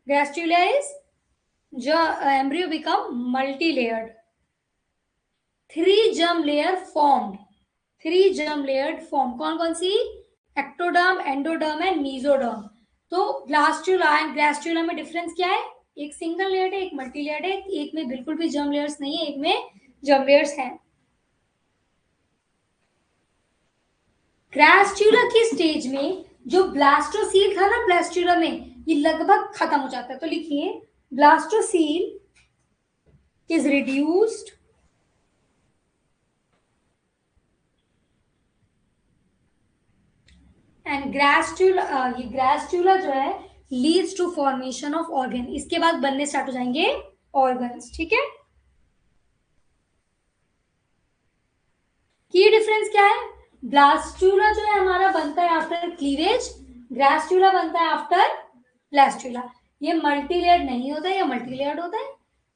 gastrula is जो embryo become multi layered, 3 germ layer formed, 3 germ layered formed, कौन कौन सी, एक्टोडर्म, एंडोडर्म एंड मीजोडर्म। तो ब्लास्टुला एंड ग्रास्टुला में डिफरेंस क्या है, एक सिंगल लेयर्ड है, एक मल्टी लेयर्ड है, एक में बिल्कुल भी जर्म लेयर्स नहीं है, एक में जर्म लेयर्स हैं। ग्रास्टुला की स्टेज में जो ब्लास्टोसील था ना ब्लास्टुला में, ये लगभग खत्म हो जाता है, तो लिखिए blastocoel is reduced and gastrula, ये ग्रास्टुला जो है leads to formation of organ, इसके बाद बनने स्टार्ट हो जाएंगे ऑर्गन्स, ठीक है। की डिफरेंस क्या है, ब्लास्टुला जो है हमारा बनता है आफ्टर क्लीवेज, ग्रास्टुला बनता है आफ्टर ब्लास्टुला। ये मल्टी लेयर नहीं होता है या मल्टी लेयर्ड होता है,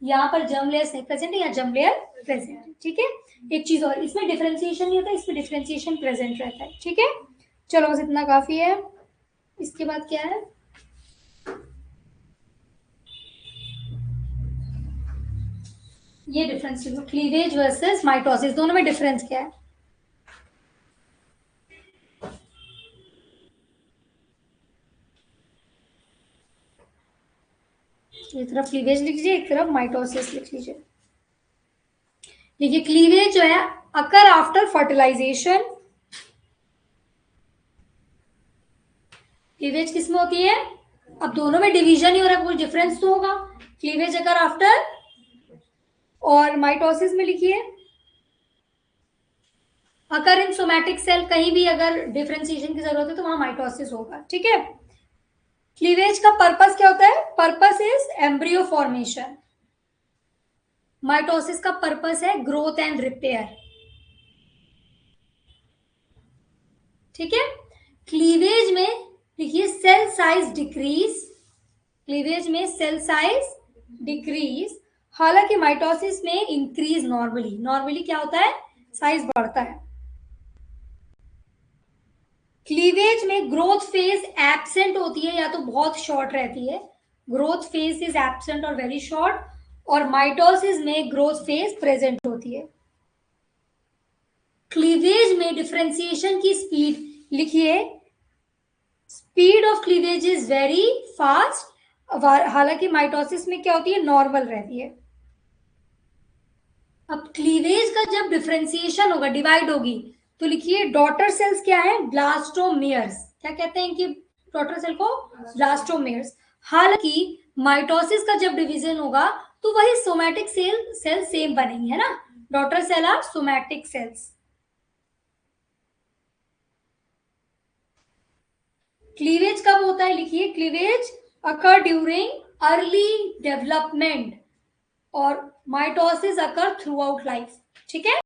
यहाँ पर जर्म लेयर नहीं प्रेजेंट है या जर्म लेयर प्रेजेंट है, ठीक है। एक चीज और, इसमें डिफरेंशिएशन नहीं होता, इसमें डिफरेंशिएशन प्रेजेंट रहता है, ठीक है। चलो बस इतना काफी है। इसके बाद क्या है, ये डिफरेंस, क्लीवेज वर्सेस माइटोसिस, दोनों में डिफरेंस क्या है, एक तरफ क्लीवेज लिख लीजिए, एक तरफ माइटोसिस लिख लीजिए। देखिए क्लीवेज जो है अकर आफ्टर फर्टिलाइजेशन, क्लीवेज किसमें होती है, अब दोनों में डिवीजन ही हो रहा है, कोई डिफरेंस तो होगा, क्लीवेज अकर आफ्टर, और माइटोसिस में लिखिए अकर इन सोमैटिक सेल, कहीं भी अगर डिफरेंशिएशन की जरूरत है तो वहां माइटोसिस होगा, ठीक है। क्लीवेज का पर्पस क्या होता है, purpose is embryo formation, mitosis का पर्पस है ग्रोथ एंड रिपेयर, ठीक है। क्लीवेज में देखिए सेल साइज डिक्रीज, क्लीवेज में सेल साइज डिक्रीज, हालांकि माइटोसिस में इंक्रीज, नॉर्मली, नॉर्मली क्या होता है, साइज बढ़ता है। क्लीवेज में ग्रोथ फेज एब्सेंट होती है या तो बहुत शॉर्ट रहती है, ग्रोथ फेज इज एब्सेंट और वेरी शॉर्ट, और माइटोसिस में ग्रोथ फेज प्रेजेंट होती है। क्लीवेज में डिफरेंशिएशन की स्पीड लिखिए, speed of cleavage is very fast, हालांकि माइटोसिस में क्या होती है, नॉर्मल रहती है। अब क्लीवेज का जब डिफरेंशिएशन होगा, डिवाइड होगी, तो लिखिए डॉटर सेल्स क्या है, ब्लास्टोमेयर्स। क्या कहते हैं इनकी डॉटर सेल को, ब्लास्टोमेयर्स। हालांकि माइटोसिस का जब डिवीजन होगा तो वही सोमैटिक सेल सेम बनेंगी, है ना, daughter cell are somatic cells. Cleavage कब होता है, लिखिए cleavage occur during early development और mitosis occur throughout life. ठीक है,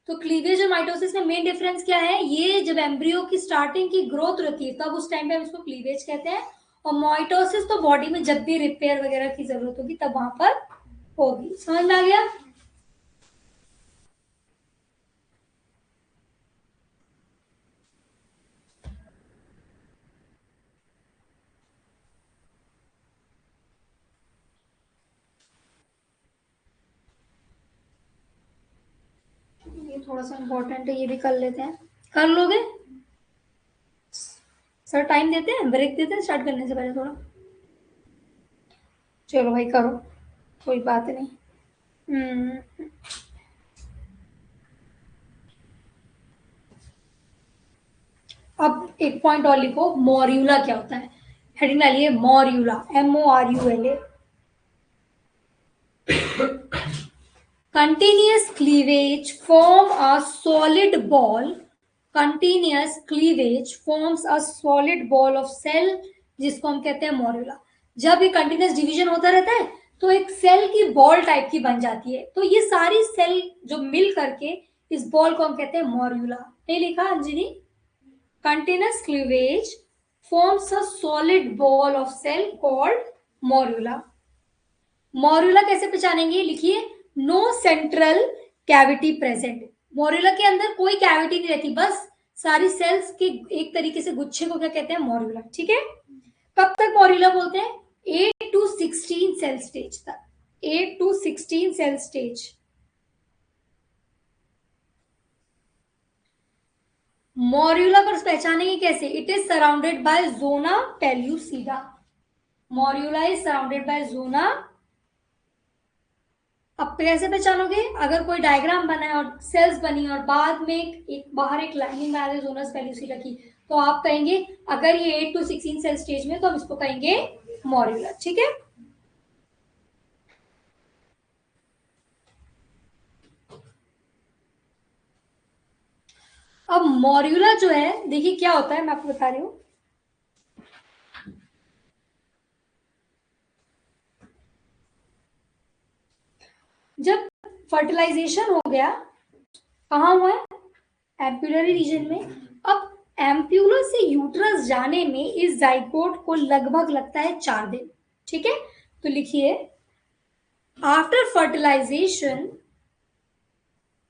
तो क्लीवेज और माइटोसिस में मेन डिफरेंस क्या है, ये जब एम्ब्रियो की स्टार्टिंग की ग्रोथ रहती है तब उस टाइम पे हम इसको क्लीवेज कहते हैं, और माइटोसिस तो बॉडी में जब भी रिपेयर वगैरह की जरूरत होगी तब वहां पर होगी। समझ में आ गया? ये थोड़ा सा इम्पोर्टेंट है, ये भी कर लेते हैं। कर लोगे सर? टाइम देते हैं, ब्रेक देते हैं स्टार्ट करने से पहले थोड़ा। चलो भाई करो, कोई बात नहीं। अब एक पॉइंट और लिखो, मॉर्यूला क्या होता है, हेडिंग डालिए morula, MORULA। Continuous cleavage form a solid ball. Continuous cleavage forms a solid ball of cell, जिसको हम कहते हैं मॉर्यूला। जब ये कंटिन्यूस डिवीजन होता रहता है तो एक सेल की बॉल टाइप की बन जाती है, तो ये सारी सेल जो मिल करके इस बॉल को हम कहते हैं मॉर्यूला। नहीं लिखा Anjali? Continuous cleavage forms a solid ball of cell called morula. Morula कैसे पहचानेंगे, लिखिए no central cavity present. Morula के अंदर कोई कैविटी नहीं रहती, बस सारी सेल्स के एक तरीके से गुच्छे को क्या कहते हैं, मॉर्यूला। ठीक है, कब तक मॉर्यूला बोलते हैं, 8 to 16 सेल स्टेज तक, 8 to 16 सेल स्टेज। मॉर्यूला पर पहचानेंगे कैसे, it is surrounded by zona pellucida. Morula is surrounded by zona. अब कैसे पहचानोगे, अगर कोई डायग्राम बना है और सेल्स बनी और बाद में एक बाहर एक लाइनिंग बना है जोनस पेल्यूसिडा की, तो आप कहेंगे अगर ये 8 to 16 सेल स्टेज में तो हम इसको कहेंगे मॉर्यूला। ठीक है, अब मॉर्यूला जो है, देखिए क्या होता है, मैं आपको बता रही हूं। जब फर्टिलाइजेशन हो गया, कहाँ हुआ है, एम्पुलरी रीजन में। अब एम्प्यूला से यूट्रस जाने में इस जाइगोट को लगभग लगता है 4 दिन। ठीक है, तो लिखिए after fertilization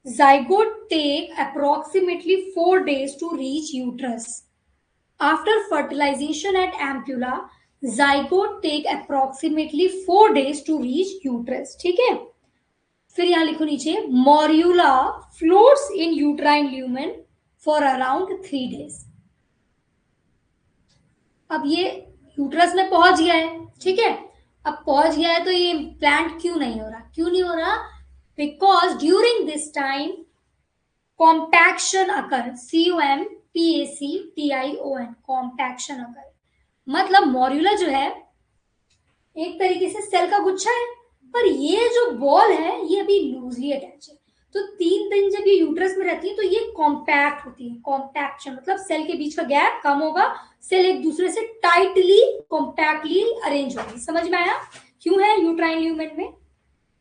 zygote take approximately 4 days to reach uterus. After fertilization at ampulla, zygote take approximately 4 days to reach uterus. ठीक है, फिर यहां लिखो नीचे, morula floats in uterine lumen for around 3 days. अब ये यूट्रस में पहुंच गया है, ठीक है, अब पहुंच गया है तो ये इम्प्लांट क्यों नहीं हो रहा, क्यों नहीं हो रहा, because during this time compaction occur, COMPACTION, compaction occur। मतलब मॉर्यूला जो है एक तरीके से सेल का गुच्छा है, पर ये जो बॉल है ये अभी लूजली अटैच है, तो 3 दिन जब ये यूट्रस में रहती है तो ये कॉम्पैक्ट होती है। कॉम्पैक्शन मतलब सेल के बीच का गैप कम होगा, सेल एक दूसरे से टाइटली कॉम्पैक्टली अरेंज होगी। समझ में आया क्यों है यूट्राइन ल्यूमेन में?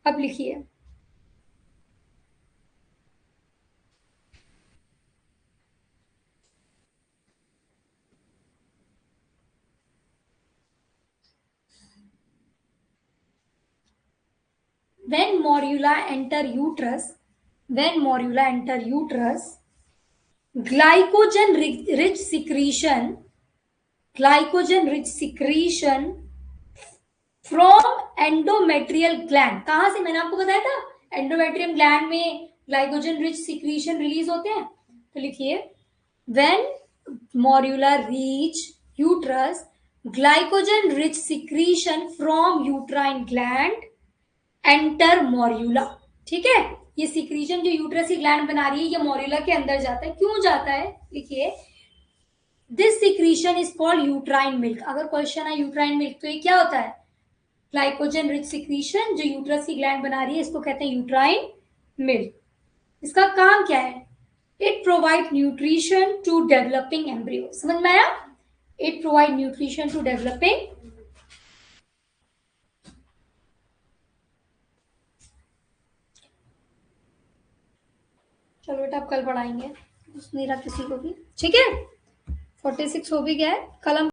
अब लिखिए when morula enter uterus, glycogen rich secretion from endometrial gland। कहां से, मैंने आपको बताया था एंडोमेट्रियम ग्लैंड में ग्लाइकोजन रिच सिक्रीशन रिलीज होते हैं। तो लिखिए when morula reach uterus glycogen rich secretion from uterine gland enter morula. ठीक है, ये सिक्रीशन जो यूट्रस की ग्लैंड बना रही है ये मॉर्यूला के अंदर जाता है। क्यों जाता है, लिखिए this secretion is called uterine milk. अगर क्वेश्चन है यूट्राइन मिल्क तो ये क्या होता है, ग्लाइकोजन रिच सिक्रीशन जो यूट्रस की ग्लैंड बना रही है इसको कहते हैं यूट्राइन मिल्क। इसका काम क्या है, it provide nutrition to developing embryo. समझ में आया, it provide nutrition to developing. चलो बेटा आप कल पढ़ाएंगे, नहीं रहा किसी को भी। ठीक है, 46 हो भी गया है कल हम